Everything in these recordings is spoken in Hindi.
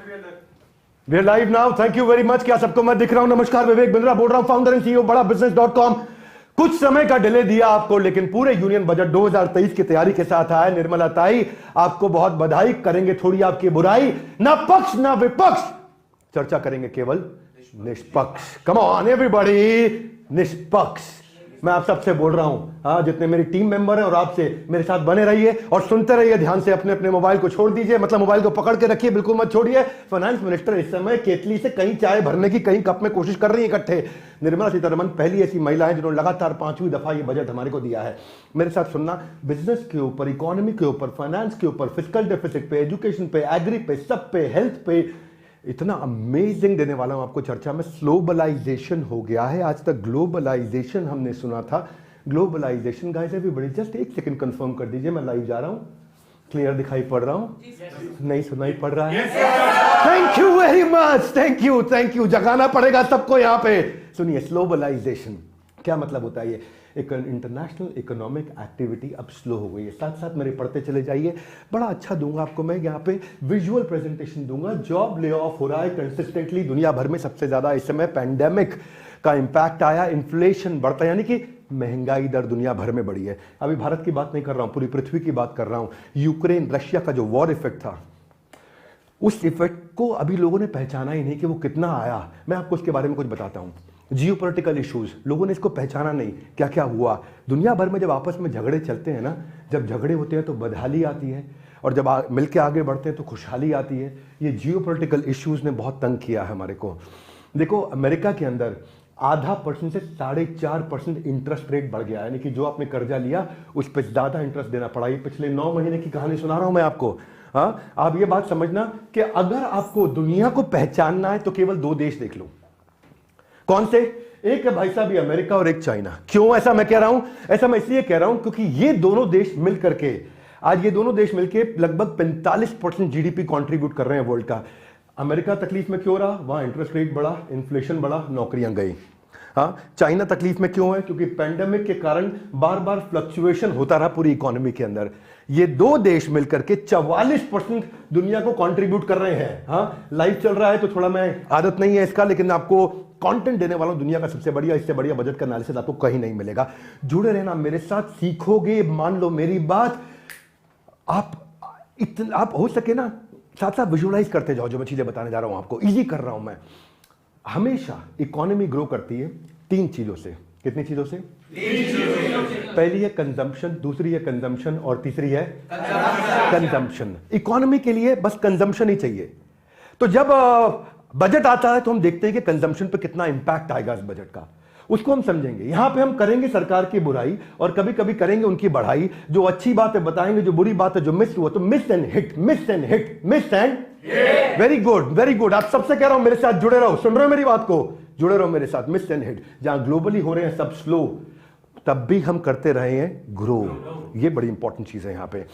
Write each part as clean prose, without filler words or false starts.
We are live now. Thank you very much. क्या सबको मैं दिख रहा हूं? नमस्कार, विवेक बिंद्रा बोल रहा हूं, फाउंडर एंड सीईओ बड़ा बिजनेस.com। कुछ समय का डिले दिया आपको, लेकिन पूरे यूनियन बजट 2023 की तैयारी के साथ आया। निर्मला ताई, आपको बहुत बधाई। करेंगे थोड़ी आपकी बुराई, ना पक्ष ना विपक्ष, चर्चा करेंगे केवल निष्पक्ष। कम ऑन एवरीबॉडी, निष्पक्ष। मैं आप सबसे बोल रहा हूं, हाँ, जितने मेरी टीम मेंबर हैं और आपसे, मेरे साथ बने रहिए और सुनते रहिए ध्यान से। अपने अपने मोबाइल को छोड़ दीजिए, मतलब मोबाइल को पकड़ के रखिए, बिल्कुल मत छोड़िए। फाइनेंस मिनिस्टर इस समय केतली से कहीं चाय भरने की कहीं कप में कोशिश कर रही है इकट्ठे। निर्मला सीतारमण पहली ऐसी महिला है जिन्होंने लगातार 5वीं दफा ये बजट हमारे को दिया है। मेरे साथ सुनना, बिजनेस के ऊपर, इकोनॉमी के ऊपर, फाइनेंस के ऊपर, फिस्कल डेफिसिट पे, एजुकेशन पे, एग्री पे, सब पे, हेल्थ पे, इतना अमेजिंग देने वाला हूं आपको चर्चा में। ग्लोबलाइजेशन हो गया है, आज तक ग्लोबलाइजेशन हमने सुना था। ग्लोबलाइजेशन गाइस, एवरीबॉडी जस्ट एक सेकंड कंफर्म कर दीजिए, मैं लाइव जा रहा हूं, क्लियर दिखाई पड़ रहा हूं? नहीं सुनाई पड़ रहा है? Thank you very much, thank you. जगाना पड़ेगा सबको यहां पे। सुनिए, ग्लोबलाइजेशन क्या मतलब होता है? ये एक इंटरनेशनल इकोनॉमिक एक्टिविटी अब स्लो हो गई है। साथ साथ मेरे पढ़ते चले जाइए, बड़ा अच्छा दूंगा आपको मैं यहाँ पे विजुअल प्रेजेंटेशन दूंगा। जॉब ले ऑफ हो रहा है कंसिस्टेंटली दुनिया भर में, सबसे ज्यादा इस समय पैंडेमिक का इंपैक्ट आया, इन्फ्लेशन बढ़ता है, यानी कि महंगाई दर दुनिया भर में बढ़ी है। अभी भारत की बात नहीं कर रहा हूं, पूरी पृथ्वी की बात कर रहा हूं। यूक्रेन रशिया का जो वॉर इफेक्ट था, उस इफेक्ट को अभी लोगों ने पहचाना ही नहीं कि वो कितना आया। मैं आपको उसके बारे में कुछ बताता हूं। जियोपॉलिटिकल इश्यूज, लोगों ने इसको पहचाना नहीं, क्या क्या हुआ दुनिया भर में। जब आपस में झगड़े चलते हैं ना, जब झगड़े होते हैं तो बदहाली आती है, और जब मिलकर आगे बढ़ते हैं तो खुशहाली आती है। ये जियोपॉलिटिकल इश्यूज ने बहुत तंग किया है हमारे को। देखो, अमेरिका के अंदर 0.5% से 4.5% इंटरेस्ट रेट बढ़ गया है, यानी कि जो आपने कर्जा लिया उस पर ज्यादा इंटरेस्ट देना पड़ा। ये पिछले 9 महीने की कहानी सुना रहा हूं मैं आपको। हाँ, आप ये बात समझना कि अगर आपको दुनिया को पहचानना है तो केवल 2 देश देख लो। कौन से? एक है भाई साहब ये अमेरिका और एक चाइना। क्यों ऐसा मैं कह रहा हूं? ऐसा मैं इसलिए कह रहा हूं क्योंकि ये दोनों देश मिलकर के, आज ये दोनों देश मिलकर लगभग 45% जीडीपी कंट्रीब्यूट कर रहे हैं वर्ल्ड का। अमेरिका तकलीफ में क्यों रहा? वहां इंटरेस्ट रेट बढ़ा, इन्फ्लेशन बढ़ा, नौकरियां गई। हाँ, चाइना तकलीफ में क्यों है? क्योंकि पैंडेमिक के कारण बार बार फ्लक्चुएशन होता रहा पूरी इकोनॉमी के अंदर। ये 2 देश मिलकर के 44% दुनिया को कंट्रीब्यूट कर रहे हैं। हाँ, लाइव चल रहा है तो थोड़ा, मैं आदत नहीं है इसका, लेकिन आपको कंटेंट देने वाला हूं दुनिया का सबसे बढ़िया। इससे बढ़िया बजट का एनालिसिस आपको कहीं नहीं मिलेगा। जुड़े रहना मेरे साथ, सीखोगे, मान लो मेरी बात। आप हो सके ना साथ साथ विजुअलाइज करते जाओ जो मैं चीजें बताने जा रहा हूं आपको, इजी कर रहा हूं मैं। हमेशा इकोनॉमी ग्रो करती है 3 चीजों से। कितनी चीजों से? 3 चीजों से। पहली है कंजम्पशन, दूसरी है कंजम्पशन और तीसरी है कंजम्पशन। इकोनॉमी के लिए बस कंजम्पशन ही चाहिए। तो जब बजट आता है तो हम देखते हैं कि कंजम्पशन पे कितना इंपैक्ट आएगा इस बजट का, उसको हम समझेंगे। यहां पे हम करेंगे सरकार की बुराई और कभी कभी करेंगे उनकी बढ़ाई। जो अच्छी बात है बताएंगे, जो बुरी बात है, जो मिस हुआ तो miss and hit, miss and hit, miss and very good, very good. आप सबसे कह रहा हूं मेरे साथ जुड़े रहो, सुन रहे हो मेरी बात को? जुड़े रहो मेरे साथ। मिस एंड हिट, जहां ग्लोबली हो रहे हैं सब स्लो, तब भी हम करते रहे हैं ग्रो। ये बड़ी इंपॉर्टेंट चीज है यहां पे।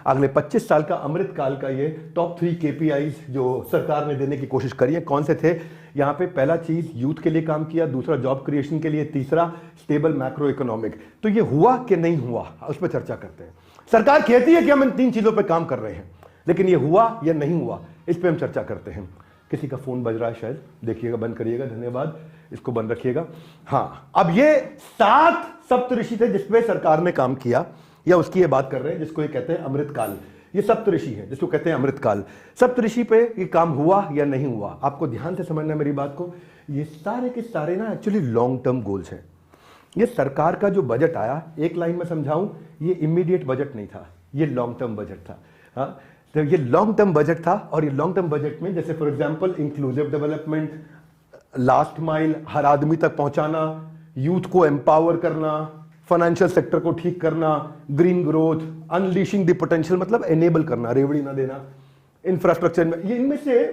अगले 25 साल का अमृत काल का ये टॉप 3 KPIs जो सरकार ने देने की कोशिश करी है, कौन से थे? यहां पे पहला चीज यूथ के लिए काम किया, दूसरा जॉब क्रिएशन के लिए, तीसरा स्टेबल मैक्रो इकोनॉमिक। तो ये हुआ कि नहीं हुआ, उस पर चर्चा करते हैं। सरकार कहती है कि हम इन 3 चीजों पर काम कर रहे हैं, लेकिन ये हुआ या नहीं हुआ, इस पर हम चर्चा करते हैं। किसी का फोन बज रहा है शायद, देखिएगा, बंद करिएगा, धन्यवाद, इसको बंद रखिएगा। हाँ, अब ये 7 सप्तऋषि थे जिसपे सरकार ने काम किया, या उसकी ये बात कर रहे हैं जिसको ये कहते हैं अमृतकाल। ये सप्तऋषि है जिसको कहते हैं अमृतकाल। सप्तऋषि पे ये काम हुआ या नहीं हुआ, आपको ध्यान से समझना मेरी बात को। ये सारे के सारे ना एक्चुअली लॉन्ग टर्म गोल्स हैं। ये सरकार का जो बजट आया, एक लाइन में समझाऊं, ये इमीडिएट बजट नहीं था, ये लॉन्ग टर्म बजट था। हाँ, तो ये लॉन्ग टर्म बजट था। और ये लॉन्ग टर्म बजट में जैसे for example inclusive development, last mile, हर आदमी तक पहुंचाना, यूथ को एम्पावर करना, फाइनेंशियल सेक्टर को ठीक करना, green growth, unleashing the potential, मतलब एनेबल करना, रेवड़ी ना देना, इंफ्रास्ट्रक्चर में, ये इनमें से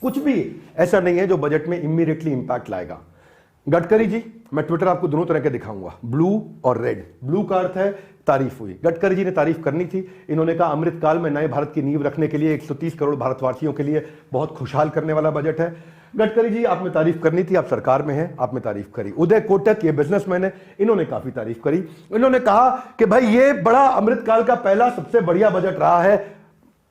कुछ भी ऐसा नहीं है जो बजट में इमीडिएटली इंपैक्ट लाएगा। गडकरी जी, मैं ट्विटर आपको दोनों तरह के दिखाऊंगा, ब्लू और रेड। ब्लू का अर्थ है तारीफ हुई, गडकरी जी ने तारीफ करनी थी। इन्होंने कहा अमृत काल में नए भारत की नींव रखने के लिए 130 करोड़ भारतवासियों के लिए बहुत खुशहाल करने वाला बजट है। गडकरी जी, आपने तारीफ करनी थी, आप सरकार में हैं, आपने तारीफ करी। उदय कोटक, ये बिजनेसमैन है, इन्होंने काफी तारीफ करी। इन्होंने कहा कि भाई ये बड़ा अमृतकाल का पहला सबसे बढ़िया बजट रहा है,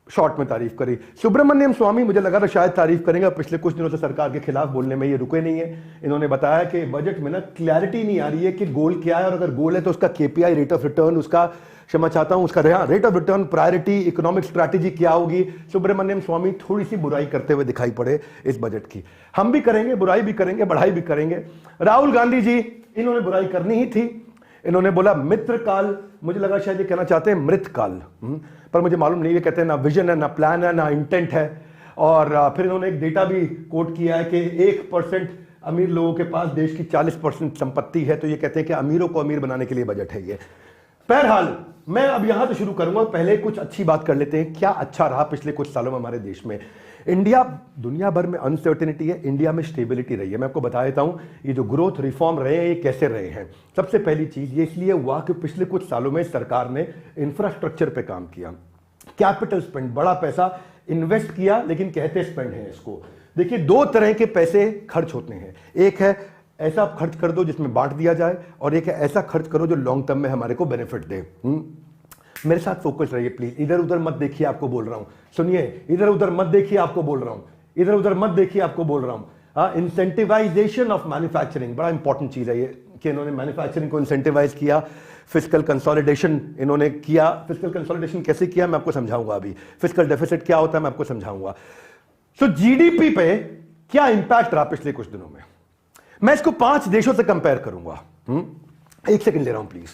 शॉर्ट में तारीफ करी। सुब्रमण्यम स्वामी मुझे लगा था शायद तारीफ करेंगे, पिछले कुछ दिनों से सरकार के खिलाफ बोलने में ये रुके नहीं है। इन्होंने बताया कि बजट में ना क्लैरिटी नहीं आ रही है कि गोल क्या है, और अगर गोल है तो उसका केपीआई, रेट ऑफ रिटर्न, उसका क्षमा चाहता हूं, उसका rate of return, priority, economic strategy क्या होगी। सुब्रमण्यम स्वामी थोड़ी सी बुराई करते हुए दिखाई पड़े इस बजट की। हम भी करेंगे, बुराई भी करेंगे, बढ़ाई भी करेंगे। राहुल गांधी जी, इन्होंने बुराई करनी ही थी। इन्होंने बोला मित्र काल, मुझे लगा शायद ये कहना चाहते हैं मृत काल, पर मुझे मालूम नहीं। ये कहते हैं ना विजन है, ना प्लान है, ना इंटेंट है। और फिर इन्होंने एक डेटा भी कोट किया है कि 1% अमीर लोगों के पास देश की 40% संपत्ति है। तो ये कहते हैं कि अमीरों को अमीर बनाने के लिए बजट है ये। बहरहाल मैं अब यहां से शुरू करूंगा, पहले कुछ अच्छी बात कर लेते हैं। क्या अच्छा रहा पिछले कुछ सालों में हमारे देश में? इंडिया, दुनिया भर में अनसर्टेनिटी है, इंडिया में स्टेबिलिटी रही है। मैं आपको बता देता हूं ये जो ग्रोथ रिफॉर्म रहे हैं ये कैसे रहे हैं। सबसे पहली चीज ये इसलिए हुआ कि पिछले कुछ सालों में सरकार ने इंफ्रास्ट्रक्चर पे काम किया, कैपिटल स्पेंड, बड़ा पैसा इन्वेस्ट किया, लेकिन कहते स्पेंड है इसको। देखिए दो तरह के पैसे खर्च होते हैं, एक है ऐसा खर्च कर दो जिसमें बांट दिया जाए, और एक है ऐसा खर्च करो जो लॉन्ग टर्म में हमारे को बेनिफिट दे। मेरे साथ फोकस रहिए प्लीज, इधर उधर मत देखिए, आपको बोल रहा हूं, सुनिए, इधर उधर मत देखिए, आपको बोल रहा हूं, इधर उधर मत देखिए, आपको बोल रहा हूं। इंसेंटिवाइजेशन ऑफ मैन्युफैक्चरिंग बड़ा इंपॉर्टेंट चीज है ये, कि इन्होंने मैन्युफैक्चरिंग को इंसेंटिवाइज किया। फिस्कल कंसोलिडेशन इन्होंने किया। फिस्कल कंसोलिडेशन कैसे किया मैं आपको समझाऊंगा अभी। फिस्कल डेफिसिट क्या होता है मैं आपको समझाऊंगा। सो जीडीपी पे क्या इंपैक्ट रहा पिछले कुछ दिनों में, मैं इसको 5 देशों से कंपेयर करूंगा। एक सेकंड ले रहा हूं प्लीज।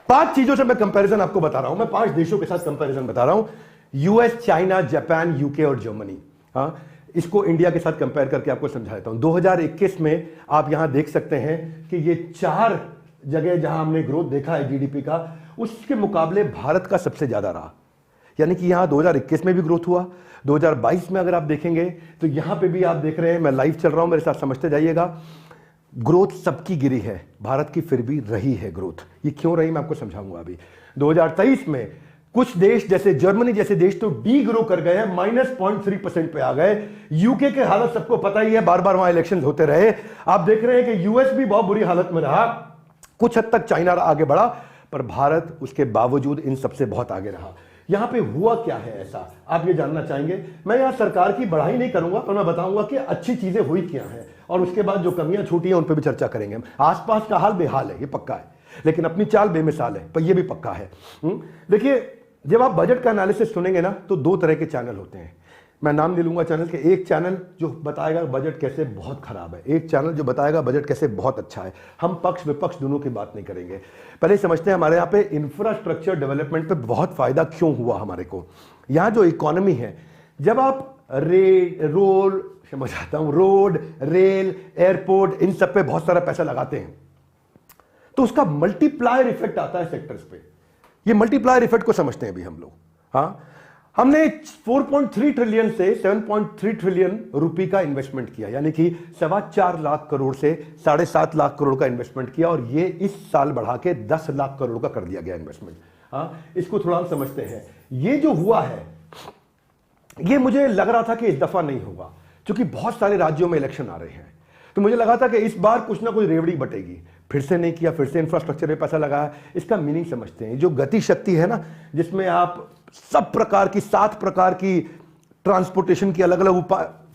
पांच चीजों से मैं कंपैरिजन आपको बता रहा हूं, मैं 5 देशों के साथ कंपैरिजन बता रहा हूं। यूएस, चाइना, जापान, यूके और जर्मनी। हाँ, इसको इंडिया के साथ कंपेयर करके आपको समझा देता हूं। 2021 में आप यहां देख सकते हैं कि ये 4 जगह जहां हमने ग्रोथ देखा है जीडीपी का, उसके मुकाबले भारत का सबसे ज्यादा रहा। यानी कि यहां 2021 में भी ग्रोथ हुआ, 2022 में अगर आप देखेंगे तो यहां पे भी आप देख रहे हैं, मैं लाइव चल रहा हूं, मेरे साथ समझते जाइएगा, ग्रोथ सबकी गिरी है, भारत की फिर भी रही है ग्रोथ। ये क्यों रही मैं आपको समझाऊंगा अभी। 2023 में कुछ देश जैसे जर्मनी जैसे देश तो डी ग्रो कर गए हैं, -0.3% पे आ गए। यूके के हालत सबको पता ही है, बार बार वहां इलेक्शन होते रहे। आप देख रहे हैं कि यूएस भी बहुत बुरी हालत में रहा, कुछ हद तक चाइना आगे बढ़ा, पर भारत उसके बावजूद इन सबसे बहुत आगे रहा। यहां पे हुआ क्या है ऐसा, आप ये जानना चाहेंगे। मैं यहां सरकार की बढ़ाई नहीं करूंगा, पर मैं बताऊंगा कि अच्छी चीजें हुई क्या हैं, और उसके बाद जो कमियां छूटी हैं उन पर भी चर्चा करेंगे। आसपास का हाल बेहाल है, ये पक्का है, लेकिन अपनी चाल बेमिसाल है, पर यह भी पक्का है। देखिए, जब आप बजट का एनालिसिस सुनेंगे ना, तो 2 तरह के चैनल होते हैं। मैं नाम नहीं लूंगा चैनल के। एक चैनल जो बताएगा बजट कैसे बहुत खराब है, एक चैनल जो बताएगा बजट कैसे बहुत अच्छा है। हम पक्ष विपक्ष दोनों की बात नहीं करेंगे। पहले समझते हैं हमारे यहाँ पे इंफ्रास्ट्रक्चर डेवलपमेंट पे बहुत फायदा क्यों हुआ हमारे को। यहाँ जो इकोनॉमी है, जब आप रोड, रेल, एयरपोर्ट, इन सब पे बहुत सारा पैसा लगाते हैं, तो उसका मल्टीप्लायर इफेक्ट आता है सेक्टर्स पे। ये मल्टीप्लायर इफेक्ट को समझते हैं अभी हम लोग। हाँ, हमने 4.3 ट्रिलियन से 7.3 ट्रिलियन रुपए का इन्वेस्टमेंट किया, यानी कि 4.25 लाख करोड़ से 7.5 लाख करोड़ का इन्वेस्टमेंट किया, और ये इस साल बढ़ा के 10 लाख करोड़ का कर दिया गया इन्वेस्टमेंट। हाँ, इसको थोड़ा हम समझते हैं। ये जो हुआ है, ये मुझे लग रहा था कि इस दफा नहीं होगा, क्योंकि बहुत सारे राज्यों में इलेक्शन आ रहे हैं, तो मुझे लगा था कि इस बार कुछ ना कुछ रेवड़ी बटेगी। फिर से नहीं किया, फिर से इंफ्रास्ट्रक्चर पे पैसा लगाया। इसका मीनिंग समझते हैं। जो गति शक्ति है ना, जिसमें आप सब प्रकार की 7 प्रकार की ट्रांसपोर्टेशन की अलग अलग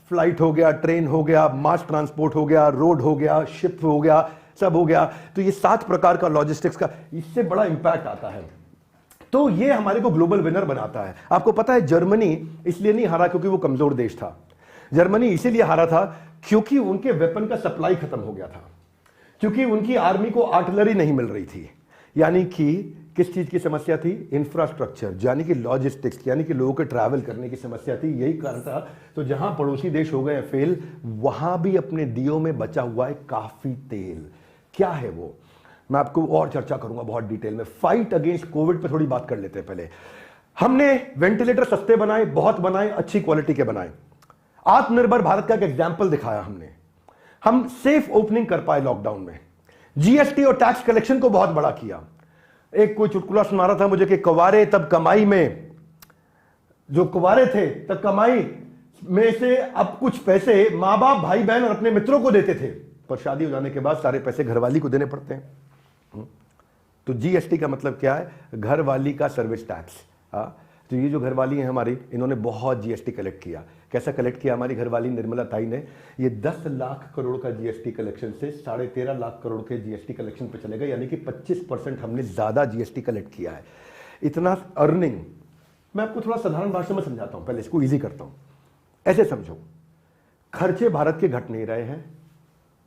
फ्लाइट हो गया, ट्रेन हो गया, मास ट्रांसपोर्ट हो गया, रोड हो गया, शिप हो गया, सब हो गया, तो ये 7 प्रकार का लॉजिस्टिक्स का, इससे बड़ा इंपैक्ट आता है। तो ये हमारे को ग्लोबल विनर बनाता है। आपको पता है जर्मनी इसलिए नहीं हारा क्योंकि वो कमजोर देश था। जर्मनी इसीलिए हारा था क्योंकि उनके वेपन का सप्लाई खत्म हो गया था, क्योंकि उनकी आर्मी को आर्टिलरी नहीं मिल रही थी। यानी कि किस चीज की समस्या थी? इंफ्रास्ट्रक्चर, यानी कि लॉजिस्टिक्स, यानी कि लोगों के ट्रैवल करने की समस्या थी। यही कारण था। तो जहां पड़ोसी देश हो गए फेल, वहां भी अपने दियों में बचा हुआ है काफी तेल। क्या है वो, मैं आपको और चर्चा करूंगा बहुत डिटेल में। फाइट अगेंस्ट कोविड पे थोड़ी बात कर लेते हैं पहले। हमने वेंटिलेटर सस्ते बनाए, बहुत बनाए, अच्छी क्वालिटी के बनाए। आत्मनिर्भर भारत का एक एग्जाम्पल दिखाया हमने। हम सेफ ओपनिंग कर पाए लॉकडाउन में। जीएसटी और टैक्स कलेक्शन को बहुत बड़ा किया। एक कोई चुटकुला सुना रहा था मुझे कि कुंवारे तब कमाई में, जो कुंवारे थे तब कमाई में से अब कुछ पैसे मां बाप, भाई बहन और अपने मित्रों को देते थे। पर शादी हो जाने के बाद सारे पैसे घरवाली को देने पड़ते हैं। तो जीएसटी का मतलब क्या है? घरवाली का सर्विस टैक्स। तो ये जो घरवाली है हमारी, इन्होंने बहुत जीएसटी कलेक्ट किया। कैसा कलेक्ट किया हमारी घरवाली निर्मला ताई ने? ये 10 लाख करोड़ का जीएसटी कलेक्शन से 13.5 लाख करोड़ के जीएसटी कलेक्शन पे चले गए, यानी कि 25% हमने ज्यादा जीएसटी कलेक्ट किया है। इतना अर्निंग, मैं आपको थोड़ा साधारण भाषा में समझाता हूं, पहले इसको इजी करता हूं। ऐसे समझो, खर्चे भारत के घट नहीं रहे हैं।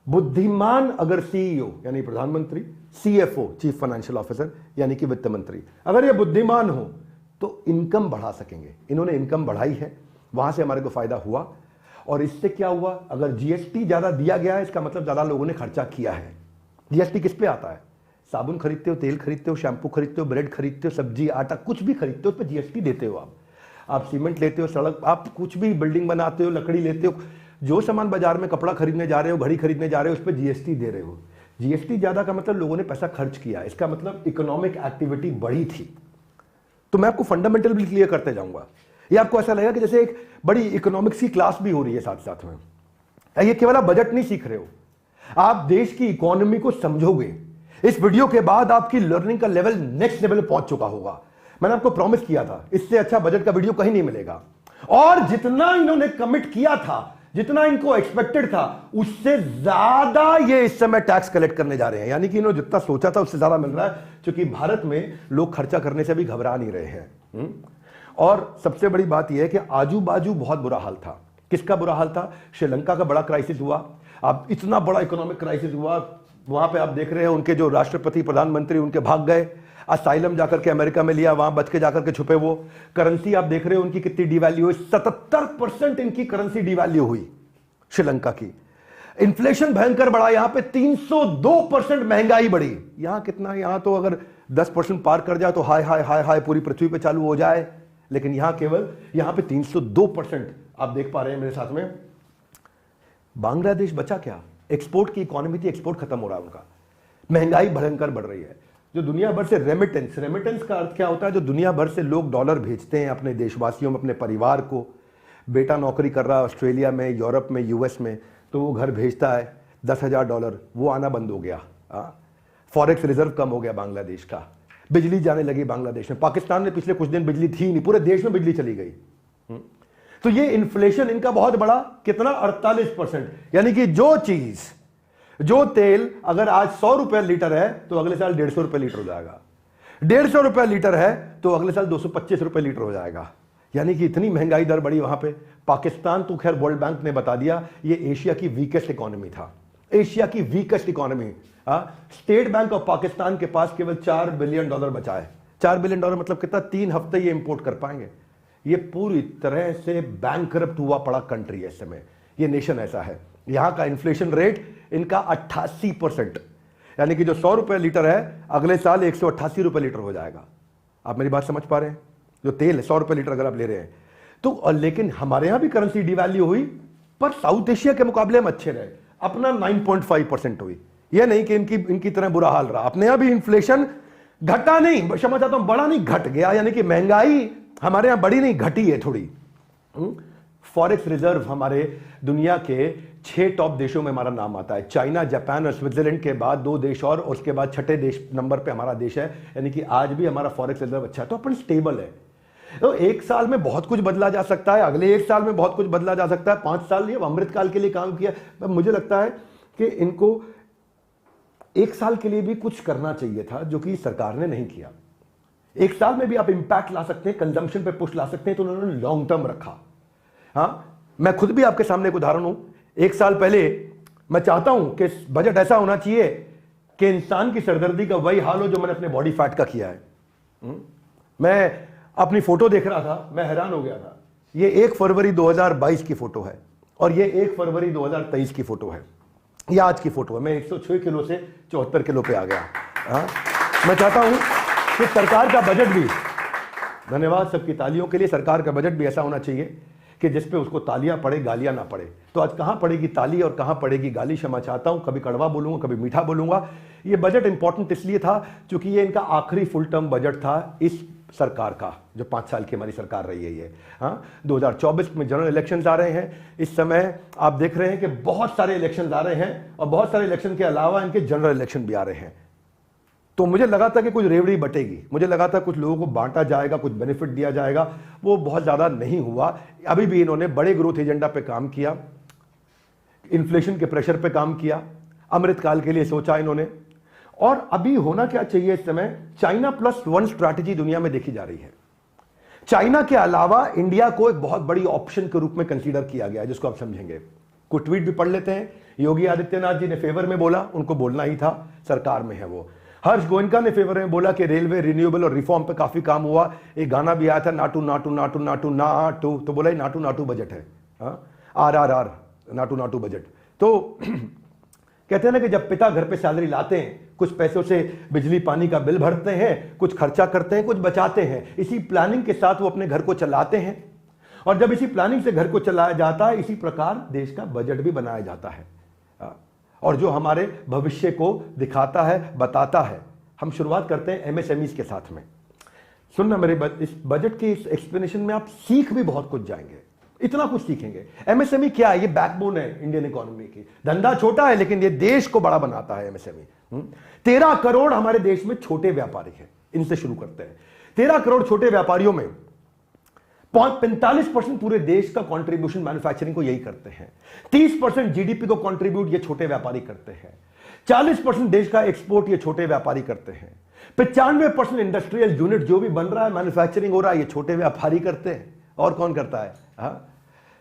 बुद्धिमान अगर सीईओ यानी प्रधानमंत्री, सीएफओ चीफ फाइनेंशियल ऑफिसर यानी कि वित्त मंत्री, अगर ये बुद्धिमान हो तो इनकम बढ़ा सकेंगे। इन्होंने इनकम बढ़ाई है, वहां से हमारे को फायदा हुआ। और इससे क्या हुआ? अगर जीएसटी ज्यादा दिया गया है, इसका मतलब ज्यादा लोगों ने खर्चा किया है। जीएसटी किस पे आता है? साबुन खरीदते हो, तेल खरीदते हो, शैम्पू खरीदते हो, ब्रेड खरीदते हो, सब्जी आटा कुछ भी खरीदते हो, उस पर जीएसटी देते हो। आप सीमेंट लेते हो, सड़क, आप कुछ भी बिल्डिंग बनाते हो, लकड़ी लेते हो, जो सामान बाजार में कपड़ा खरीदने जा रहे हो, घड़ी खरीदने जा रहे हो, उस पर जीएसटी दे रहे हो। जीएसटी ज्यादा का मतलब लोगों ने पैसा खर्च किया, इसका मतलब इकोनॉमिक एक्टिविटी बढ़ी थी। तो मैं आपको फंडामेंटल भी क्लियर करते जाऊंगा। ये आपको ऐसा लगेगा कि जैसे एक बड़ी इकोनॉमिक्स की क्लास भी हो रही है साथ साथ में। ये केवल आप बजट नहीं सीख रहे हो, आप देश की इकोनॉमी को समझोगे। इस वीडियो के बाद आपकी लर्निंग का लेवल नेक्स्ट लेवल पहुंच चुका होगा। मैंने आपको प्रॉमिस किया था, इससे अच्छा बजट का वीडियो कहीं नहीं मिलेगा। और जितना इन्होंने कमिट किया था, जितना इनको एक्सपेक्टेड था, उससे ज्यादा ये इस समय टैक्स कलेक्ट करने जा रहे हैं। यानी कि इन्होंने जितना सोचा था उससे ज्यादा मिल रहा है, क्योंकि भारत में लोग खर्चा करने से भी घबरा नहीं रहे हैं। और सबसे बड़ी बात यह है कि आजू बाजू बहुत बुरा हाल था। किसका बुरा हाल था? श्रीलंका का बड़ा क्राइसिस हुआ। अब इतना बड़ा इकोनॉमिक क्राइसिस हुआ, वहां पे आप देख रहे हैं उनके जो राष्ट्रपति प्रधानमंत्री उनके भाग गए, असाइलम जाकर के अमेरिका में लिया, वहां बच के जाकर के छुपे। वो करेंसी आप देख रहे हो उनकी कितनी डिवैल्यू हुई, 77% इनकी करेंसी डिवैल्यू हुई श्रीलंका की। इन्फ्लेशन भयंकर बढ़ा, यहां पे 302% महंगाई बढ़ी। यहां कितना? यहां तो अगर 10% पार कर जाए तो हाय हाय हाय हाय पूरी पृथ्वी पे चालू हो जाए, लेकिन यहां केवल यहां पे 302% आप देख पा रहे हैं मेरे साथ में। बांग्लादेश बचा क्या? एक्सपोर्ट की इकोनॉमी थी, एक्सपोर्ट खत्म हो रहा है उनका। महंगाई भयंकर बढ़ रही है। जो दुनिया भर से रेमिटेंस, रेमिटेंस का अर्थ क्या होता है? जो दुनिया भर से लोग डॉलर भेजते हैं अपने देशवासियों में, अपने परिवार को। बेटा नौकरी कर रहा है ऑस्ट्रेलिया में, यूरोप में, यूएस में, तो वो घर भेजता है $10,000, वो आना बंद हो गया। फॉरेक्स रिजर्व कम हो गया बांग्लादेश का। बिजली जाने लगी बांग्लादेश में। पाकिस्तान में पिछले कुछ दिन बिजली थी नहीं, पूरे देश में बिजली चली गई। तो ये इन्फ्लेशन इनका बहुत बड़ा, कितना? 48%। यानी कि जो चीज, जो तेल अगर आज 100 रुपए लीटर है तो अगले साल 150 रुपए लीटर हो जाएगा। 150 रुपए लीटर है तो अगले साल 225 रुपए लीटर हो जाएगा। यानी कि इतनी महंगाई दर बढ़ी वहां पे। पाकिस्तान तो खैर वर्ल्ड बैंक ने बता दिया ये एशिया की वीकेस्ट इकोनॉमी था, एशिया की weakest economy. State bank of Pakistan के पास केवल $4 बिलियन बचा है। $4 बिलियन मतलब कितना? 3 हफ्ते ये इंपोर्ट कर पाएंगे। ये पूरी तरह से बैंकरप्ट हुआ पड़ा कंट्री है इस समय। ये नेशन ऐसा है। यहां का इन्फ्लेशन रेट इनका 88%, यानी कि जो 100 रुपए लीटर है अगले साल 188 रुपए लीटर हो जाएगा। आप मेरी बात समझ पा रहे हैं? जो तेल है 100 रुपए लीटर अगर आप ले रहे हैं तो, लेकिन हमारे यहां भी करेंसी डिवैल्यू हुई, पर साउथ एशिया के मुकाबले हम अच्छे रहे। अपना 9.5% हुई। यह नहीं कि इनकी तरह बुरा हाल रहा। अपने यहां भी इन्फ्लेशन घटा नहीं, क्षमा चाहता हूं, बढ़ा नहीं, घट गया। यानी कि महंगाई हमारे यहां बढ़ी नहीं, घटी है थोड़ी। फॉरेक्स रिजर्व हमारे दुनिया के 6 टॉप देशों में हमारा नाम आता है। चाइना, जापान और स्विट्जरलैंड के बाद 2 देश और उसके बाद 6ठे देश नंबर पे हमारा देश है। यानी कि आज भी हमारा फॉरेक्स रिजर्व अच्छा है, तो अपन स्टेबल है। तो एक साल में बहुत कुछ बदला जा सकता है, अगले एक साल में बहुत कुछ बदला जा सकता है। 5 साल ये अमृतकाल के लिए काम किया। मुझे लगता है कि इनको एक साल के लिए भी कुछ करना चाहिए था, जो कि सरकार ने नहीं किया। एक साल में भी आप इंपैक्ट ला सकते हैं, कंजम्पशन पे पुश ला सकते हैं, तो उन्होंने लॉन्ग टर्म रखा। मैं खुद भी आपके सामने एक उदाहरण हूं। एक साल पहले मैं चाहता हूं कि बजट ऐसा होना चाहिए कि इंसान की सरदर्दी का वही हाल हो जो मैंने अपने बॉडी फैट का किया है। मैं अपनी फोटो देख रहा था, मैं हैरान हो गया था। ये 1 फरवरी 2022 की फोटो है और ये 1 फरवरी 2023 की फोटो है। ये आज की फोटो है। मैं 106 किलो से 74 किलो पे आ गया। मैं चाहता हूं कि सरकार का बजट भी, धन्यवाद सबकी तालियों के लिए, सरकार का बजट भी ऐसा होना चाहिए कि जिसपे उसको तालियां पड़े, गालियां ना पड़े। तो आज कहां पड़ेगी ताली और कहां पड़ेगी गाली? क्षमा चाहता हूं, कभी कड़वा बोलूंगा, कभी मीठा बोलूंगा। ये बजट इंपॉर्टेंट इसलिए था क्योंकि ये इनका आखिरी फुल टर्म बजट था इस सरकार का, जो 5 साल की हमारी सरकार रही है ये। हाँ, 2024 में जनरल इलेक्शंस आ रहे हैं। इस समय आप देख रहे हैं कि बहुत सारे इलेक्शंस आ रहे हैं और बहुत सारे इलेक्शन के अलावा इनके जनरल इलेक्शन भी आ रहे हैं। तो मुझे लगा था कि कुछ रेवड़ी बटेगी, मुझे लगा था कुछ लोगों को बांटा जाएगा, कुछ बेनिफिट दिया जाएगा, वो बहुत ज़्यादा नहीं हुआ। अभी भी इन्होंने बड़े ग्रोथ एजेंडा पे काम किया, इन्फ्लेशन के प्रेशर पे काम किया, अमृतकाल के लिए सोचा इन्होंने। और अभी होना क्या चाहिए इस समय, चाइना प्लस वन स्ट्रैटेजी दुनिया में देखी जा रही है। चाइना के अलावा इंडिया को एक बहुत बड़ी ऑप्शन के रूप में कंसीडर किया गया, जिसको आप समझेंगे। कुछ ट्वीट भी पढ़ लेते हैं। योगी आदित्यनाथ जी ने फेवर में बोला, उनको बोलना ही था, सरकार में है वो। हर्ष गोयनका ने फेवर में बोला कि रेलवे रिन्यूएबल और रिफॉर्म पे काफी काम हुआ। एक गाना भी आया था, नाटू नाटू नाटू नाटू नाटू, तो बोला नाटू नाटू बजट है, RRR, नाटू नाटू बजट। तो कहते हैं ना कि जब पिता घर पे सैलरी लाते हैं, कुछ पैसों से बिजली पानी का बिल भरते हैं, कुछ खर्चा करते हैं, कुछ बचाते हैं, इसी प्लानिंग के साथ वो अपने घर को चलाते हैं। और जब इसी प्लानिंग से घर को चलाया जाता है, इसी प्रकार देश का बजट भी बनाया जाता है, और जो हमारे भविष्य को दिखाता है, बताता है। हम शुरुआत करते हैं MSMEs के साथ में। सुनना मेरे इस बजट के इस एक्सप्लेनेशन में आप सीख भी बहुत कुछ जाएंगे, इतना कुछ सीखेंगे। MSME क्या है? ये बैकबोन है इंडियन इकोनॉमी की। धंधा छोटा है लेकिन ये देश को बड़ा बनाता है MSME। 13 करोड़ हमारे देश में छोटे व्यापारी हैं। इनसे शुरू करते हैं। 13 करोड़ छोटे व्यापारियों में 45% पूरे देश का कंट्रीब्यूशन मैन्युफैक्चरिंग को यही करते हैं। 30% GDP को कंट्रीब्यूट ये छोटे व्यापारी करते हैं। 40% देश का एक्सपोर्ट ये छोटे व्यापारी करते हैं। 95% इंडस्ट्रियल यूनिट जो भी बन रहा है, मैन्युफैक्चरिंग हो रहा है, ये छोटे व्यापारी करते हैं। और कौन करता है?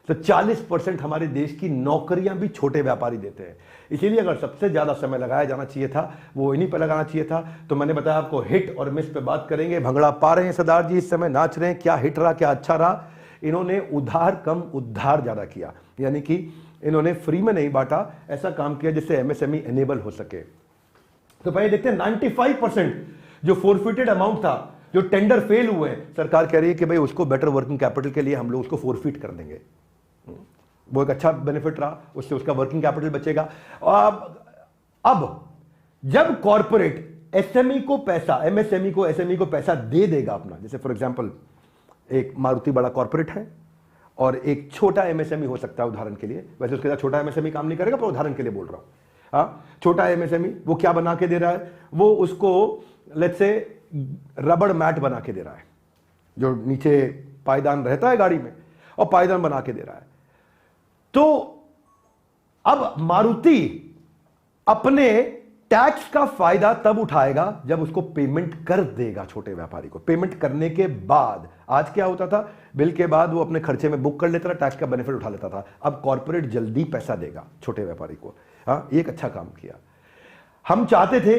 तो 40% हमारे देश की नौकरियां भी छोटे व्यापारी देते हैं। इसीलिए अगर सबसे ज्यादा समय लगाया जाना चाहिए था, वो इन्हीं पर लगाना चाहिए था। तो मैंने बताया आपको हिट और मिस पे बात करेंगे। भंगड़ा पा रहे हैं सरदार जी, इस समय नाच रहे हैं। क्या हिट रहा, क्या अच्छा रहा? इन्होंने उधार कम उद्धार ज्यादा किया, यानी कि इन्होंने फ्री में नहीं बांटा, ऐसा काम किया जिससे MSME एनेबल हो सके। तो पहले देखते हैं 95% जो फोरफिटेड अमाउंट था, जो टेंडर फेल हुए हैं, सरकार कह रही है कि भाई उसको बेटर वर्किंग कैपिटल के लिए हम लोग उसको फोरफिट कर देंगे। वो एक अच्छा बेनिफिट रहा, उससे उसका वर्किंग कैपिटल बचेगा। अब जब कॉर्पोरेट MSME को पैसा दे देगा अपना, जैसे फॉर एग्जांपल एक मारुति बड़ा कॉर्पोरेट है और एक छोटा MSME हो सकता है, उदाहरण के लिए। वैसे उसके साथ छोटा MSME काम नहीं करेगा, पर उदाहरण के लिए बोल रहा हूं। छोटा MSME वो क्या बना के दे रहा है? वो उसको लेट्स से रबड़ मैट बना के दे रहा है, जो नीचे पायदान रहता है गाड़ी में, और पायदान बना के दे रहा है। तो अब मारुति अपने टैक्स का फायदा तब उठाएगा जब उसको पेमेंट कर देगा छोटे व्यापारी को। पेमेंट करने के बाद, आज क्या होता था, बिल के बाद वो अपने खर्चे में बुक कर लेता था, टैक्स का बेनिफिट उठा लेता था। अब कॉर्पोरेट जल्दी पैसा देगा छोटे व्यापारी को। एक अच्छा काम किया। हम चाहते थे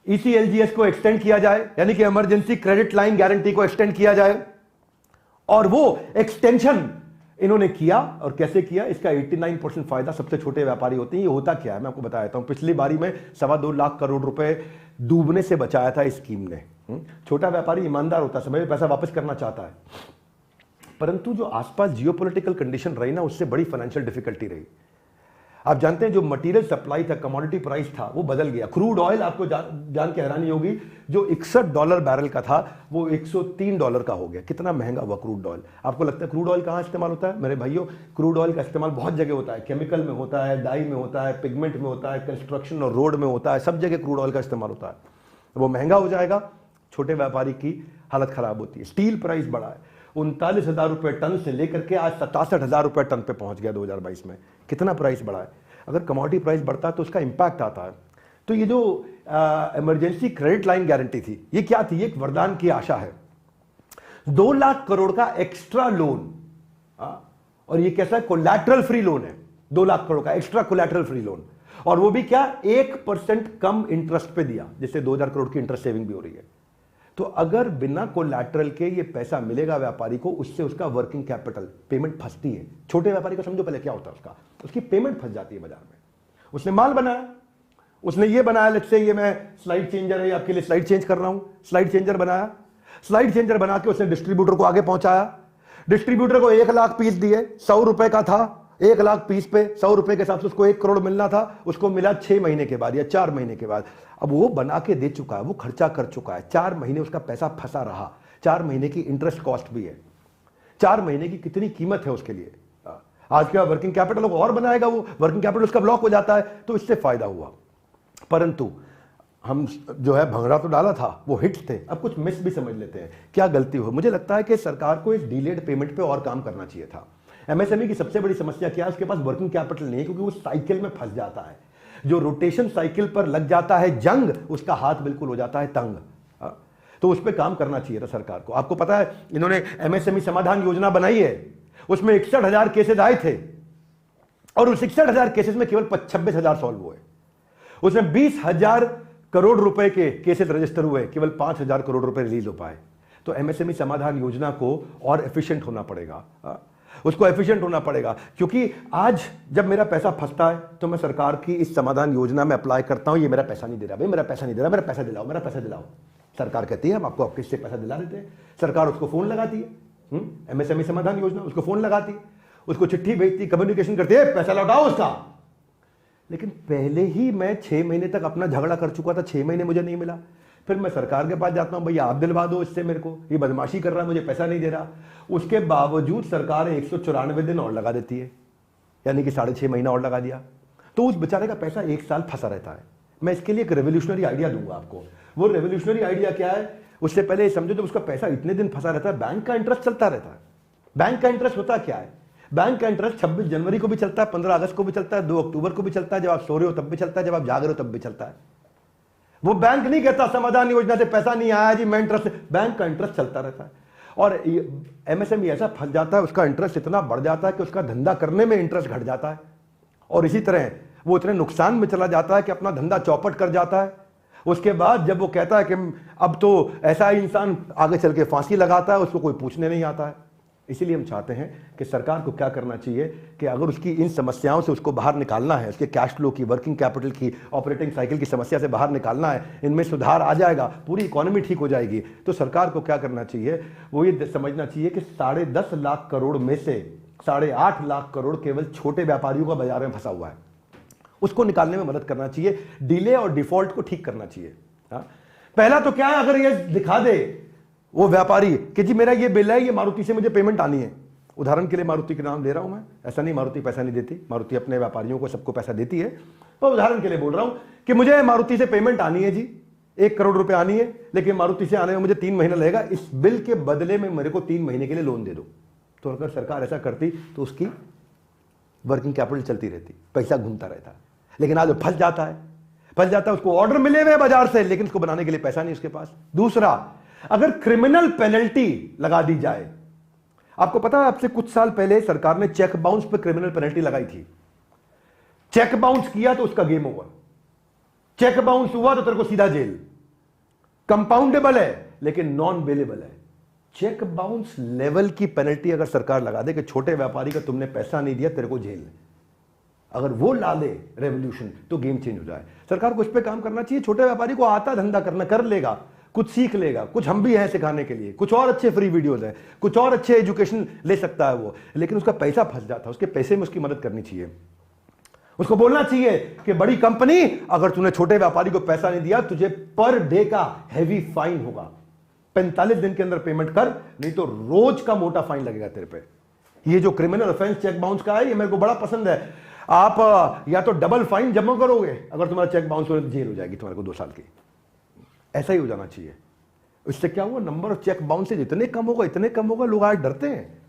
ECLGS को एक्सटेंड किया जाए, यानी कि इमरजेंसी क्रेडिट लाइन गारंटी को एक्सटेंड किया जाए, और वो एक्सटेंशन इन्होंने किया। और कैसे किया? इसका 89% फायदा सबसे छोटे व्यापारी होते हैं। ये होता क्या है, मैं आपको बता देता हूं। पिछली बारी में 2.25 लाख करोड़ रुपए डूबने से बचाया था इस स्कीम ने। छोटा व्यापारी ईमानदार होता है, समय में पैसा वापस करना चाहता है, परंतु जो आसपास जियोपॉलिटिकल कंडीशन रही ना, उससे बड़ी फाइनेंशियल डिफिकल्टी रही। आप जानते हैं जो मटेरियल सप्लाई था, कमोडिटी प्राइस था, वो बदल गया। क्रूड ऑयल, आपको जान के हैरानी होगी, जो $61 बैरल का था वो $103 का हो गया। कितना महंगा हुआ क्रूड ऑयल। आपको लगता है क्रूड ऑयल कहां इस्तेमाल होता है? मेरे भाइयों, क्रूड ऑयल का इस्तेमाल बहुत जगह होता है। केमिकल में होता है, डाई में होता है, पिगमेंट में होता है, कंस्ट्रक्शन और रोड में होता है, सब जगह क्रूड ऑयल का इस्तेमाल होता है। वो महंगा हो जाएगा, छोटे व्यापारी की हालत खराब होती है। स्टील प्राइस बढ़ा है, 39,000 रुपए टन से लेकर के आज 67,000 रुपए टन पे पहुंच गया 2022 में। कितना प्राइस बढ़ा है। अगर कमोडिटी प्राइस बढ़ता है तो उसका इंपैक्ट आता है। तो ये जो इमरजेंसी क्रेडिट लाइन गारंटी थी, ये क्या थी? एक वरदान की आशा है। 2 लाख करोड़ का एक्स्ट्रा लोन, और ये कैसा कोलैटरल फ्री लोन है। 2 लाख करोड़ का एक्स्ट्रा कोलैटरल फ्री लोन, और वो भी क्या? 1% कम इंटरेस्ट पे दिया, जिससे 2,000 करोड़ की इंटरेस्ट सेविंग भी हो रही है। तो अगर बिना कोलैटरल के ये पैसा मिलेगा व्यापारी को, उससे उसका वर्किंग कैपिटल पेमेंट फंसती है। छोटे व्यापारी को समझो पहले क्या होता है, उसकी पेमेंट फंस जाती है बाजार में। उसने माल बनाया, उसने ये बनाया, लेट्स से ये मैं स्लाइड चेंजर है, आपके लिए स्लाइड चेंज कर रहा हूं। स्लाइड चेंजर बनाया, स्लाइड चेंजर बना के उसने डिस्ट्रीब्यूटर को आगे पहुंचाया। डिस्ट्रीब्यूटर को 1 लाख पीस दिए, 100 रुपए का था। 1 लाख पीस पे 100 रुपए के हिसाब से उसको 1 करोड़ मिलना था, उसको मिला 6 महीने के बाद या 4 महीने के बाद। अब वो बना के दे चुका है, वो खर्चा कर चुका है, 4 महीने उसका पैसा फंसा रहा। 4 महीने की इंटरेस्ट कॉस्ट भी है, 4 महीने की कितनी कीमत है उसके लिए। आज क्या वर्किंग कैपिटल को और बनाएगा, वो वर्किंग कैपिटल उसका ब्लॉक हो जाता है, तो इससे फायदा हुआ। परंतु हम जो है भंगड़ा तो डाला था, वो हिट्स थे, अब कुछ मिस भी समझ लेते हैं, क्या गलती हो। मुझे लगता है कि सरकार को इस डिलेड पेमेंट पे और काम करना चाहिए था। एमएसएमई की सबसे बड़ी समस्या क्या है, उसके पास वर्किंग कैपिटल नहीं है, क्योंकि वो साइकिल में फंस जाता है। जो रोटेशन साइकिल पर लग जाता है जंग, उसका हाथ बिल्कुल हो जाता है तंग। तो उस पर काम करना चाहिए था सरकार को। आपको पता है इन्होंने एमएसएमई समाधान योजना बनाई है, उसमें 61,000 केसेस आए थे और उस 61,000 केसेस में केवल 26,000 सॉल्व हुए। उसमें 20,000 करोड़ रुपए के केसेस रजिस्टर हुए, केवल 5,000 करोड़ रुपए रिलीज हो पाए। तो एमएसएमई समाधान योजना को और एफिशिएंट होना पड़ेगा, उसको एफिशिएंट होना पड़ेगा। क्योंकि आज जब मेरा पैसा फंसता है तो मैं सरकार की इस समाधान योजना में अप्लाई करता हूं, ये मेरा पैसा नहीं दे रहा, भाई मेरा पैसा नहीं दे रहा, मेरा पैसा दिलाओ, मेरा पैसा दिलाओ। सरकार कहती है हम आपको आपके से पैसा दिला देते हैं। सरकार उसको फोन लगाती है, एमएसएमई समाधान योजना, उसको फोन लगाती है, उसको चिट्ठी भेजती, कम्युनिकेशन करती है, पैसा लौटाओ उसका। लेकिन पहले ही मैं 6 महीने तक अपना झगड़ा कर चुका था, 6 महीने मुझे नहीं मिला। फिर मैं सरकार के पास जाता हूं, भैया आप दिलवा दो इससे, मेरे को ये बदमाशी कर रहा है, मुझे पैसा नहीं दे रहा। उसके बावजूद सरकार 194 दिन और लगा देती है, यानी कि 6.5 महीना और लगा दिया। तो उस बेचारे का पैसा 1 साल फंसा रहता है। मैं इसके लिए एक रेवोल्यूशनरी आइडिया दूंगा आपको। वो रेवोल्यूशनरी आइडिया क्या है, उससे पहले ये समझो, जब उसका पैसा इतने दिन फंसा रहता है, बैंक का इंटरेस्ट चलता रहता है। बैंक का इंटरेस्ट होता क्या है, बैंक का इंटरेस्ट 26 जनवरी को भी चलता है, 15 अगस्त को भी चलता है, 2 अक्टूबर को भी चलता है, जब आप सो रहे हो तब भी चलता है, जब आप जाग रहे हो तब भी चलता है। वो बैंक नहीं कहता समाधान योजना से पैसा नहीं आया जी, मैं इंटरेस्ट, बैंक का इंटरेस्ट चलता रहता है। और एमएसएमई ऐसा फंस जाता है, उसका इंटरेस्ट इतना बढ़ जाता है कि उसका धंधा करने में इंटरेस्ट घट जाता है, और इसी तरह वो इतने नुकसान में चला जाता है कि अपना धंधा चौपट कर जाता है। उसके बाद जब वो कहता है कि अब तो ऐसा ही इंसान आगे चल के फांसी लगाता है, उसको कोई पूछने नहीं आता है। इसीलिए हम चाहते हैं कि सरकार को क्या करना चाहिए कि अगर उसकी इन समस्याओं से उसको बाहर निकालना है, उसके कैश फ्लो की, वर्किंग कैपिटल की, ऑपरेटिंग साइकिल की समस्या से बाहर निकालना है, इनमें सुधार आ जाएगा, पूरी इकोनॉमी ठीक हो जाएगी, तो सरकार को क्या करना चाहिए, वो ये समझना चाहिए कि 10.5 लाख करोड़ में से 8.5 लाख करोड़ केवल छोटे व्यापारियों का बाजार में फंसा हुआ है, उसको निकालने में मदद करना चाहिए। डिले और डिफॉल्ट को ठीक करना चाहिए। पहला तो क्या है, अगर ये दिखा दे वो व्यापारी कि जी मेरा ये बिल है, ये मारुति से मुझे पेमेंट आनी है। उदाहरण के लिए मारुति के नाम ले रहा हूं मैं, ऐसा नहीं मारुति पैसा नहीं देती, मारुति अपने व्यापारियों को सबको पैसा देती है, पर उदाहरण के लिए बोल रहा हूं कि मुझे मारुति से पेमेंट आनी है जी, 1 करोड़ रुपए आनी है, लेकिन मारुति से आने में मुझे 3 महीना लगेगा, इस बिल के बदले में मेरे को 3 महीने के लिए लोन दे दो। तो अगर सरकार ऐसा करती तो उसकी वर्किंग कैपिटल चलती रहती, पैसा घूमता रहता। लेकिन आज फंस जाता है, उसको ऑर्डर मिले हुए बाजार से, लेकिन उसको बनाने के लिए पैसा नहीं उसके पास। दूसरा, अगर क्रिमिनल पेनल्टी लगा दी जाए, आपको पता है आपसे कुछ साल पहले सरकार ने चेक बाउंस पे क्रिमिनल पेनल्टी लगाई थी। चेक बाउंस किया तो उसका गेम ओवर, चेक बाउंस हुआ तो तेरे को सीधा जेल। कंपाउंडेबल है लेकिन नॉन बेलेबल है। चेक बाउंस लेवल की पेनल्टी अगर सरकार लगा दे कि छोटे व्यापारी का तुमने पैसा नहीं दिया तेरे को जेल, अगर वो ला दे रेवोल्यूशन, तो गेम चेंज हो जाए। सरकार को इस पे काम करना चाहिए। छोटे व्यापारी को आता धंधा करना, कर लेगा, कुछ सीख लेगा, कुछ हम भी हैं सिखाने के लिए, कुछ और अच्छे फ्री वीडियोस हैं, कुछ और अच्छे एजुकेशन ले सकता है वो, लेकिन उसका पैसा फंस जाता है, उसके पैसे में उसकी मदद करनी चाहिए। उसको बोलना चाहिए कि बड़ी कंपनी, अगर तूने छोटे व्यापारी को पैसा नहीं दिया, तुझे पर डे का हैवी फाइन होगा, 45 दिन के अंदर पेमेंट कर, नहीं तो रोज का मोटा फाइन लगेगा तेरे पे। ये जो क्रिमिनल ऑफेंस चेक बाउंस का है, ये मेरे को बड़ा पसंद है। आप या तो डबल फाइन जमा करोगे, अगर तुम्हारा चेक बाउंस हो तो जेल हो जाएगी तुम्हारे को 2 साल की। ऐसा ही हो जाना चाहिए। इससे क्या हुआ, नंबर ऑफ चेक बाउंस जितने कम होगा, लोग आज डरते हैं,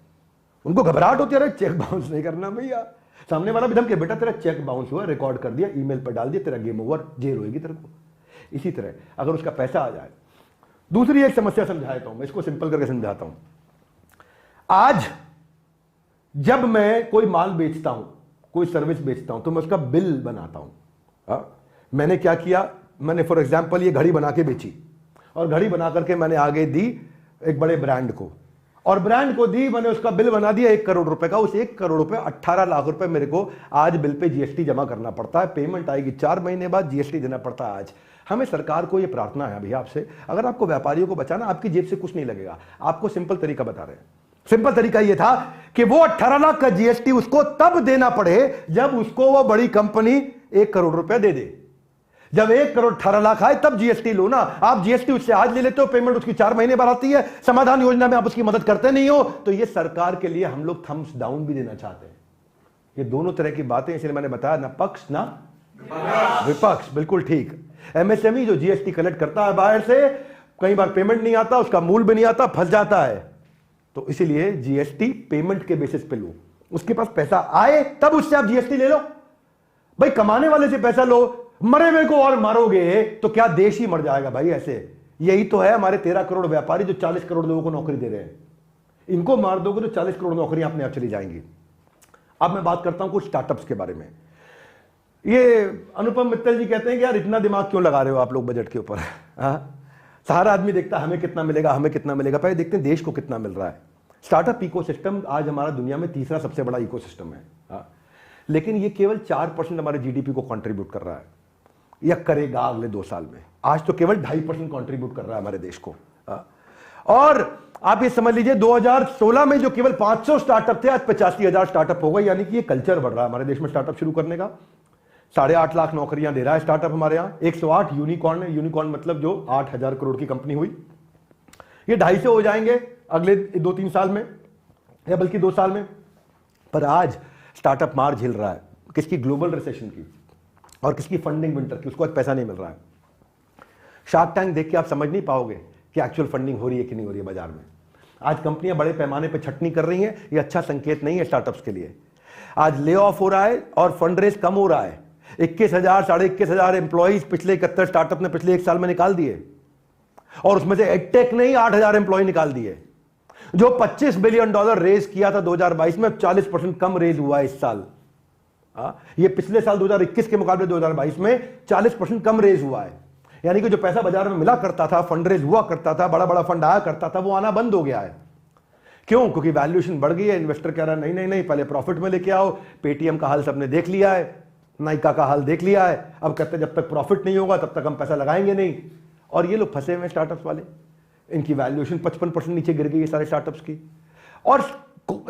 उनको घबराहट होती है, चेक बाउंस नहीं करना भैया। सामने वाला भी धमके, बेटा तेरा चेक बाउंस हुआ, रिकॉर्ड कर दिया, ईमेल पर डाल दिया, तेरा गेम ओवर, जेल होगी तेरे को। इसी तरह अगर उसका पैसा आ जाए। दूसरी एक समस्या समझाता हूं मैं, इसको सिंपल करके समझाता हूं। आज जब मैं कोई माल बेचता हूं, कोई सर्विस बेचता हूं, तो मैं उसका बिल बनाता हूं। मैंने क्या किया, मैंने फॉर एग्जांपल ये घड़ी बना के बेची, और घड़ी बना करके मैंने आगे दी एक बड़े ब्रांड को, और ब्रांड को दी, मैंने उसका बिल बना दिया 1 करोड़ रुपए का। उस 1 करोड़ रुपए 18 लाख रुपए मेरे को आज बिल पे जीएसटी जमा करना पड़ता है। पेमेंट आएगी 4 महीने बाद, जीएसटी देना पड़ता है आज। हमें सरकार को यह प्रार्थना है भैया आपसे, अगर आपको व्यापारियों को बचाना, आपकी जेब से कुछ नहीं लगेगा, आपको सिंपल तरीका बता रहे हैं। सिंपल तरीका यह था कि वो 18 लाख का जीएसटी उसको तब देना पड़े जब उसको वो बड़ी कंपनी 1 करोड़ रुपए दे दे। जब 1,18,00,000 आए तब जीएसटी लो ना। आप जीएसटी उससे आज ले लेते हो, पेमेंट उसकी 4 महीने बाद आती है, समाधान योजना में आप उसकी मदद करते नहीं हो, तो ये सरकार के लिए हम लोग थम्स डाउन भी देना चाहते हैं। ये दोनों तरह की बातें, इसलिए मैंने बताया ना पक्ष ना विपक्ष। बिल्कुल ठीक। एमएसएमई जो जीएसटी कलेक्ट करता है बाहर से, कई बार पेमेंट नहीं आता, उसका मूल भी नहीं आता, फंस जाता है। तो इसीलिए जीएसटी पेमेंट के बेसिस पे लो, उसके पास पैसा आए तब उससे आप जीएसटी ले लो। भाई कमाने वाले से पैसा लो, मरे हुए को और मारोगे तो क्या देश ही मर जाएगा भाई। ऐसे यही तो है हमारे 13 करोड़ व्यापारी जो 40 करोड़ लोगों को नौकरी दे रहे हैं। इनको मार दोगे तो 40 करोड़ नौकरियां अपने आप चली जाएंगी। अब मैं बात करता हूं कुछ स्टार्टअप्स के बारे में। ये अनुपम मित्तल जी कहते हैं कि यार इतना दिमाग क्यों लगा रहे हो आप लोग बजट के ऊपर। सारा आदमी देखता है हमें कितना मिलेगा, हमें कितना मिलेगा, पहले देखते हैं देश को कितना मिल रहा है। स्टार्टअप इकोसिस्टम आज हमारा दुनिया में तीसरा सबसे बड़ा इकोसिस्टम है, लेकिन ये केवल 4% हमारे जीडीपी को कंट्रीब्यूट कर रहा है, या करेगा अगले 2 साल में। आज तो केवल 2.5% कंट्रीब्यूट कर रहा है हमारे देश को। और आप ये समझ लीजिए 2016 में जो केवल 500 स्टार्टअप थे, आज 85,000 स्टार्टअप हो गए। यानी कि ये कल्चर बढ़ रहा है हमारे देश में स्टार्टअप शुरू करने का। 8.5 लाख नौकरियां दे रहा है स्टार्टअप हमारे यहाँ। 108 यूनिकॉर्न है, यूनिकॉर्न मतलब जो 8,000 करोड़ की कंपनी हुई। ये 250 हो जाएंगे अगले 2-3 साल में, या बल्कि 2 साल में। पर आज स्टार्टअप मार झेल रहा है, किसकी? ग्लोबल रिसेशन की, और किसकी? फंडिंग विंटर की। उसको आज पैसा नहीं मिल रहा है। शार्क टैंक देख के आप समझ नहीं पाओगे कि एक्चुअल फंडिंग हो रही है कि नहीं हो रही है बाजार में। आज कंपनियां बड़े पैमाने पर छटनी कर रही हैं, ये अच्छा संकेत नहीं है स्टार्टअप्स के लिए। आज ले ऑफ हो रहा है और फंड रेज कम हो रहा है। 21,000 21,500 एम्प्लॉइज पिछले 71 स्टार्टअप ने पिछले 1 साल में निकाल दिए, और उसमें से एडटेक ने ही 8,000 एम्प्लॉय निकाल दिए। जो $25 बिलियन रेज किया था 2022 में, 40% कम रेज हुआ है इस साल। ये पिछले साल 2021 के मुकाबले 2022 में 40% कम रेज हुआ है। यानी कि जो पैसा बाजार में मिला करता था, फंड रेज हुआ करता था, बड़ा बड़ा फंड आया करता था, वो आना बंद हो गया है। क्यों? क्योंकि वैल्यूएशन बढ़ गई है। इन्वेस्टर कह रहा है नहीं नहीं नहीं, पहले प्रॉफिट में लेके आओ। पेटीएम का हाल सबने देख लिया है, नाइका का हाल देख लिया है। अब कहते हैं जब तक प्रॉफिट नहीं होगा तब तक हम पैसा लगाएंगे नहीं। और ये लोग फंसे हुए स्टार्टअप्स वाले, इनकी वैल्यूएशन 55% नीचे गिर गई है सारे स्टार्टअप्स की। और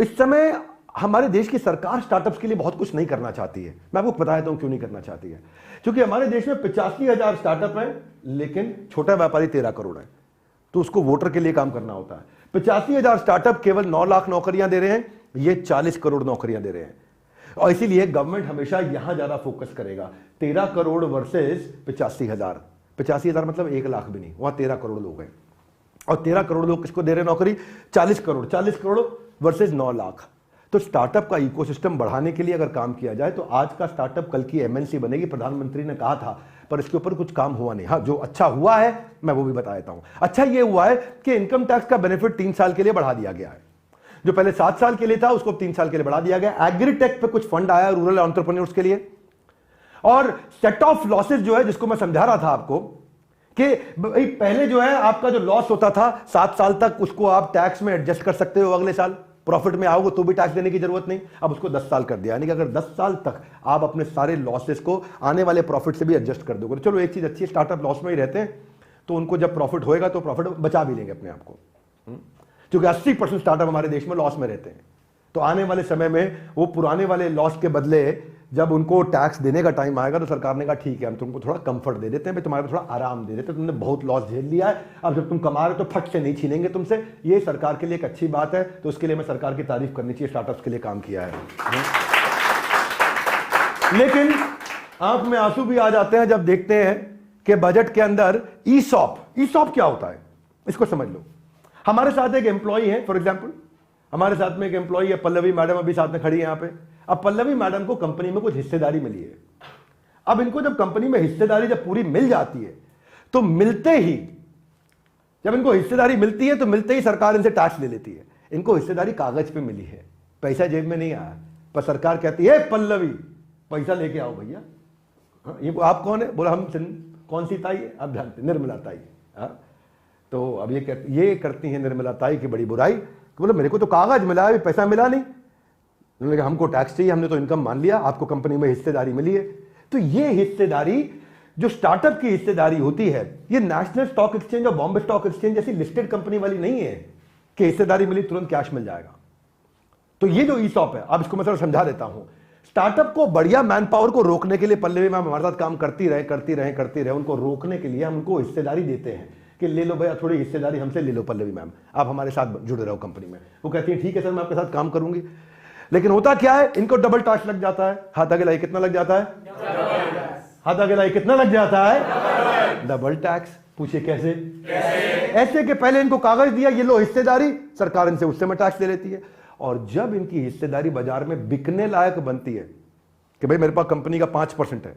इस समय हमारे देश की सरकार स्टार्टअप्स के लिए बहुत कुछ नहीं करना चाहती है। मैं आपको बताता हूं क्यों नहीं करना चाहती है। क्योंकि हमारे देश में 85,000 स्टार्टअप हैं, लेकिन छोटा व्यापारी 13 करोड़ है, तो उसको वोटर के लिए काम करना होता है। 85,000 स्टार्टअप केवल 9 लाख नौकरियां दे रहे हैं, ये 40 करोड़ नौकरियां दे रहे हैं। और इसीलिए गवर्नमेंट हमेशा यहां ज्यादा फोकस करेगा। 13 करोड़ वर्सेस 85,000। 85,000 मतलब 1 लाख भी नहीं, वहां 13 करोड़ लोग हैं। और 13 करोड़ लोग किसको दे रहे हैं नौकरी? 40 करोड़। 40 करोड़ वर्सेस 9 लाख। तो स्टार्टअप का इकोसिस्टम बढ़ाने के लिए अगर काम किया जाए तो आज का स्टार्टअप कल की एमएनसी बनेगी। प्रधानमंत्री ने कहा था, पर इसके ऊपर कुछ काम हुआ नहीं। हाँ, जो अच्छा हुआ है मैं वो भी बता देता हूं। अच्छा ये हुआ है कि इनकम टैक्स का बेनिफिट 3 साल के लिए बढ़ा दिया गया है। जो पहले 7 साल के लिए था उसको 3 साल के लिए बढ़ा दिया गया। एग्रीटेक पे कुछ फंड आया रूरल एंटरप्रेन्योर्स के लिए। और सेट ऑफ लॉसेस जो है, जिसको मैं समझा रहा था आपको कि भाई पहले जो है आपका जो लॉस होता था 7 साल तक, उसको आप टैक्स में एडजस्ट कर सकते हो। अगले साल प्रॉफिट में आओगे तो भी टैक्स देने की जरूरत नहीं। अब उसको 10 साल कर दिया। यानी कि अगर 10 साल तक आप अपने सारे लॉसेस को आने वाले प्रॉफिट से भी एडजस्ट कर दोगे तो चलो एक चीज अच्छी है, स्टार्टअप लॉस में ही रहते हैं तो उनको जब प्रॉफिट होएगा तो प्रॉफिट बचा भी लेंगे अपने आप को। क्योंकि 80% स्टार्टअप हमारे देश में लॉस में रहते हैं। तो आने वाले समय में वो पुराने वाले लॉस के बदले जब उनको टैक्स देने का टाइम आएगा तो सरकार ने कहा ठीक है हम तुमको थोड़ा कंफर्ट दे देते हैं, तुम्हारे थोड़ा आराम दे देते हैं, तुमने बहुत लॉस झेल लिया है, अब जब तुम कमा रहे हो तो फट से नहीं छीनेंगे तुमसे। ये सरकार के लिए एक अच्छी बात है। तो उसके लिए मैं सरकार की तारीफ करनी चाहिए, स्टार्टअप्स के लिए काम किया है। लेकिन आंख में आंसू भी आ जाते हैं जब देखते हैं कि बजट के अंदर ईसॉप क्या होता है, इसको समझ लो। हमारे साथ एक एम्प्लॉई है, फॉर एग्जाम्पल हमारे साथ में एक एम्प्लॉई है पल्लवी मैडम, अभी साथ में खड़ी है यहां पे। अब पल्लवी मैडम को कंपनी में कुछ हिस्सेदारी मिली है। अब इनको जब कंपनी में हिस्सेदारी जब पूरी मिल जाती है तो मिलते ही, जब इनको हिस्सेदारी मिलती है तो मिलते ही सरकार इनसे टैक्स ले लेती है। इनको हिस्सेदारी कागज पे मिली है, पैसा जेब में नहीं आया, पर सरकार कहती है पल्लवी पैसा लेके आओ भैया। ये आप कौन है? बोला हम कौन सी ताई है? आप जानते, निर्मला ताई। तो अब ये करती है निर्मला ताई की बड़ी बुराई। बोले मेरे को तो कागज मिला है, पैसा मिला नहीं। उन्होंने कहा हमको टैक्स चाहिए, हमने तो इनकम मान लिया, आपको कंपनी में हिस्सेदारी मिली है। तो ये हिस्सेदारी जो स्टार्टअप की हिस्सेदारी होती है, ये नेशनल स्टॉक एक्सचेंज और बॉम्बे स्टॉक एक्सचेंज जैसी लिस्टेड कंपनी वाली नहीं है कि हिस्सेदारी मिली तुरंत कैश मिल जाएगा। तो ये जो ईसॉप है, अब इसको मैं थोड़ा समझा देता हूं। स्टार्टअप को, बढ़िया मैन पावर को रोकने के लिए पल्लवी मैम हमारे साथ काम करती रहे, उनको रोकने के लिए हम उनको हिस्सेदारी देते हैं कि ले लो भैया, थोड़ी हिस्सेदारी हमसे ले लो पल्लवी मैम, आप हमारे साथ जुड़े रहो कंपनी में। वो कहती है ठीक है सर, मैं आपके साथ काम करूंगी। लेकिन होता क्या है, इनको डबल टैक्स लग जाता है। हाथ आगे लाई कितना लग जाता है? हाथ आगे लाई कितना लग जाता है? Double tax. पूछिए कैसे? ऐसे कि पहले इनको कागज दिया, ये लो हिस्सेदारी, सरकार इनसे उससे में टैक्स ले लेती है, और जब इनकी हिस्सेदारी बाजार में बिकने लायक बनती है कि भाई मेरे पास कंपनी का 5% है,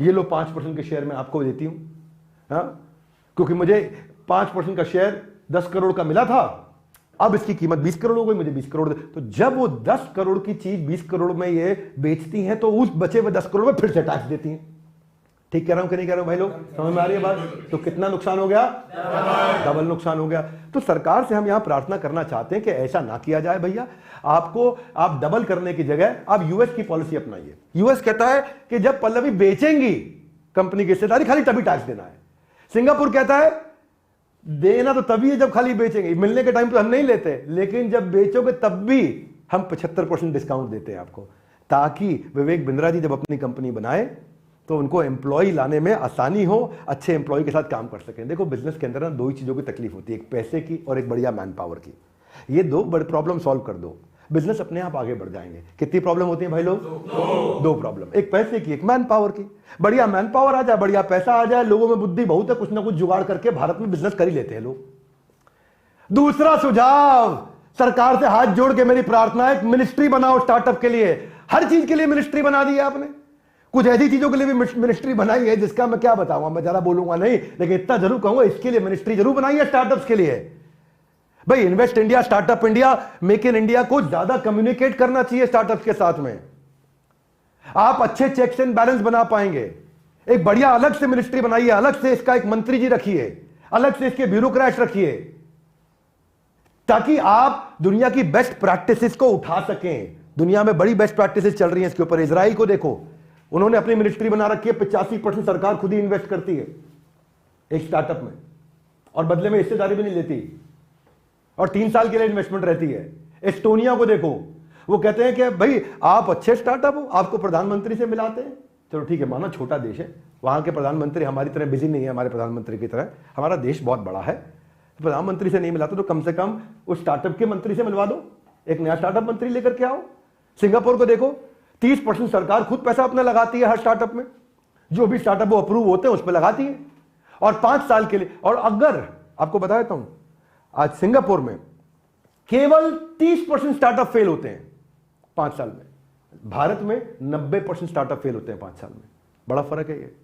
ये लो 5% के शेयर में आपको देती हूं, हाँ, क्योंकि मुझे 5% का शेयर 10 करोड़ का मिला था, अब इसकी कीमत 20 करोड़ हो गई, मुझे 20 करोड़ दे। तो जब वो 10 करोड़ की चीज 20 करोड़ में ये बेचती हैं, तो उस बचे हुए 10 करोड़ में फिर से टैक्स देती हैं। ठीक कह रहा हूं कि नहीं कह रहा हूं भाई लोग? समझ में आ रही है बात? तो कितना नुकसान हो गया? डबल नुकसान हो गया। तो सरकार से हम यहां प्रार्थना करना चाहते हैं कि ऐसा ना किया जाए भैया। आप डबल करने की जगह आप यूएस की पॉलिसी अपनाइए। यूएस कहता है कि जब पल्लवी बेचेंगी कंपनी की हिस्सेदारी, खाली तभी टैक्स देना है। सिंगापुर कहता है देना तो तभी है जब खाली बेचेंगे, मिलने के टाइम तो हम नहीं लेते, लेकिन जब बेचोगे तब भी हम 75% डिस्काउंट देते हैं आपको, ताकि विवेक बिंद्रा जी जब अपनी कंपनी बनाए तो उनको एम्प्लॉय लाने में आसानी हो, अच्छे एम्प्लॉय के साथ काम कर सकें। देखो बिजनेस के अंदर ना दो ही चीजों की तकलीफ होती है, एक पैसे की और एक बढ़िया मैन पावर की। ये दो बड़े प्रॉब्लम सॉल्व कर दो, बिजनेस अपने आप आगे बढ़ जाएंगे। कितनी प्रॉब्लम होती है भाई लोग? दो प्रॉब्लम, एक पैसे की, एक मैन पावर की। बढ़िया मैन पावर आ जाए, बढ़िया पैसा आ जाए, लोगों में बुद्धि बहुत है, कुछ ना कुछ जुगाड़ करके भारत में बिजनेस कर ही लेते हैं लोग। दूसरा सुझाव, सरकार से हाथ जोड़ के मेरी प्रार्थना है, मिनिस्ट्री बनाओ स्टार्टअप के लिए। हर चीज के लिए मिनिस्ट्री बना दी है आपने, कुछ ऐसी चीजों के लिए भी मिनिस्ट्री बनाई है जिसका मैं क्या बताऊंगा, मैं जरा बोलूंगा नहीं, लेकिन इतना जरूर कहूंगा इसके लिए मिनिस्ट्री जरूर बनाई है स्टार्टअप्स के लिए। भाई invest India, startup India, make in India को ज्यादा कम्युनिकेट करना चाहिए स्टार्टअप्स के साथ में। आप अच्छे चेक्स एंड बैलेंस बना पाएंगे। एक बढ़िया अलग से मिनिस्ट्री बनाइए, अलग से इसका एक मंत्री जी रखिए, अलग से इसके ब्यूरोक्रेट्स रखिए, ताकि आप दुनिया की बेस्ट प्रैक्टिसेस को उठा सकें। दुनिया में बड़ी बेस्ट प्रैक्टिसेस चल रही हैं इसके ऊपर। इजराइल को देखो, उन्होंने अपनी मिनिस्ट्री बना रखी है, 85% सरकार खुद ही इन्वेस्ट करती है एक स्टार्टअप में, और बदले में हिस्सेदारी भी नहीं लेती, और 3 साल के लिए इन्वेस्टमेंट रहती है। एस्टोनिया को देखो, वो कहते हैं कि भाई आप अच्छे स्टार्टअप हो, आपको प्रधानमंत्री से मिलाते हैं। चलो ठीक है, माना छोटा देश है, वहां के प्रधानमंत्री हमारी तरह बिजी नहीं है, हमारे प्रधानमंत्री की तरह, हमारा देश बहुत बड़ा है, प्रधानमंत्री से नहीं मिलाते तो कम से कम उस स्टार्टअप के मंत्री से मिलवा दो, एक नया स्टार्टअप मंत्री लेकर के आओ। सिंगापुर को देखो, 30% सरकार खुद पैसा अपना लगाती है हर स्टार्टअप में, जो भी स्टार्टअप वो अप्रूव होते हैं उस पर लगाती है, और 5 साल के लिए। और अगर आपको बता देता हूं, आज सिंगापुर में केवल 30% स्टार्टअप फेल होते हैं 5 साल में, भारत में 90% स्टार्टअप फेल होते हैं 5 साल में। बड़ा फर्क है ये।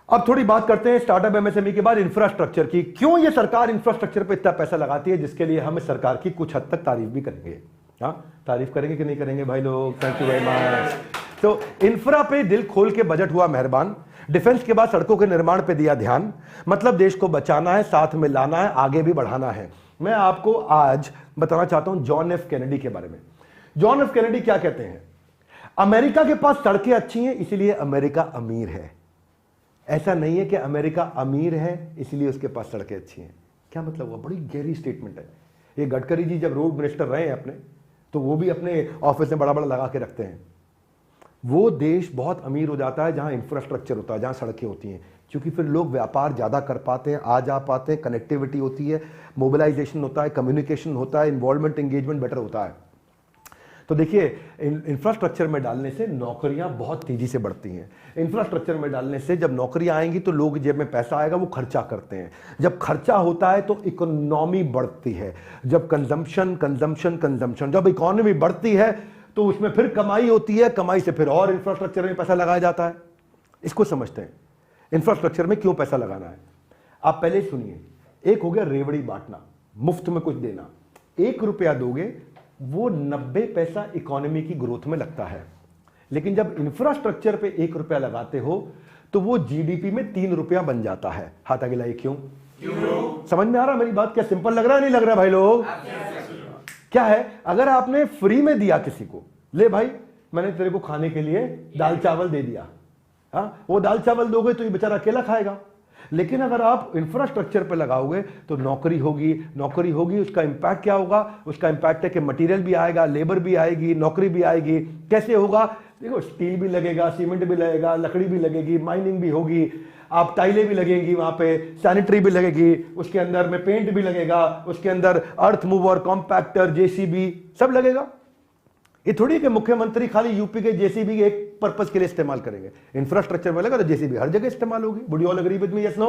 अब थोड़ी बात करते हैं स्टार्टअप एमएसएमई के बाद इंफ्रास्ट्रक्चर की। क्यों ये सरकार इंफ्रास्ट्रक्चर पे इतना पैसा लगाती है, जिसके लिए हम सरकार की कुछ हद तक तारीफ भी करेंगे। हाँ, तारीफ करेंगे कि नहीं करेंगे भाई लोग? Thank you very much. तो इंफ्रा पे दिल खोल के बजट हुआ मेहरबान। डिफेंस के बाद सड़कों के निर्माण पे दिया ध्यान। मतलब देश को बचाना है, साथ में लाना है, आगे भी बढ़ाना है। मैं आपको आज बताना चाहता हूं जॉन एफ कैनेडी के बारे में। जॉन एफ कैनेडी क्या कहते हैं? अमेरिका के पास सड़कें अच्छी हैं इसलिए अमेरिका अमीर है। ऐसा नहीं है कि अमेरिका अमीर है इसलिए उसके पास सड़कें अच्छी हैं। क्या मतलब हुआ? बड़ी गहरी स्टेटमेंट है ये। गडकरी जी जब रोड मिनिस्टर रहे हैं अपने, तो वो भी अपने ऑफिस में बड़ा बड़ा लगा के रखते हैं। वो देश बहुत अमीर हो जाता है जहां इंफ्रास्ट्रक्चर होता है, जहां सड़कें होती हैं, क्योंकि फिर लोग व्यापार ज़्यादा कर पाते हैं, आ जा पाते हैं, कनेक्टिविटी होती है, मोबिलाइजेशन होता है, कम्युनिकेशन होता है, इन्वॉल्वमेंट, एंगेजमेंट बेटर होता है। तो देखिए, इंफ्रास्ट्रक्चर में डालने से नौकरियां बहुत तेजी से बढ़ती हैं। इंफ्रास्ट्रक्चर में डालने से जब नौकरियां आएंगी तो लोग जेब में पैसा आएगा, वो खर्चा करते हैं। जब खर्चा होता है तो इकोनॉमी बढ़ती है। जब कंजम्पशन, जब इकोनॉमी बढ़ती है तो उसमें फिर कमाई होती है, कमाई से फिर और इंफ्रास्ट्रक्चर में पैसा लगाया जाता है। इसको समझते हैं इंफ्रास्ट्रक्चर में क्यों पैसा लगाना है। आप पहले सुनिए, एक हो गया रेवड़ी बांटना, मुफ्त में कुछ देना। 1 रुपया दोगे, वो 90 पैसा इकोनॉमी की ग्रोथ में लगता है। लेकिन जब इंफ्रास्ट्रक्चर पे 1 रुपया लगाते हो तो वो जीडीपी में 3 रुपया बन जाता है। हाथ आगे लाइए। क्यों? समझ में आ रहा मेरी बात? क्या सिंपल लग रहा है, नहीं लग रहा भाई लोग? क्या है, अगर आपने फ्री में दिया किसी को, ले भाई मैंने तेरे को खाने के लिए दाल चावल दे दिया, हाँ, वो दाल चावल दोगे तो ये बेचारा अकेला खाएगा। लेकिन अगर आप इंफ्रास्ट्रक्चर पे लगाओगे तो नौकरी होगी। उसका इंपैक्ट क्या होगा? उसका इंपैक्ट है कि मटेरियल भी आएगा, लेबर भी आएगी, नौकरी भी आएगी। कैसे होगा? देखो, स्टील भी लगेगा, सीमेंट भी लगेगा, लकड़ी भी लगेगी, माइनिंग भी होगी, आप टाइलें भी लगेंगी, वहां पे सैनिटरी भी लगेगी, उसके अंदर में पेंट भी लगेगा, उसके अंदर अर्थ मूवर, कॉम्पैक्टर, जेसीबी सब लगेगा। ये थोड़ी कि मुख्यमंत्री खाली यूपी के जेसीबी एक पर्पस के लिए इस्तेमाल करेंगे। इंफ्रास्ट्रक्चर में लगा तो जेसीबी हर जगह इस्तेमाल होगी। Would you all agree with me? Yes no?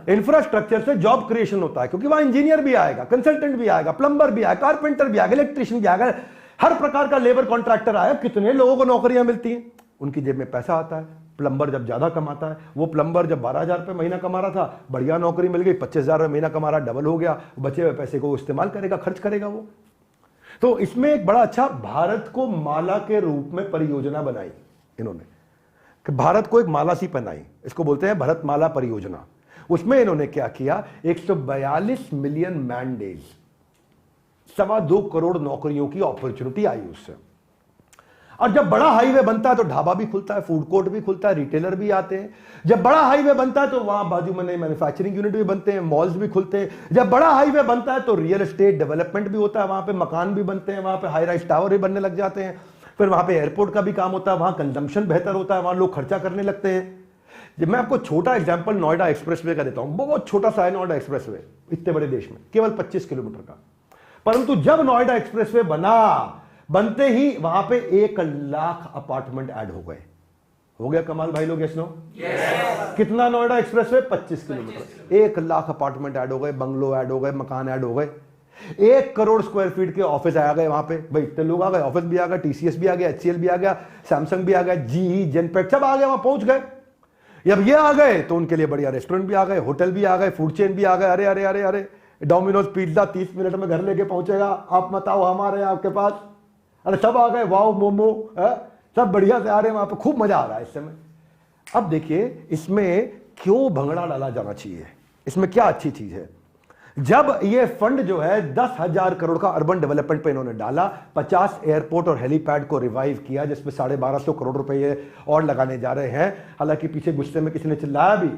Infrastructure से जॉब क्रिएशन होता है, क्योंकि वहां इंजीनियर भी आएगा, कंसल्टेंट भी आएगा, प्लम्बर भी आएगा, कारपेंटर भी आएगा, इलेक्ट्रिशियन भी आएगा, हर प्रकार का लेबर कॉन्ट्रैक्टर आएगा। कितने लोगों को नौकरियां मिलती हैं? उनकी जेब में पैसा आता है। प्लम्बर जब ज्यादा कमाता है, वो प्लम्बर जब 12,000 रुपए महीना कमा रहा था, बढ़िया नौकरी मिल गई, 25,000 महीना कमा रहा, डबल हो गया, बचे हुए पैसे को इस्तेमाल करेगा, खर्च करेगा वो। तो इसमें एक बड़ा अच्छा भारत को माला के रूप में परियोजना बनाई इन्होंने, कि भारत को एक माला सी पहनाई, इसको बोलते हैं भारत माला परियोजना। उसमें इन्होंने क्या किया? 142 मिलियन मैन डेज, 2.25 करोड़ नौकरियों की अपॉर्चुनिटी आई उससे। और जब बड़ा हाईवे बनता है तो ढाबा भी खुलता है, फूड कोर्ट भी खुलता है, रिटेलर भी आते हैं। जब बड़ा हाईवे बनता है तो वहां बाजू में नए मैन्युफैक्चरिंग यूनिट भी बनते हैं, मॉल्स भी खुलते हैं। जब बड़ा हाईवे बनता है तो रियल एस्टेट डेवलपमेंट भी होता है, वहां पे मकान भी बनते हैं, वहां पे हाई राइज टावर भी बनने लग जाते हैं। फिर वहां पे एयरपोर्ट का भी काम होता है, वहां कंजम्पशन बेहतर होता है, वहां लोग खर्चा करने लगते हैं। जब मैं आपको छोटा एग्जाम्पल नोएडा एक्सप्रेसवे का देता हूं, बहुत छोटा सा है नोएडा एक्सप्रेसवे, इतने बड़े देश में केवल 25 किलोमीटर का। परंतु जब नोएडा एक्सप्रेसवे बनते ही वहां पे 1 लाख अपार्टमेंट ऐड हो गए। हो गया कमाल भाई लोग? Yes no? कितना Noida expressway? 25 kilometre, 1 lakh apartment add हो गए, बंगलो ऐड हो गए, मकान ऐड हो गए, 1 करोड़ स्क्वायर फीट के ऑफिस आ गए वहां पे। भाई इतने लोग आ गए, ऑफिस भी आ गया, टीसीएस भी आ गया, एचसीएल भी आ गया, सैमसंग भी आ गया, जीई, जेनपेट सब आ गए, वहां पहुंच गए। जब ये आ गए तो उनके लिए बढ़िया रेस्टोरेंट भी आ गए, होटल भी आ गए, फूड चेन भी आ गए। अरे अरे अरे अरे, डोमिनोज पिज्जा 30 मिनट में घर लेके पहुंचेगा, आप बताओ हमारे आपके पास। अरे सब आ गए, वाओ मोमो, सब बढ़िया से आ रहे हैं वहां पे, खूब मजा आ रहा है इस समय। अब देखिए इसमें क्यों भंगड़ा डाला जाना चाहिए, इसमें क्या अच्छी चीज है? जब ये फंड जो है 10,000 करोड़ का अर्बन डेवलपमेंट पे इन्होंने डाला, 50 एयरपोर्ट और हेलीपैड को रिवाइव किया, जिसमें 1250 करोड़ रुपए और लगाने जा रहे हैं। हालांकि पीछे गुस्से में किसी ने चिल्लाया भी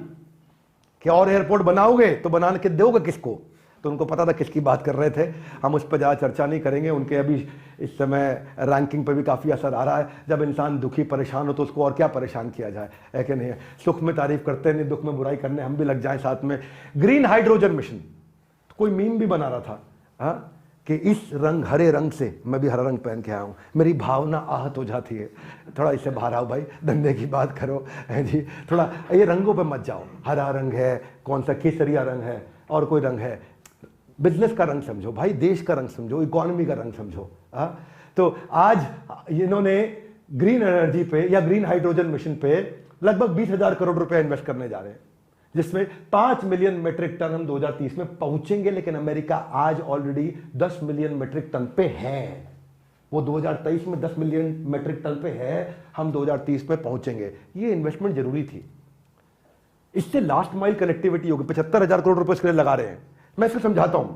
कि और एयरपोर्ट बनाओगे तो बनाने के दोगे किसको? तो उनको पता था किसकी बात कर रहे थे। हम उस पर ज़्यादा चर्चा नहीं करेंगे। उनके अभी इस समय रैंकिंग पर भी काफ़ी असर आ रहा है। जब इंसान दुखी परेशान हो तो उसको और क्या परेशान किया जाए, है कि नहीं? सुख में तारीफ करते नहीं, दुख में बुराई करने हम भी लग जाएं साथ में। ग्रीन हाइड्रोजन मिशन, तो कोई मीम भी बना रहा था कि इस रंग हरे रंग से, मैं भी हरा रंग पहन के आया हूँ, मेरी भावना आहत हो जाती है। थोड़ा इससे बाहर आओ भाई, धंधे की बात करो है जी, थोड़ा ये रंगों पे मत जाओ। हरा रंग है, कौन सा केसरिया रंग है, और कोई रंग है, बिजनेस का रंग समझो भाई, देश का रंग समझो, इकोनॉमी का रंग समझो। तो आज इन्होंने ग्रीन एनर्जी पे या ग्रीन हाइड्रोजन मिशन पे लगभग 20,000 करोड़ रुपए इन्वेस्ट करने जा रहे हैं, जिसमें 5 मिलियन मेट्रिक टन हम 2030 में पहुंचेंगे। लेकिन अमेरिका आज ऑलरेडी 10 मिलियन मेट्रिक टन पे है। वो 2023 में 10 मिलियन मेट्रिक टन पे है, हम 2030 में पहुंचेंगे। ये इन्वेस्टमेंट जरूरी थी। इससे लास्ट माइल कनेक्टिविटी होगी। 75,000 करोड़ रुपए इसके लिए लगा रहे हैं। मैं इसको समझाता हूं।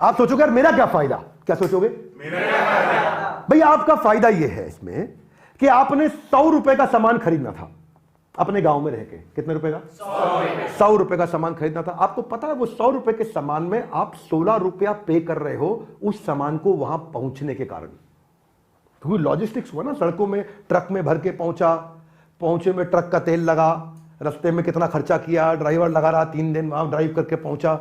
आप सोचोगे यार मेरा क्या फायदा? क्या सोचोगे? भाई आपका फायदा यह है इसमें कि आपने 100 रुपए का सामान खरीदना था अपने गांव में रह के। कितने रुपए का? 100 रुपए का सामान खरीदना था। आपको पता है वो 100 रुपए के सामान में आप 16 रुपया पे कर रहे हो उस सामान को वहां पहुंचने के कारण। क्योंकि लॉजिस्टिक्स हुआ ना, सड़कों में ट्रक में भर के पहुंचे में ट्रक का तेल लगा, रास्ते में कितना खर्चा किया, ड्राइवर लगा रहा, 3 दिन वहां ड्राइव करके पहुंचा।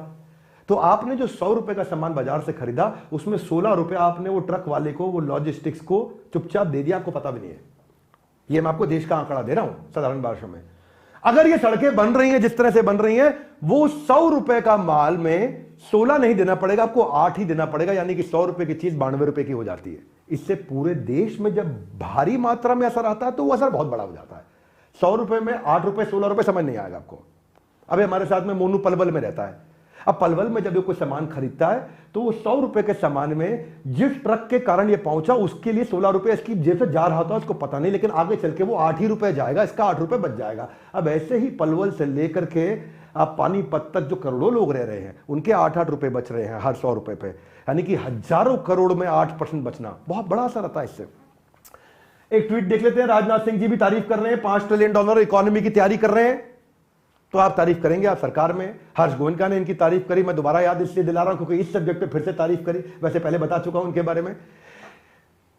तो आपने जो 100 रुपए का सामान बाजार से खरीदा, उसमें 16 रुपए आपने वो ट्रक वाले को, वो लॉजिस्टिक्स को चुपचाप दे दिया। आपको पता भी नहीं है। ये मैं आपको देश का आंकड़ा दे रहा हूं साधारण भाषा में। अगर ये सड़कें बन रही हैं जिस तरह से बन रही हैं, वो 100 रुपए का माल में 16 नहीं देना पड़ेगा, आपको 8 ही देना पड़ेगा। यानी कि 100 रुपए की चीज 92 रुपए की हो जाती है। इससे पूरे देश में जब भारी मात्रा में असर आता है तो वो असर बहुत बड़ा हो जाता है। 100 रुपए में 8 रुपए 16 रुपए समझ नहीं आएगा आपको। अभी हमारे साथ में मोनू पलवल में रहता है। अब पलवल में जब ये कोई सामान खरीदता है तो वो 100 रुपए के सामान में जिस ट्रक के कारण ये पहुंचा उसके लिए 16 रुपए इसकी जेब से जा रहा था, उसको पता नहीं, लेकिन आगे चल के वो 8 ही रुपए जाएगा, इसका 8 रुपए बच जाएगा। अब ऐसे ही पलवल से लेकर के आप पानीपत तक जो करोड़ों लोग रह रहे हैं उनके 8-8 रुपए बच रहे हैं हर 100 रुपए पे। यानी कि हजारों करोड़ में 8% बचना बहुत बड़ा असर आता है इससे। एक ट्वीट देख लेते हैं। राजनाथ सिंह जी भी तारीफ कर रहे हैं, $5 ट्रिलियन इकोनॉमी की तैयारी कर रहे हैं। तो आप तारीफ करेंगे, आप सरकार में। हर्ष गोयनका ने इनकी तारीफ करी, मैं दोबारा याद इसलिए दिला रहा हूं क्योंकि इस सब्जेक्ट पे फिर से तारीफ करी, वैसे पहले बता चुका हूं उनके बारे में।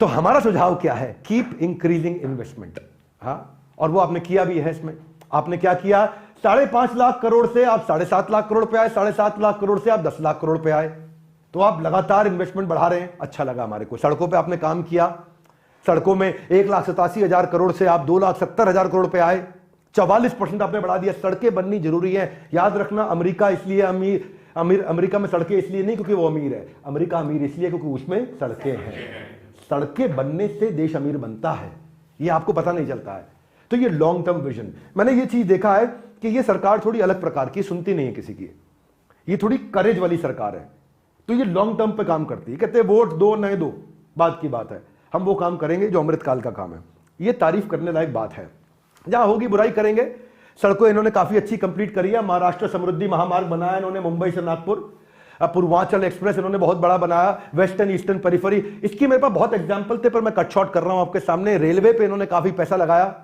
तो हमारा सुझाव क्या है? Keep increasing investment. हाँ, और वो आपने किया भी है। इसमें आपने क्या किया? 5.5 लाख करोड़ से आप 7.5 लाख करोड़ पे आए, 7.5 लाख करोड़ से आप 10 लाख करोड़ पे आए। तो आप लगातार इन्वेस्टमेंट बढ़ा रहे हैं, अच्छा लगा हमारे को। सड़कों पे आपने काम किया, सड़कों में 1,87,000 करोड़ से आप 2,70,000 करोड़ पे आए, 44% आपने बढ़ा दिया। सड़कें बननी जरूरी है, याद रखना। अमेरिका इसलिए अमेरिका में सड़कें इसलिए नहीं क्योंकि वो अमीर है, अमेरिका अमीर इसलिए क्योंकि उसमें सड़कें हैं। सड़कें बनने से देश अमीर बनता है, ये आपको पता नहीं चलता है। तो ये लॉन्ग टर्म विजन, मैंने ये चीज देखा है कि ये सरकार थोड़ी अलग प्रकार की, सुनती नहीं है किसी की, ये थोड़ी करेज वाली सरकार है। तो ये लॉन्ग टर्म पे काम करती है। कहते हैं वोट दो नहीं दो, बात की बात है, हम वो काम करेंगे जो अमृतकाल का काम है। ये तारीफ करने लायक बात है। जहां होगी बुराई करेंगे। सड़कों इन्होंने काफी अच्छी कंप्लीट करी है। महाराष्ट्र समृद्धि महामार्ग बनाया इन्होंने मुंबई से नागपुर, पूर्वांचल एक्सप्रेस इन्होंने बहुत बड़ा बनाया, वेस्टर्न ईस्टर्न पेरिफेरी। इसकी मेरे पास बहुत एग्जांपल थे पर मैं कट शॉर्ट कर रहा हूं आपके सामने। रेलवे पे इन्होंने काफी पैसा लगाया।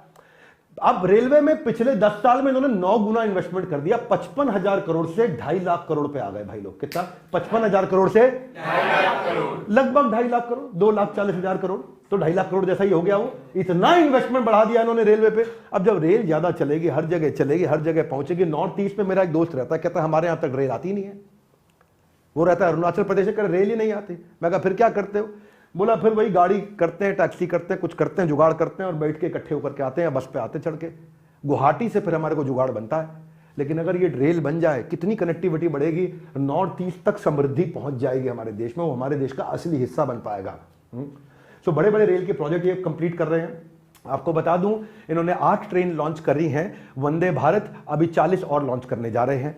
अब रेलवे में पिछले 10 साल में इन्होंने 9 गुना इन्वेस्टमेंट कर दिया। 55,000 करोड़ से 2.5 लाख करोड़ पे आ गए भाई लोग। कितना? 55,000 करोड़ से 2.5 लाख करोड़, लगभग 2.5 लाख करोड़, 2,40,000 करोड़, तो 2.5 लाख करोड़ जैसा ही हो गया। वो इतना इन्वेस्टमेंट बढ़ा दिया इन्होंने रेलवे पे। अब जब रेल ज्यादा चलेगी, हर जगह चलेगी, हर जगह पहुंचेगी। नॉर्थ ईस्ट में मेरा एक दोस्त रहता है, कहता है हमारे यहां तक रेल आती नहीं है। वो रहता है अरुणाचल प्रदेश में, रेल ही नहीं आती। मैं कहा फिर क्या करते हो? बोला फिर वही गाड़ी करते हैं, टैक्सी करते हैं, कुछ करते हैं, जुगाड़ करते हैं और बैठ के इकट्ठे होकर के आते हैं, बस पे आते चढ़ के। गुवाहाटी से फिर हमारे को जुगाड़ बनता है। लेकिन अगर ये रेल बन जाए, कितनी कनेक्टिविटी बढ़ेगी, नॉर्थ ईस्ट तक समृद्धि पहुंच जाएगी हमारे देश में, वो हमारे देश का असली हिस्सा बन पाएगा। तो बड़े बड़े रेल के प्रोजेक्ट ये कंप्लीट कर रहे हैं। आपको बता दूं, इन्होंने 8 ट्रेन लॉन्च करी हैं, वंदे भारत, अभी 40 और लॉन्च करने जा रहे हैं।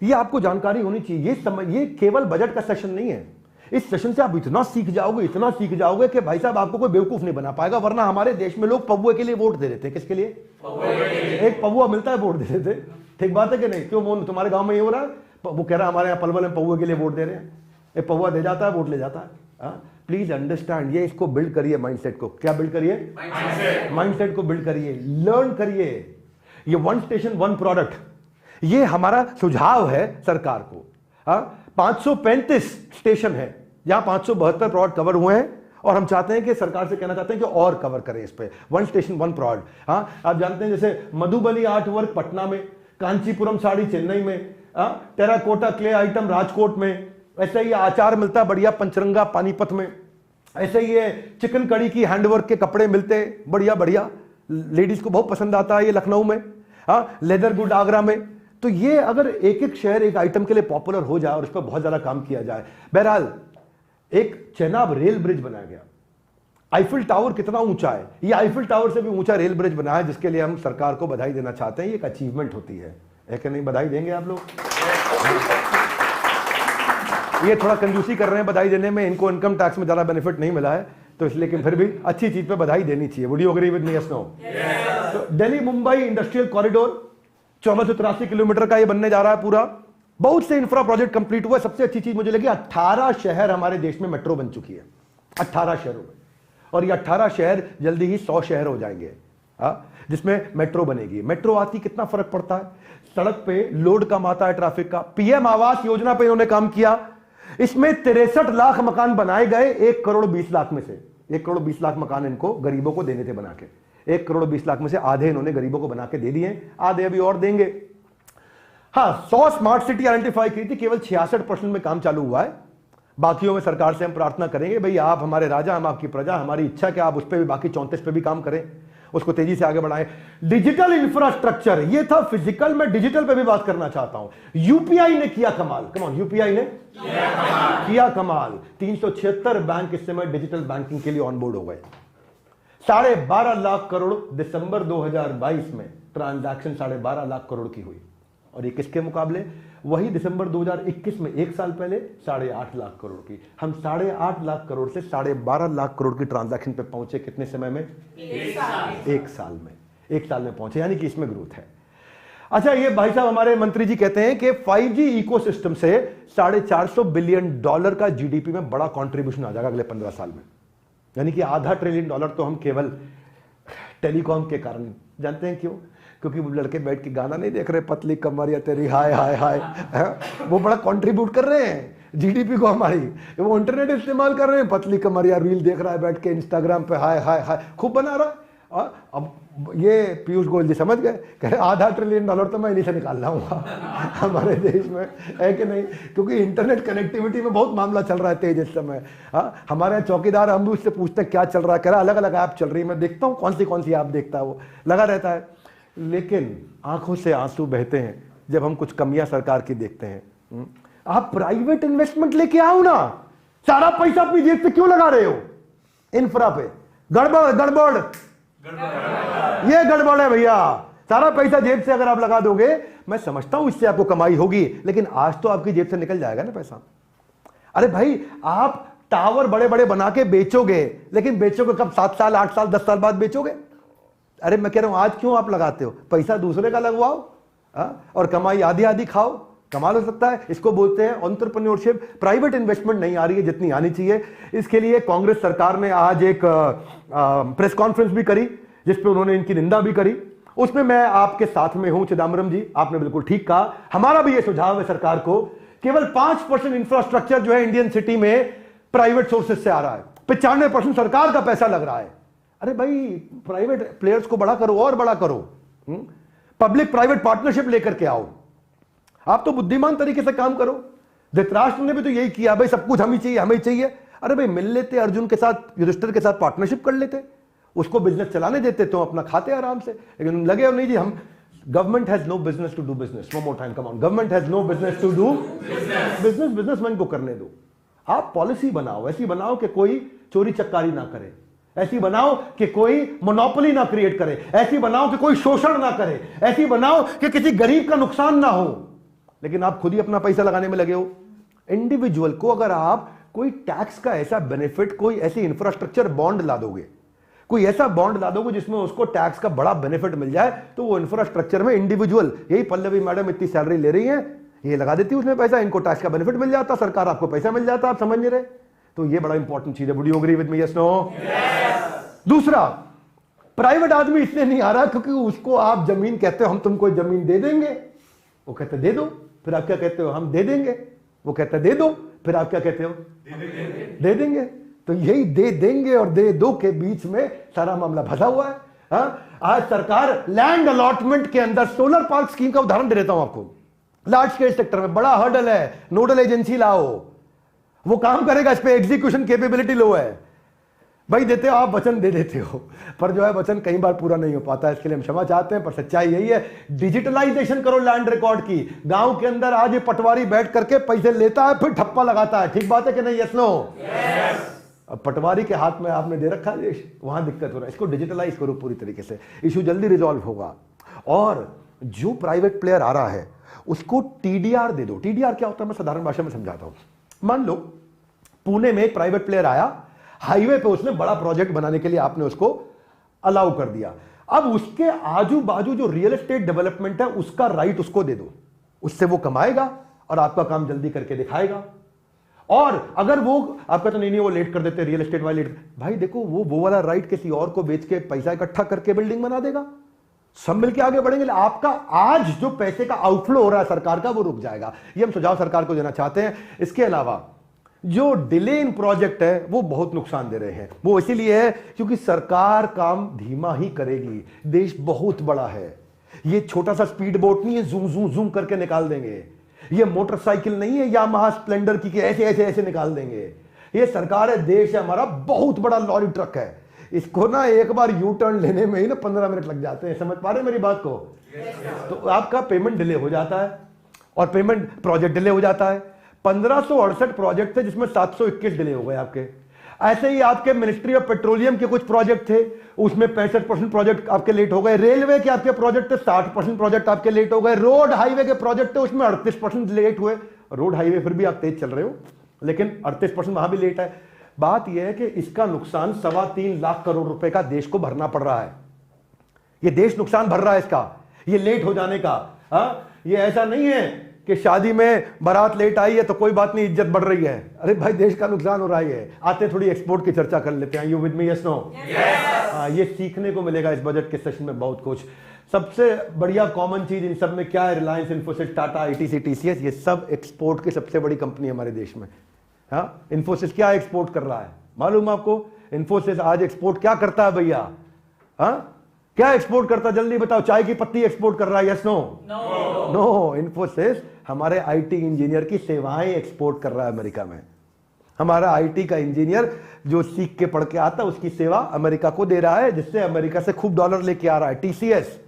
ये आपको जानकारी होनी चाहिए। ये केवल बजट का सेशन नहीं है। इस सेशन से आप इतना सीख जाओगे, इतना सीख जाओगे कि भाई साहब आपको कोई बेवकूफ नहीं बना पाएगा। वरना हमारे देश में लोग पौवे के लिए वोट दे देते हैं। किसके लिए? एक पौवा मिलता है, वोट दे देते। ठीक बात है कि नहीं? क्यों मोहन, तुम्हारे गांव में ये हो रहा है? वो कह रहा है हमारे यहाँ पलवल में पौवे के लिए वोट दे रहे हैं। एक पौवा दे जाता है, वोट ले जाता है। प्लीज अंडरस्टैंड, ये इसको बिल्ड करिए माइंडसेट को। क्या बिल्ड करिए? माइंडसेट को बिल्ड करिए, लर्न करिए। ये 1 स्टेशन 1 प्रोडक्ट, ये हमारा सुझाव है सरकार को। 535 स्टेशन है जहां 572 प्रोडक्ट कवर हुए हैं और हम चाहते हैं कि सरकार से कहना चाहते हैं कि और कवर करें इस पे। 1 स्टेशन 1 प्रोडक्ट। आप जानते हैं जैसे मधुबनी आर्ट वर्क पटना में, कांचीपुरम साड़ी चेन्नई में, टेराकोटा क्ले आइटम राजकोट में, ऐसे ही अचार मिलता है बढ़िया पंचरंगा पानीपत में, ऐसे ही ये चिकन कड़ी की हैंडवर्क के कपड़े मिलते बढ़िया बढ़िया, लेडीज को बहुत पसंद आता है ये लखनऊ में, लेदर गुड आगरा में। तो ये अगर एक एक शहर एक आइटम के लिए पॉपुलर हो जाए और इस पर बहुत ज्यादा काम किया जाए। बहरहाल एक चेनाब रेल ब्रिज बनाया गया। आईफिल टावर कितना ऊंचा है, ये आईफिल टावर से भी ऊंचा रेल ब्रिज बनाया है, जिसके लिए हम सरकार को बधाई देना चाहते हैं। ये एक अचीवमेंट होती है कि नहीं? बधाई देंगे आप लोग? ये थोड़ा कंजूसी कर रहे हैं बधाई देने में, इनको इनकम टैक्स में ज्यादा बेनिफिट नहीं मिला है तो इसलिए, लेकिन फिर भी अच्छी चीज पे बधाई देनी चाहिए। Would you agree with me? Yes no? तो Delhi Mumbai industrial corridor 1483 kilometre का ये बनने जा रहा है पूरा। बहुत से इंफ्रा प्रोजेक्ट कंप्लीट हुआ। सबसे अच्छी चीज मुझे लगी, 18 शहर हमारे देश में मेट्रो बन चुकी है, 18 शहरों में। और ये 18 शहर जल्दी ही 100 शहर हो जाएंगे जिसमें मेट्रो बनेगी। मेट्रो आती कितना फर्क पड़ता है, सड़क पे लोड कम आता है ट्रैफिक का। पीएम आवास योजना पे इन्होंने काम किया, इसमें 63 लाख मकान बनाए गए 1 करोड़ 20 लाख में से। 1 करोड़ 20 लाख मकान इनको गरीबों को देने थे बना के। 1 करोड़ 20 लाख में से आधे इन्होंने गरीबों को बना के दे दिए, आधे अभी और देंगे। 100 स्मार्ट सिटी आइडेंटिफाई की थी, केवल 66% में काम चालू हुआ है। बाकियों में सरकार से हम प्रार्थना करेंगे, भाई आप हमारे राजा, हम आपकी प्रजा, हमारी इच्छा कि आप उस पर भी बाकी 34 पे भी काम करें, उसको तेजी से आगे बढ़ाएं। डिजिटल इंफ्रास्ट्रक्चर, ये था फिजिकल, में डिजिटल पे भी बात करना चाहता हूं। यूपीआई ने किया कमाल। कमाल, यूपीआई ने किया कमाल। 376 बैंक इस समय डिजिटल बैंकिंग के लिए ऑनबोर्ड हो गए। 12.5 लाख करोड़ दिसंबर 2022 में ट्रांजैक्शन 12.5 लाख करोड़ की हुई। और ये किसके मुकाबले? वही दिसंबर 2021 में, 1 साल पहले 8.5 लाख करोड़ की। हम 8.5 लाख करोड़ से 12.5 लाख करोड़ की ट्रांजैक्शन पे पहुंचे कितने समय में? 1 साल में। 1 साल में पहुंचे, यानी कि इसमें ग्रोथ है। अच्छा, ये भाई साहब हमारे मंत्री जी कहते हैं कि 5G इकोसिस्टम से $450 बिलियन का जीडीपी में बड़ा कॉन्ट्रीब्यूशन आ जाएगा अगले 15 साल में। यानी कि $0.5 ट्रिलियन तो हम केवल टेलीकॉम के कारण, जानते हैं क्यों? क्योंकि वो लड़के बैठ के गाना नहीं देख रहे, पतली कमर या तेरी हाय हाय हाय, वो बड़ा कंट्रीब्यूट कर रहे हैं जीडीपी को हमारी। वो इंटरनेट इस्तेमाल कर रहे हैं, पतली कमर या रील देख रहा है बैठ के इंस्टाग्राम पे, हाय हाय हाय खूब बना रहा है। अब ये पीयूष गोयल जी समझ गए, कह रहे $500 ट्रिलियन तो मैं इन्हीं से निकाल लाऊंगा हमारे देश में, है कि नहीं? क्योंकि इंटरनेट कनेक्टिविटी में बहुत मामला चल रहा है तेज इस समय। हमारे यहाँ चौकीदार, हम भी उससे पूछते हैं क्या चल रहा है, कह रहा अलग अलग ऐप चल रही है, मैं देखता हूँ कौन सी ऐप देखता है, वो लगा रहता है। लेकिन आंखों से आंसू बहते हैं जब हम कुछ कमियां सरकार की देखते हैं। आप प्राइवेट इन्वेस्टमेंट लेके आओ ना, सारा पैसा अपनी जेब पे क्यों लगा रहे हो इंफ्रा पे? गड़बड़ ये गड़बड़ है भैया। सारा पैसा जेब से अगर आप लगा दोगे, मैं समझता हूं इससे आपको कमाई होगी, लेकिन आज तो आपकी जेब से निकल जाएगा ना पैसा। अरे भाई, आप टावर बड़े बड़े बना के बेचोगे, लेकिन बेचोगे कब? 7 साल 8 साल 10 साल बाद बेचोगे। अरे मैं कह रहा हूं, आज क्यों आप लगाते हो? पैसा दूसरे का लगवाओ और कमाई आधी आधी खाओ, कमाल हो सकता है। इसको बोलते हैं एंटरप्रेन्योरशिप। प्राइवेट इन्वेस्टमेंट नहीं आ रही है जितनी आनी चाहिए। इसके लिए कांग्रेस सरकार ने आज एक प्रेस कॉन्फ्रेंस भी करी, जिसपे उन्होंने इनकी निंदा भी करी। उसमें मैं आपके साथ में हूं चिदम्बरम जी, आपने बिल्कुल ठीक कहा। हमारा भी यह सुझाव है सरकार को, केवल 5% इंफ्रास्ट्रक्चर जो है इंडियन सिटी में प्राइवेट सोर्सेज से आ रहा है, 95% सरकार का पैसा लग रहा है। अरे भाई, प्राइवेट प्लेयर्स को बड़ा करो और बड़ा करो, पब्लिक प्राइवेट पार्टनरशिप लेकर के आओ। आप तो बुद्धिमान तरीके से काम करो। धृतराष्ट्र ने भी तो यही किया, भाई सब कुछ हमें चाहिए हमें चाहिए। अरे भाई, मिल लेते अर्जुन के साथ, युधिष्ठिर के साथ पार्टनरशिप कर लेते, उसको बिजनेस चलाने देते तो अपना खाते आराम से। लेकिन लगे और नहीं जी, हम government has no business to do business. One more time, come on, government has no business to do business. Businessman को करने दो। आप पॉलिसी बनाओ, ऐसी बनाओ कि कोई चोरी चक्कारी ना करे, ऐसी बनाओ कि कोई मोनोपोली ना क्रिएट करे, ऐसी बनाओ कि कोई शोषण ना करे, ऐसी बनाओ कि किसी गरीब का नुकसान ना हो। लेकिन आप खुद ही अपना पैसा लगाने में लगे हो। इंडिविजुअल को अगर आप कोई टैक्स का ऐसा बेनिफिट, कोई ऐसी इंफ्रास्ट्रक्चर बॉन्ड ला दोगे, कोई ऐसा बॉन्ड ला दोगे जिसमें उसको टैक्स का बड़ा बेनिफिट मिल जाए, तो वो इंफ्रास्ट्रक्चर में इंडिविजुअल, यही पल्लवी मैडम इतनी सैलरी ले रही है, ये लगा देती है उसमें पैसा, इनको टैक्स का बेनिफिट मिल जाता, सरकार आपको पैसा मिल जाता, आप समझ नहीं रहे। तो ये बड़ा इंपॉर्टेंट चीज है। Would you agree with me? Yes, no? दूसरा, प्राइवेट आदमी इसलिए नहीं आ रहा क्योंकि उसको आप जमीन कहते हो, हम तुमको जमीन दे देंगे, वो कहते दे दो, फिर आप क्या कहते हो? हम दे देंगे, वो कहते दे दो, फिर आप क्या कहते हो? दे देंगे। तो यही दे देंगे और दे दो के बीच में सारा मामला फंसा हुआ है। आज सरकार लैंड अलॉटमेंट के अंदर, सोलर पार्क स्कीम का उदाहरण दे देता हूं आपको, लार्ज स्केल सेक्टर में बड़ा हर्डल है, नोडल एजेंसी लाओ, वो काम करेगा, इस पे एग्जीक्यूशन कैपेबिलिटी लो है। भाई देते हो आप, वचन दे देते हो, पर जो है वचन कई बार पूरा नहीं हो पाता, इसके लिए हम क्षमा चाहते हैं, पर सच्चाई यही है। डिजिटलाइजेशन करो लैंड रिकॉर्ड की। गांव के अंदर आज ये पटवारी बैठ करके पैसे लेता है, फिर ठप्पा लगाता है। ठीक बात है कि नहीं? Yes, no? अब पटवारी के हाथ में आपने दे रखा है, वहां दिक्कत हो रहा है। इसको डिजिटलाइज करो पूरी तरीके से, इशू जल्दी रिजॉल्व होगा। और जो प्राइवेट प्लेयर आ रहा है उसको टीडीआर दे दो। टीडीआर क्या होता है, मैं साधारण भाषा में समझाता हूं। मान लो पुणे में एक प्राइवेट प्लेयर आया, हाईवे पे उसने बड़ा प्रोजेक्ट बनाने के लिए आपने उसको अलाउ कर दिया। अब उसके आजू बाजू जो रियल एस्टेट डेवलपमेंट है उसका राइट उसको दे दो, उससे वो कमाएगा और आपका काम जल्दी करके दिखाएगा। और अगर वो आपका तो नहीं वो लेट कर देते, रियल एस्टेट वाले लेट, भाई देखो वो वाला राइट किसी और को बेच के पैसा इकट्ठा करके बिल्डिंग बना देगा, सब मिलके आगे बढ़ेंगे। आपका आज जो पैसे का आउटफ्लो हो रहा है सरकार का, वो रुक जाएगा। ये हम सुझाव सरकार को देना चाहते हैं। इसके अलावा जो डिले इन प्रोजेक्ट है वो बहुत नुकसान दे रहे हैं। वो इसीलिए है क्योंकि सरकार काम धीमा ही करेगी। देश बहुत बड़ा है, ये छोटा सा स्पीड बोट नहीं है, जूम जूम जूम करके निकाल देंगे। ये मोटरसाइकिल नहीं है यामाहा स्प्लेंडर की कि ऐसे ऐसे ऐसे निकाल देंगे। ये सरकार है, देश है हमारा, बहुत बड़ा लॉरी ट्रक है। इसको ना एक बार यू टर्न लेने में ही ना 15 मिनट लग जाते हैं। समझ पा रहे मेरी बात को? तो आपका पेमेंट डिले हो जाता है और पेमेंट प्रोजेक्ट डिले हो जाता है। 1568 प्रोजेक्ट थे जिसमें 721 डिले हो गए आपके। ऐसे ही आपके मिनिस्ट्री ऑफ पेट्रोलियम के कुछ प्रोजेक्ट थे, उसमें 65% प्रोजेक्ट आपके लेट हो गए। रेलवे के आपके प्रोजेक्ट थे, 60% प्रोजेक्ट आपके लेट हो गए। रोड हाईवे के प्रोजेक्ट थे, उसमें 38% लेट हुए। रोड हाईवे फिर भी आप तेज चल रहे हो, लेकिन 38% वहां भी लेट है। बात यह है कि इसका नुकसान 3.25 लाख करोड़ रुपए का देश को भरना पड़ रहा है। ये देश नुकसान भर रहा है इसका, ये लेट हो जाने का। ये ऐसा नहीं है कि शादी में बारात लेट आई है तो कोई बात नहीं, इज्जत बढ़ रही है। अरे भाई देश का नुकसान हो रहा है। आते थोड़ी एक्सपोर्ट की चर्चा कर लेते हैं। You with me? Yes, no? ये सीखने को मिलेगा इस बजट के सेशन में बहुत कुछ। सबसे बढ़िया कॉमन चीज इन सब में क्या है? रिलायंस, इन्फोसिस, टाटा, आईटीसी, टीसीएस, ये सब एक्सपोर्ट की सबसे बड़ी कंपनी है हमारे देश में। हाँ, इन्फोसिस क्या एक्सपोर्ट कर रहा है मालूम आपको? इन्फोसिस आज एक्सपोर्ट क्या करता है भैया? हाँ, क्या एक्सपोर्ट करता है? जल्दी बताओ। चाय की पत्ती एक्सपोर्ट कर रहा है? Yes no? नो। इन्फोसिस हमारे आईटी इंजीनियर की सेवाएं एक्सपोर्ट कर रहा है अमेरिका में। हमारा आईटी का इंजीनियर जो सीख के पढ़ के आता है उसकी सेवा अमेरिका को दे रहा है, जिससे अमेरिका से खूब डॉलर लेके आ रहा है। टीसीएस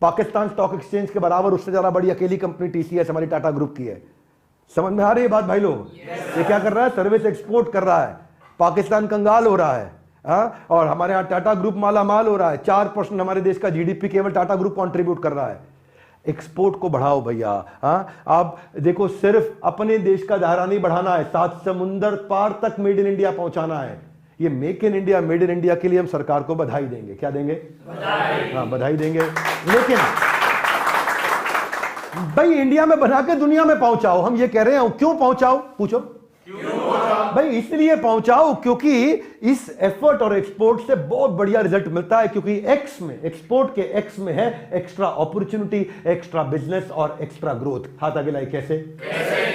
पाकिस्तान स्टॉक एक्सचेंज के बराबर, उससे ज्यादा बड़ी अकेली कंपनी टीसीएस हमारी टाटा ग्रुप की है। समझ में आ रही है बात भाई लोग? ये क्या कर रहा है? सर्विस एक्सपोर्ट कर रहा है। पाकिस्तान कंगाल हो रहा है, और हमारे यहां टाटा ग्रुप माला माल हो रहा है। 4% हमारे देश का जीडीपी केवल टाटा ग्रुप कंट्रीब्यूट कर रहा है। एक्सपोर्ट को बढ़ाओ भैया। आप देखो, सिर्फ अपने देश का दायरा नहीं बढ़ाना है, 7 समुंदर पार तक मेड इन इंडिया पहुंचाना है। ये make in India, made in India के लिए हम सरकार को बधाई देंगे। क्या देंगे? हाँ, बधाई देंगे। लेकिन भाई इंडिया में बना के दुनिया में पहुंचाओ, हम ये कह रहे हैं। क्यों पहुंचाओ? पूछो भाई। इसलिए पहुंचाओ क्योंकि इस एफर्ट और एक्सपोर्ट से बहुत बढ़िया रिजल्ट मिलता है, क्योंकि एक्स में, एक्सपोर्ट के एक्स में है एक्स्ट्रा अपॉर्चुनिटी, एक्स्ट्रा बिजनेस और एक्स्ट्रा ग्रोथ। हाथ आगे लाइए। कैसे?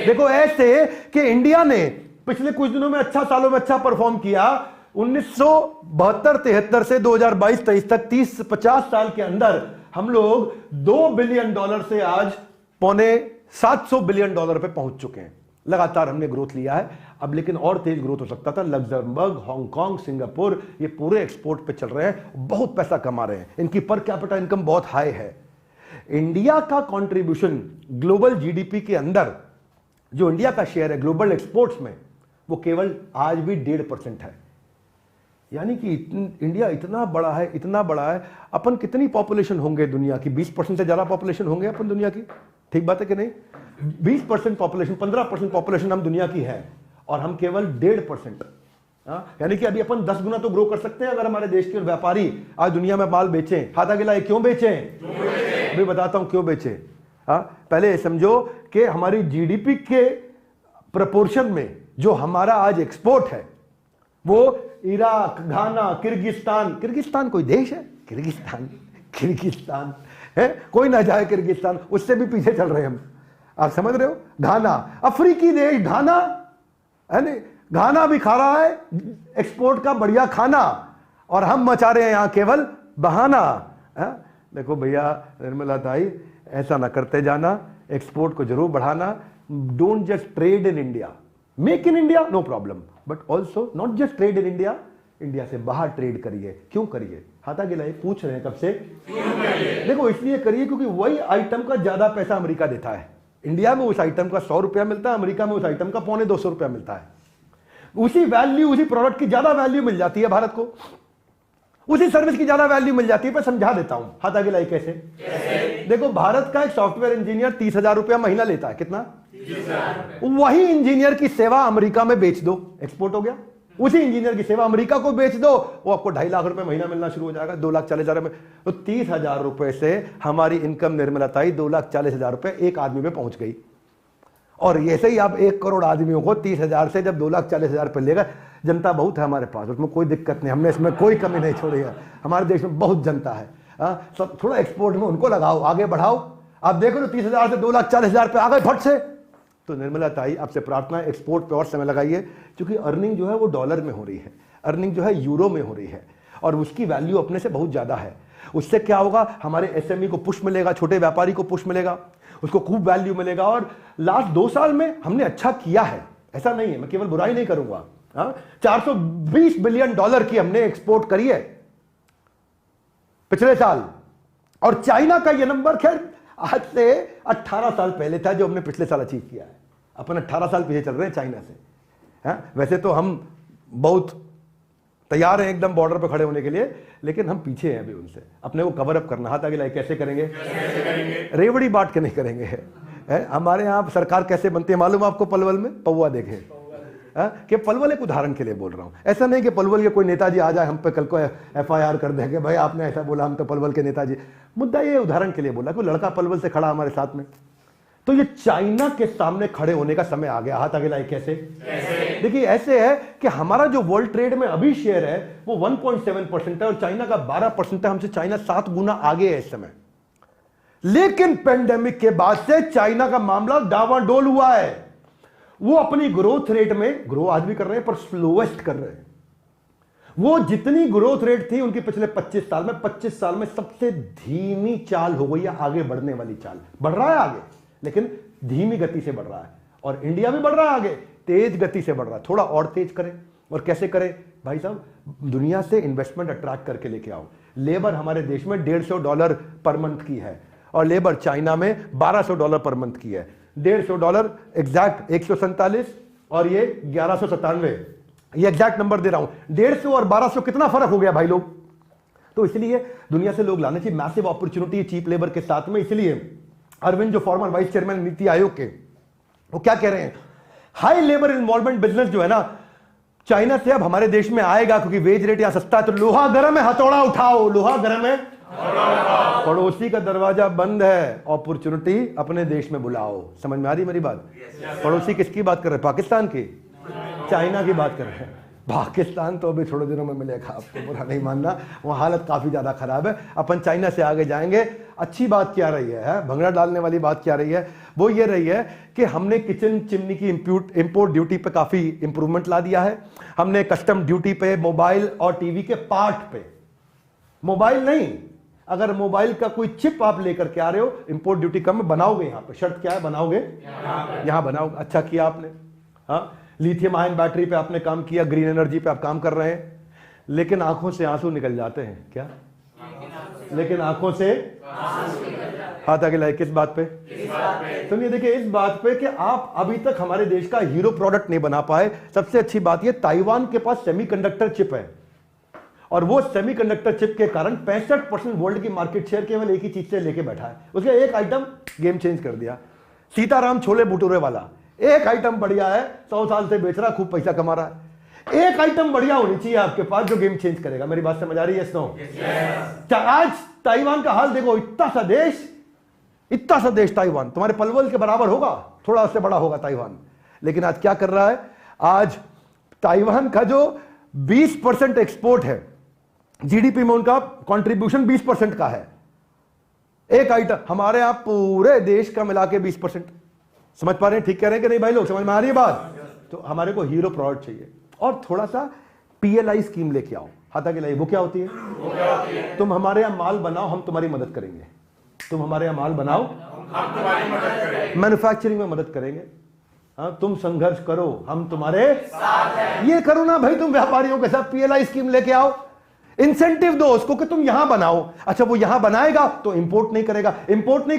देखो, ऐसे कि इंडिया ने पिछले कुछ दिनों में सालों में अच्छा परफॉर्म किया। 1972-73 से 2022-23 तक 30-50 साल के अंदर हम लोग $2 बिलियन से आज $750 बिलियन पे पहुंच चुके हैं। लगातार हमने ग्रोथ लिया है। अब लेकिन और तेज ग्रोथ हो सकता था। लग्जमबर्ग, हांगकांग, सिंगापुर, ये पूरे एक्सपोर्ट पे चल रहे हैं, बहुत पैसा कमा रहे हैं। इनकी पर कैपिटा इनकम बहुत हाई है। इंडिया का कंट्रीब्यूशन ग्लोबल जीडीपी के अंदर, जो इंडिया का शेयर है ग्लोबल एक्सपोर्ट्स में, वो केवल आज भी 1.5% है। यानी कि इंडिया इतना बड़ा है, इतना बड़ा है। अपन कितनी पॉपुलेशन होंगे दुनिया की? 20% से ज्यादा पॉपुलेशन होंगे अपन दुनिया की। ठीक बात है कि नहीं? 20% पॉपुलेशन, 15% पॉपुलेशन हम दुनिया की है, और हम केवल 1.5%। यानी कि अभी अपन 10 गुना तो ग्रो कर सकते हैं अगर हमारे देश के व्यापारी आज दुनिया में माल बेचें। हाथ आगे लाए। क्यों बेचें? अभी बताता हूं क्यों बेचें। पहले समझो कि हमारी जीडीपी के प्रपोर्शन में जो हमारा आज एक्सपोर्ट है, वो इराक, घाना, किर्गिस्तान कोई देश है? किर्गिस्तान है, कोई ना जाए किर्गिस्तान, उससे भी पीछे चल रहे हैं हम। आप समझ रहे हो? घाना, अफ्रीकी देश घाना है नहीं, घाना भी खा रहा है एक्सपोर्ट का बढ़िया खाना, और हम मचा रहे हैं यहां केवल बहाना। देखो भैया निर्मला ताई, ऐसा ना करते जाना, एक्सपोर्ट को जरूर बढ़ाना। Don't just trade in India, make in India no problem, but also not just trade in India, India से बाहर ट्रेड करिए। क्यों करिए? हाथा गिलाए। पूछ रहे हैं कब से? देखो, इसलिए करिए क्योंकि वही आइटम का ज्यादा पैसा अमेरिका देता है। इंडिया में उस आइटम का 100 रुपया मिलता है, अमेरिका में उस आइटम का 250 रुपया मिलता है। उसी वैल्यू, उसी प्रोडक्ट की ज्यादा वैल्यू मिल जाती है भारत को, उसी सर्विस की ज्यादा वैल्यू मिल जाती है। मैं समझा देता हूं। हाथ आगे लाई। कैसे? देखो, भारत का एक सॉफ्टवेयर इंजीनियर 30,000 रुपया महीना लेता है। कितना? वही इंजीनियर की सेवा अमेरिका में बेच दो, एक्सपोर्ट हो गया। उसी इंजीनियर की सेवा अमेरिका को बेच दो, वो आपको 2.5 लाख रुपए महीना मिलना शुरू हो जाएगा, 2,40,000 में। तो 30,000 रुपए से हमारी इनकम निर्मला ताई 2,40,000 रुपए एक आदमी पे पहुंच गई। और ऐसे ही आप 1 करोड़ आदमियों को 30,000 से जब 2,40,000 पे लेगा, जनता बहुत है हमारे पास, उसमें कोई दिक्कत नहीं, हमने इसमें कोई कमी नहीं छोड़ी है। हमारे देश में बहुत जनता है। सब थोड़ा एक्सपोर्ट में उनको लगाओ, आगे बढ़ाओ। आप देखो तो 30,000 से 2,40,000 पे आ गए फट से। तो निर्मला ताई, आपसे प्रार्थना है एक्सपोर्ट पे और समय लगाइए, क्योंकि अर्निंग जो है वो डॉलर में हो रही है, अर्निंग जो है यूरो में हो रही है, और उसकी वैल्यू अपने से बहुत ज्यादा है। उससे क्या होगा? हमारे एसएमई को पुश मिलेगा, छोटे व्यापारी को पुश मिलेगा, उसको खूब वैल्यू मिलेगा। और लास्ट 2 साल में हमने अच्छा किया है, ऐसा नहीं है, मैं केवल बुराई नहीं करूंगा। 420 बिलियन डॉलर की हमने एक्सपोर्ट करी है पिछले साल। और चाइना का यह नंबर खैर आज से 18 साल पहले था जो हमने पिछले साल अचीव किया है। अपन 18 साल पीछे चल रहे हैं चाइना से। वैसे तो हम बहुत तैयार हैं एकदम बॉर्डर पर खड़े होने के लिए, लेकिन हम पीछे हैं अभी उनसे। अपने को कवर अप करना। हाथ आगे लाए। कैसे करेंगे? रेवड़ी बांट के नहीं करेंगे। हमारे यहाँ सरकार कैसे बनती है मालूम आपको? पलवल में पौवा देखे कि पलवल एक उदाहरण के लिए बोल रहा हूं। ऐसा नहीं कि पलवल के कोई नेताजी आ जाए हम पे कल को FIR कर देंगे, भाई आपने ऐसा बोला, हम तो पलवल के नेताजी। मुद्दा ये उदाहरण के लिए बोला, कोई लड़का पलवल से खड़ा हमारे साथ में, तो ये चाइना के सामने खड़े होने का समय आ गया। हाथ आगे लाए। कैसे? देखिए, ऐसे है कि हमारा जो वर्ल्ड ट्रेड में अभी शेयर है वो 1.7% है, और चाइना का 12% है। हमसे चाइना 7 गुना आगे है इस समय। लेकिन पेंडेमिक के बाद से चाइना का मामला डावाडोल हुआ है। वो अपनी ग्रोथ रेट में ग्रो आज भी कर रहे हैं पर स्लोएस्ट कर रहे हैं। वो जितनी ग्रोथ रेट थी उनकी पिछले 25 साल में सबसे धीमी चाल हो गई है, आगे बढ़ने वाली चाल। बढ़ रहा है आगे, लेकिन धीमी गति से बढ़ रहा है। और इंडिया भी बढ़ रहा है आगे, तेज गति से बढ़ रहा है। थोड़ा और तेज करें। और कैसे करें भाई साहब? दुनिया से इन्वेस्टमेंट अट्रैक्ट करके लेके आओ। लेबर हमारे देश में $150 पर मंथ की है और लेबर चाइना में $1200 पर मंथ की है। $150 एग्जैक्ट 147 और ये 1197, ये एग्जैक्ट नंबर दे रहा हूं। 150 और 1200 कितना फर्क हो गया भाई लोग? तो इसलिए दुनिया से लोग लाने चाहिए। मैसिव अपॉर्चुनिटी चीप लेबर के साथ में। इसलिए अरविंद जो farmer vice chairman NITI Aayog के, वो क्या कह रहे हैं? हाई लेबर इन्वॉल्वमेंट बिजनेस जो है ना चाइना से अब हमारे देश में आएगा, क्योंकि वेज रेट यहां सस्ता है। तो लोहा गर्म है, हथौड़ा उठाओ। लोहा गर्म है, पड़ोसी का दरवाजा बंद है, अपॉर्चुनिटी अपने देश में बुलाओ। समझ में आ रही मेरी बात? पड़ोसी किसकी बात कर रहे हैं? पाकिस्तान की, चाइना की बात कर रहे हैं। पाकिस्तान तो अभी थोड़े दिनों में मिलेगा, आपको बुरा नहीं मानना, वहाँ हालत काफ़ी ज़्यादा खराब है। अपन चाइना से आगे जाएंगे। अच्छी बात क्या रही है, भंगड़ा डालने वाली बात क्या रही है? वो ये रही है कि हमने किचन चिमनी की इंपोर्ट ड्यूटी पे काफ़ी इंप्रूवमेंट ला दिया है। हमने कस्टम ड्यूटी पे मोबाइल और टीवी के पार्ट पे, मोबाइल नहीं, अगर मोबाइल का कोई चिप आप लेकर के आ रहे हो, इंपोर्ट ड्यूटी कम बनाओगे। यहाँ पे शर्त क्या है? बनाओगे यहाँ बनाओगे। अच्छा किया आपने। हाँ, लिथियम आयन बैटरी पे आपने काम किया, ग्रीन एनर्जी पे आप काम कर रहे हैं। लेकिन आंखों से आंसू निकल जाते हैं। क्या? लेकिन आंखों से हाथ आगे लाए। किस बात पे? सुनिए, देखिए, इस बात पे कि आप अभी तक हमारे देश का हीरो प्रोडक्ट नहीं बना पाए। सबसे अच्छी बात यह, ताइवान के पास सेमीकंडक्टर चिप है और वो सेमीकंडक्टर चिप के कारण 65% वर्ल्ड की मार्केट शेयर केवल एक ही चीज से लेके बैठा है। उसका एक आइटम गेम चेंज कर दिया। सीताराम छोले भटूरे वाला एक आइटम बढ़िया है, 100 साल से बेच रहा, खूब पैसा कमा रहा है। एक आइटम बढ़िया होनी चाहिए आपके पास जो गेम चेंज करेगा। मेरी बात समझ आ रही है? आज ताइवान का हाल देखो। इतना सा देश ताइवान तुम्हारे पलवल के बराबर होगा, थोड़ा उससे बड़ा होगा ताइवान। लेकिन आज क्या कर रहा है? आज ताइवान का जो 20% एक्सपोर्ट है, जीडीपी में उनका कंट्रीब्यूशन 20% का है। एक आइटम हमारे यहां पूरे देश का मिला के 20%। समझ पा रहे हैं? ठीक कह रहे हैं कि नहीं भाई लोग? समझ में आ रही है बात? तो हमारे को हीरो प्रोडक्ट चाहिए और थोड़ा सा पीएलआई स्कीम लेके आओ। हाथ आगे लाइए। वो क्या होती है? तुम हमारे यहां माल बनाओ, हम तुम्हारी मदद करेंगे। तुम हमारे यहां माल बनाओ, हम तुम्हारी मदद करेंगे, मैन्युफैक्चरिंग में मदद करेंगे। हाँ, तुम संघर्ष करो, हम तुम्हारे साथ हैं। ये करो ना भाई, तुम व्यापारियों के साथ पीएलआई स्कीम लेके आओ, इंसेंटिव दो उसको कि तुम यहां बनाओ। अच्छा, वो यहां बनाएगा तो इंपोर्ट नहीं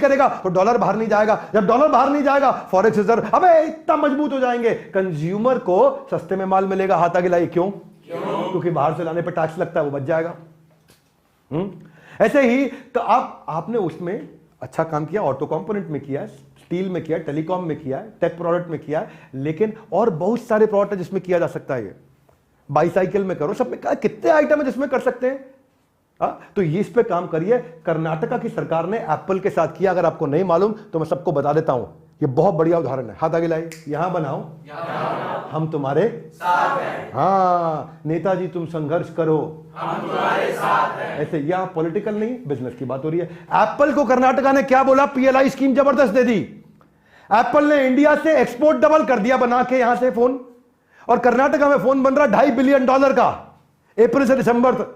करेगा तो डॉलर बाहर नहीं जाएगा। जब डॉलर बाहर नहीं जाएगा, फॉरेक्स रिजर्व अबे इतना मजबूत हो जाएंगे, कंज्यूमर को सस्ते में माल मिलेगा। हाथ आगे लाइए। क्यों? क्योंकि बाहर से लाने पर टैक्स लगता है, वो बच जाएगा। ऐसे ही तो आपने उसमें अच्छा काम किया, ऑटो कंपोनेंट में किया, स्टील में किया, टेलीकॉम में किया, टेक प्रोडक्ट में किया, लेकिन और बहुत सारे प्रोडक्ट है जिसमें किया जा सकता है। ये बाईसाइकिल में करो, सब में कितने आइटम है जिसमें कर सकते हैं। तो ये इस पे काम करिए। कर्नाटका की सरकार ने एप्पल के साथ किया। अगर आपको नहीं मालूम तो मैं सबको बता देता हूं, ये बहुत बढ़िया उदाहरण है। हाथ आगे लाइए। यहां बनाओ, हम तुम्हारे साथ हैं। हाँ, नेताजी तुम संघर्ष करो, हम तुम्हारे साथ हैं। ऐसे यहां पॉलिटिकल नहीं, बिजनेस की बात हो रही है। एप्पल को कर्नाटका ने क्या बोला? पीएलआई स्कीम जबरदस्त दे दी। एप्पल ने इंडिया से एक्सपोर्ट डबल कर दिया बना के यहां से फोन, और कर्नाटका में फोन बन रहा $2.5 बिलियन का अप्रैल से दिसंबर तक,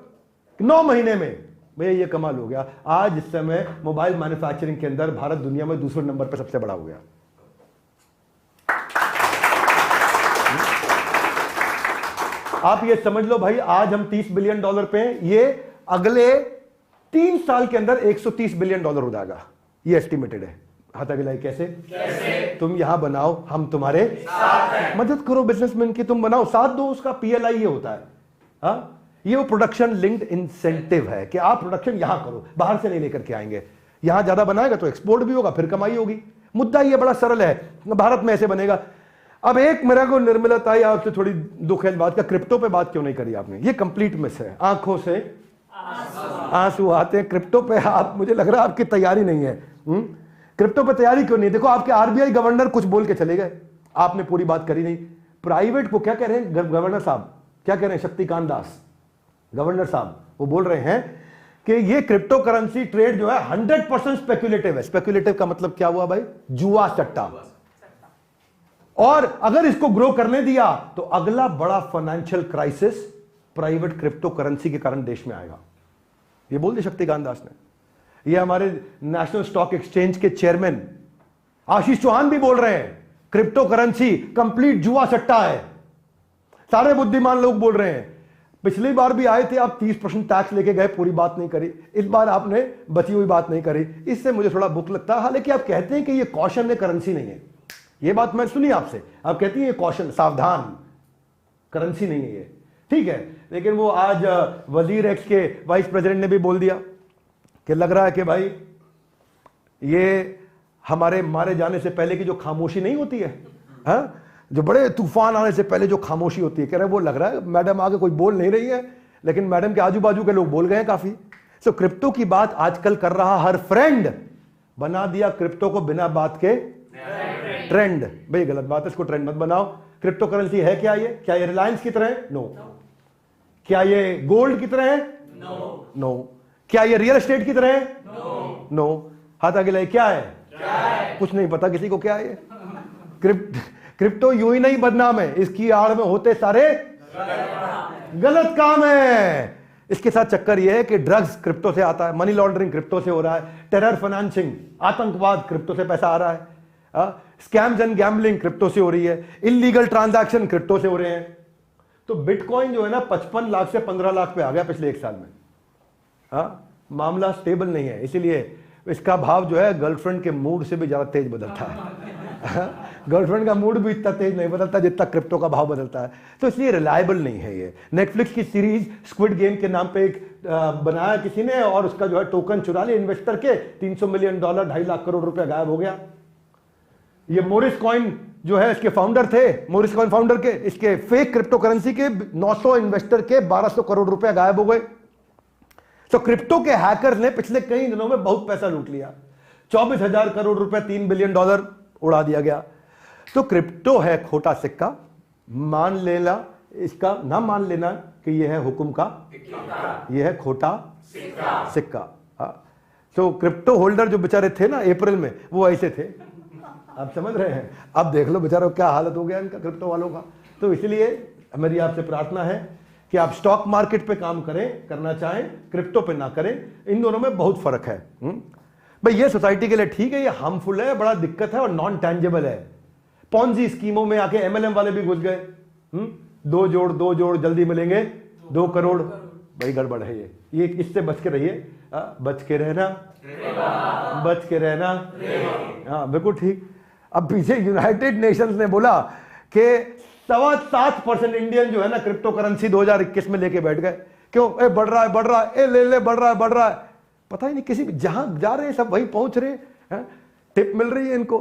9 महीने में। भैया ये कमाल हो गया। आज इस समय मोबाइल मैन्युफैक्चरिंग के अंदर भारत दुनिया में दूसरे नंबर पर सबसे बड़ा हो गया। आप ये समझ लो भाई, आज हम $30 बिलियन पे हैं, ये अगले 3 साल के अंदर $130 बिलियन हो जाएगा, ये एस्टिमेटेड है। हाथ आगे लाइए। कैसे? तुम यहां बनाओ, हम तुम्हारे साथ हैं। मदद करो बिजनेसमैन की, तुम बनाओ, साथ दो उसका। पीएलआई ये होता है। हाँ, ये वो प्रोडक्शन लिंक्ड इंसेंटिव है कि आप प्रोडक्शन यहां करो, बाहर से नहीं लेकर के आएंगे। यहां ज्यादा बनाएगा तो एक्सपोर्ट भी होगा, फिर कमाई होगी। मुद्दा ये बड़ा सरल है, भारत में ऐसे बनेगा। अब एक मेरा को निर्मला ताई आपसे थोड़ी दुख है बात का, क्रिप्टो पे बात क्यों नहीं करी आपने? ये कंप्लीट मिस है। आंखों से आंसू आते हैं क्रिप्टो पे। आप, मुझे लग रहा है आपकी तैयारी नहीं है। क्रिप्टो पे तैयारी क्यों नहीं? देखो, आपके आरबीआई गवर्नर कुछ बोल के चले गए, आपने पूरी बात करी नहीं। प्राइवेट को क्या कह रहे हैं गवर्नर साहब? क्या कह रहे हैं? शक्तिकांत दास गवर्नर साहब, वो बोल रहे हैं कि ये क्रिप्टो करेंसी ट्रेड जो है 100% स्पेक्युलेटिव है। स्पेक्युलेटिव का मतलब क्या हुआ भाई? जुआ सट्टा। और अगर इसको ग्रो करने दिया तो अगला बड़ा financial crisis private crypto currency के कारण देश में आएगा। ये बोल दी शक्तिकांत दास ने। ये हमारे नेशनल स्टॉक एक्सचेंज के चेयरमैन आशीष चौहान भी बोल रहे हैं क्रिप्टो करेंसी कंप्लीट जुआ सट्टा है। सारे बुद्धिमान लोग बोल रहे हैं। पिछली बार भी आए थे आप 30% टैक्स लेके गए, पूरी बात नहीं करी। इस बार आपने बची हुई बात नहीं करी, इससे मुझे थोड़ा बुक लगता है। हालांकि आप कहते हैं कि ये कॉशन है, करेंसी नहीं है। ये बात मैं सुनी आपसे, आप कहती हैं ये कॉशन, सावधान, करेंसी नहीं है ये, ठीक है। लेकिन वो आज वजीर एक्स के वाइस प्रेसिडेंट ने भी बोल दिया कि लग रहा है कि भाई ये हमारे मारे जाने से पहले की जो खामोशी नहीं होती है, हा? जो बड़े तूफान आने से पहले जो खामोशी होती है, कह रहे वो लग रहा है मैडम आगे कोई बोल नहीं रही है, लेकिन मैडम के आजू बाजू के लोग बोल गए हैं काफी। सो क्रिप्टो की बात आजकल कर रहा हर फ्रेंड, बना दिया क्रिप्टो को बिना बात के ट्रेंड। भाई गलत बात है, इसको ट्रेंड मत बनाओ। क्रिप्टो करेंसी है क्या ये? क्या ये रिलायंस की तरह है? नो। क्या ये गोल्ड की तरह है? नो। क्या ये रियल एस्टेट की तरह है? नो। हाथ आगे लाइए, क्या है? कुछ नहीं पता किसी को क्या है। क्रिप्टो यूं ही नहीं बदनाम है, इसकी आड़ में होते सारे गलत काम है। इसके साथ चक्कर यह है कि ड्रग्स क्रिप्टो से आता है, मनी लॉन्ड्रिंग क्रिप्टो से हो रहा है, टेरर फाइनेंसिंग, आतंकवाद क्रिप्टो से पैसा आ रहा है, स्कैम्स एंड गैम्बलिंग क्रिप्टो से हो रही है, इलीगल ट्रांजैक्शन क्रिप्टो से हो रहे हैं। तो बिटकॉइन जो है ना 55 लाख से 15 लाख पे आ गया पिछले 1 साल में। मामला स्टेबल नहीं है, इसीलिए इसका भाव जो है गर्लफ्रेंड के मूड से भी ज्यादा तेज बदलता है। गर्लफ्रेंड का मूड भी इतना तेज नहीं बदलता जितना क्रिप्टो का भाव बदलता है। तो इसलिए रिलायबल नहीं है ये। नेटफ्लिक्स की सीरीज स्क्विड गेम के नाम पे एक बनाया किसी ने, और उसका जो है टोकन चुरा लिया इन्वेस्टर के, $300 मिलियन, 2.5 लाख करोड़ रुपया गायब हो गया। ये मोरिस कॉइन जो है इसके फाउंडर थे, मोरिस कॉइन फाउंडर के, इसके फेक क्रिप्टो करेंसी के 900 इन्वेस्टर के 1200 करोड़ रुपया गायब हो गए। तो क्रिप्टो के हैकर्स ने पिछले कई दिनों में बहुत पैसा लूट लिया। 24,000 करोड़ रुपए, $3 बिलियन उड़ा दिया गया। तो क्रिप्टो है खोटा सिक्का, मान लेना इसका, ना मान लेना कि यह है हुक्म का, यह है खोटा सिक्का। तो क्रिप्टो होल्डर जो बेचारे थे ना अप्रैल में, वो ऐसे थे, आप समझ रहे हैं। अब देख लो बेचारों क्या हालत हो गया इनका, क्रिप्टो वालों का। तो इसलिए मेरी आपसे प्रार्थना है कि आप स्टॉक मार्केट पे काम करें, करना चाहें, क्रिप्टो पे ना करें। इन दोनों में बहुत फर्क है। भाई ये सोसाइटी के लिए ठीक है, ये हार्मफुल है, बड़ा दिक्कत है और नॉन टेंजेबल है। पॉन्जी स्कीमों में आके एमएलएम वाले भी घुस गए। 2 जोड़ जल्दी मिलेंगे 2 करोड़। भाई गड़बड़ है ये इससे बच के रहिए, बच के रहना, बच के रहना। हाँ बिल्कुल ठीक। अब पीछे यूनाइटेड नेशंस ने बोला कि 7.25% इंडियन जो है ना क्रिप्टो करेंसी 2021 में लेके बैठ गए। क्यों? बढ़ रहा है, बढ़ रहा है, ले बढ़ रहा है, बढ़ रहा है। पता ही नहीं, किसी जहां जा रहे हैं सब वहीं पहुंच रहे हैं, टिप मिल रही है इनको।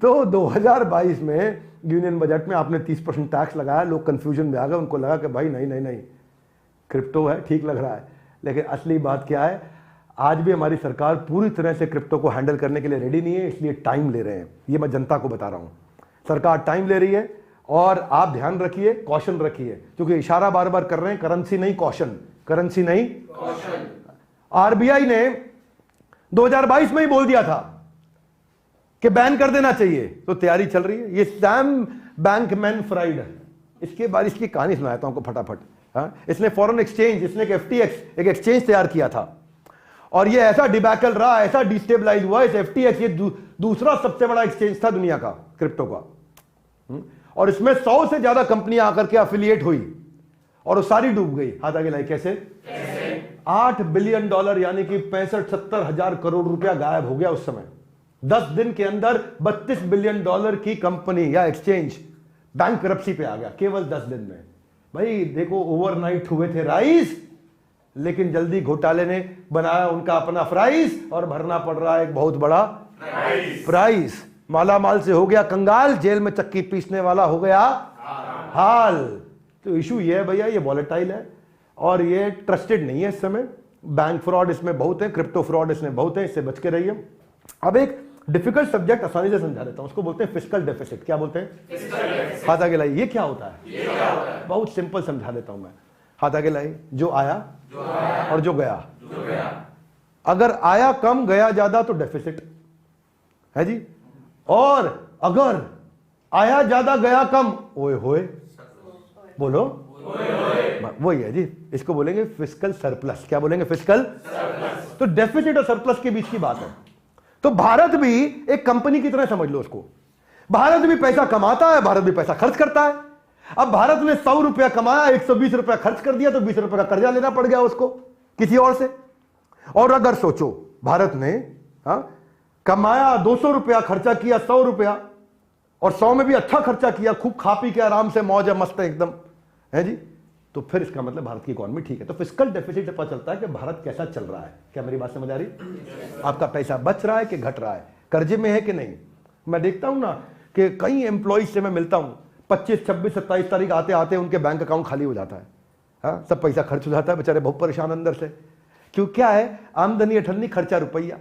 तो 2022 में यूनियन बजट में आपने 30% टैक्स लगाया, लोग कंफ्यूजन में आ गए, उनको लगा कि भाई नहीं क्रिप्टो है, ठीक लग रहा है। लेकिन असली बात क्या है, आज भी हमारी सरकार पूरी तरह से क्रिप्टो को हैंडल करने के लिए रेडी नहीं है, इसलिए टाइम ले रहे हैं। ये मैं जनता को बता रहा हूं, सरकार टाइम ले रही है। और आप ध्यान रखिए, कॉशन रखिए, क्योंकि इशारा बार बार कर रहे हैं करेंसी नहीं कॉशन, करेंसी नहीं कॉशन। आरबीआई ने 2022 में ही बोल दिया था कि बैन कर देना चाहिए, तो तैयारी चल रही है। ये सैम बैंकमैन फ्राइड, इसके बाद इसकी कहानी सुनाता हूं आपको फटाफट। इसने फॉरेन एक्सचेंज, इसने एक FTX एक एक्सचेंज तैयार किया था, और ये ऐसा डिबैकल रहा, ऐसा डिस्टेबलाइज हुआ। इस FTX ये दूसरा सबसे बड़ा एक्सचेंज था दुनिया का क्रिप्टो का, और इसमें 100 से ज्यादा कंपनियां आकर के एफिलिएट हुई और वो सारी डूब गई। हाथ आगे लाई, कैसे? $8 बिलियन यानी कि 65-70 हजार करोड़ रुपया गायब हो गया उस समय। 10 दिन के अंदर $32 बिलियन की कंपनी या एक्सचेंज बैंकरप्सी पे आ गया, केवल 10 दिन में। भाई देखो, ओवरनाइट हुए थे राइज, लेकिन जल्दी घोटाले ने बनाया उनका अपना फ्राइज, और भरना पड़ रहा है एक बहुत बड़ा प्राइस। माला माल से हो गया कंगाल, जेल में चक्की पीसने वाला हो गया हाल। तो इशू ये है भैया, ये वॉलेटाइल है और ये ट्रस्टेड नहीं है इस समय। बैंक फ्रॉड इसमें बहुत है, क्रिप्टो फ्रॉड इसमें बहुत है, इससे बच के रहिए। अब एक डिफिकल्ट सब्जेक्ट आसानी से समझा देता हूं, उसको बोलते हैं फिस्कल डेफिसिट। क्या बोलते हैं? हाथ आगे लाइए, ये क्या होता है? बहुत सिंपल समझा देता हूं मैं। हाथ आगे लाइए, जो आया और जो गया, अगर आया कम गया ज्यादा तो डेफिसिट है जी, और अगर आया ज्यादा गया कम, ओए होए, बोलो वही है जी, इसको बोलेंगे फिस्कल सरप्लस। क्या बोलेंगे? Fiscal surplus. तो डेफिसिट और सरप्लस के बीच की बात है। तो भारत भी एक कंपनी की तरह समझ लो उसको। भारत भी पैसा कमाता है, भारत भी पैसा खर्च करता है। अब भारत ने 100 रुपया कमाया, 120 रुपया खर्च कर दिया, तो 20 रुपए का कर्जा लेना पड़ गया उसको किसी और से। और अगर सोचो भारत ने कमाया 200 रुपया, खर्चा किया 100 रुपया, और 100 में भी अच्छा खर्चा किया, खूब खा पी के आराम से मौज है, मस्त है एकदम, है जी, तो फिर इसका मतलब भारत की इकोनॉमी ठीक है। तो फिस्कल डेफिसिट से पता चलता है कि भारत कैसा चल रहा है। क्या मेरी बात समझ आ रही? आपका पैसा बच रहा है कि घट रहा है, कर्जे में है कि नहीं। मैं देखता हूं ना कि कई एम्प्लॉइज से मैं मिलता हूं, 25, 26, 27 तारीख आते आते उनके बैंक अकाउंट खाली हो जाता है। हाँ, सब पैसा खर्च हो जाता है, बेचारे बहुत परेशान अंदर से। क्यों? क्या है? आमदनी अठन्नी, खर्चा रुपया।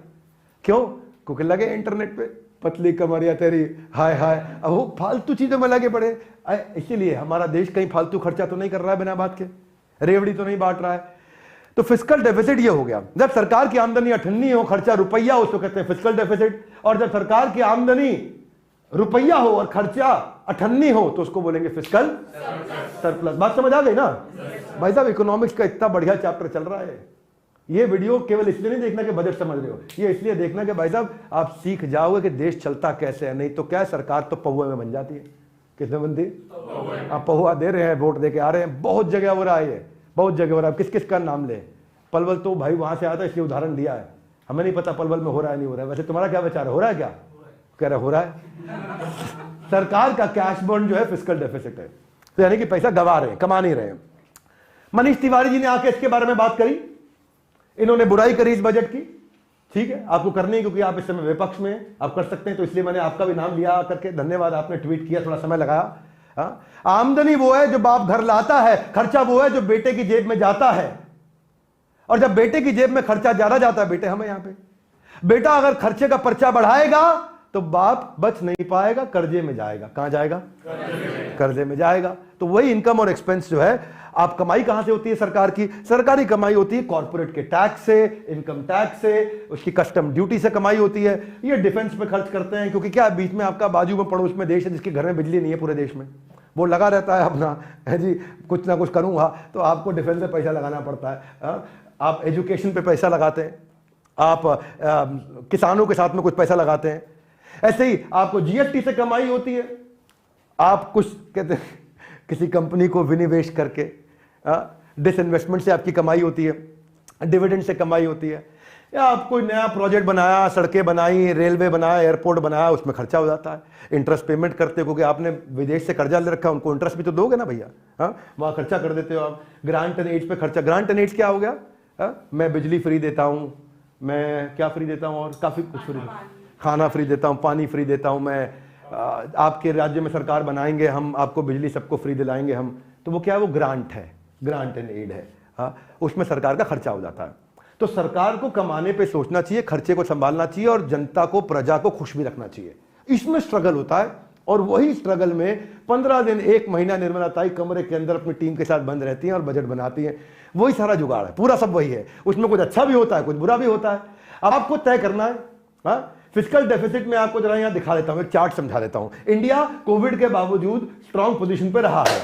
क्यों? क्योंकि लगे इंटरनेट पे, पतली कमरिया तेरी, हाय हाय, अब वो फालतू चीजों में लगे पड़े। इसीलिए हमारा देश कहीं फालतू खर्चा तो नहीं कर रहा है बिना बात के, रेवड़ी तो नहीं बांट रहा है। तो फिस्कल डेफिसिट ये हो गया। जब सरकार की आमदनी अठन्नी हो, खर्चा रुपया, उसको कहते हैं फिस्कल डेफिसिट। और जब सरकार की आमदनी रुपया हो और खर्चा अठन्नी हो, तो उसको बोलेंगे फिस्कल सरप्लस। बात समझ आ गई ना भाई साहब? इकोनॉमिक्स का इतना बढ़िया चैप्टर चल रहा है। ये वीडियो केवल इसलिए नहीं देखना कि बजट समझ रहे हो, ये इसलिए देखना कि भाई साहब आप सीख जाओगे कि देश चलता कैसे है। नहीं तो क्या है, सरकार तो पहुआ में बन जाती है। किसमें बनती? आप पहुआ दे रहे हैं, वोट दे के आ रहे हैं, बहुत जगह हो रहा है, बहुत जगह हो रहा है। किस किस का नाम ले? पलवल तो भाई वहां से आता है, इसलिए उदाहरण दिया है। हमें नहीं पता पलवल में हो रहा है नहीं हो रहा है। वैसे तुम्हारा क्या विचार है, हो रहा है? क्या कह रहा हो रहा है। सरकार का कैश बर्न जो है फिस्कल डेफिसिट है, तो यानी कि पैसा गवा रहे हैं, कमा नहीं रहे हैं। मनीष तिवारी जी ने आके इसके बारे में बात करी, इन्होंने बुराई करी इस बजट की। ठीक है, आपको करनी है क्योंकि आप इस समय विपक्ष में हैं, आप कर सकते हैं, तो इसलिए मैंने आपका भी नाम लिया करके। धन्यवाद, आपने ट्वीट किया, थोड़ा समय लगाया। आमदनी वो है जो बाप घर लाता है, खर्चा वो है जो बेटे की जेब में जाता है। और जब बेटे की जेब में खर्चा ज्यादा जाता है, बेटे हमें यहां पे, बेटा अगर खर्चे का पर्चा बढ़ाएगा तो बाप बच नहीं पाएगा, कर्जे में जाएगा। कहां जाएगा? कर्जे में जाएगा। तो वही इनकम और एक्सपेंस जो है, आप कमाई कहां से होती है सरकार की? सरकारी कमाई होती है कॉर्पोरेट के टैक्स से, इनकम टैक्स से, उसकी कस्टम ड्यूटी से कमाई होती है। ये डिफेंस पे खर्च करते हैं, क्योंकि क्या बीच में आपका बाजू में पड़ोस में देश है जिसके घर में बिजली नहीं है पूरे देश में, वो लगा रहता है अपना, है जी, कुछ ना कुछ करूंगा, तो आपको डिफेंस पे पैसा लगाना पड़ता है। आप एजुकेशन पे पैसा लगाते हैं, आप किसानों के साथ में कुछ पैसा लगाते हैं। ऐसे ही आपको जीएसटी से कमाई होती है, आप कुछ कहते हैं किसी कंपनी को विनिवेश करके, डिसइन्वेस्टमेंट से आपकी कमाई होती है, डिविडेंड से कमाई होती है, या आप कोई नया प्रोजेक्ट बनाया, सड़कें बनाई, रेलवे बनाया, एयरपोर्ट बनाया, उसमें खर्चा हो जाता है। इंटरेस्ट पेमेंट करते हो क्योंकि आपने विदेश से कर्जा ले रखा है, उनको इंटरेस्ट भी तो दोगे ना भैया। वहां खर्चा कर देते हो आप। ग्रांट एंड एड पे खर्चा। ग्रांट एंड एड क्या हो गया? मैं बिजली फ्री देता हूं, मैं क्या फ्री देता हूं, और काफी कुछ फ्री, खाना फ्री देता हूं, पानी फ्री देता हूं, मैं आपके राज्य में सरकार बनाएंगे, हम आपको बिजली सबको फ्री दिलाएंगे हम। तो वो क्या है? वो ग्रांट है, ग्रांट एंड एड है। उसमें सरकार का खर्चा हो जाता है। तो सरकार को कमाने पे सोचना चाहिए, खर्चे को संभालना चाहिए, और जनता को, प्रजा को खुश भी रखना चाहिए। इसमें स्ट्रगल होता है, और वही स्ट्रगल में 15 दिन, 1 महीना निर्मला ताई कमरे के अंदर अपनी टीम के साथ बंद रहती हैं और बजट बनाती हैं। वही सारा जुगाड़ है, पूरा सब वही है। उसमें कुछ अच्छा भी होता है, कुछ बुरा भी होता है। अब आपको तय करना है। फिस्कल डेफिसिट में आपको जरा यहां दिखा देता हूं, एक चार्ट समझा देता हूं। इंडिया कोविड के बावजूद स्ट्रांग पोजीशन पे रहा है।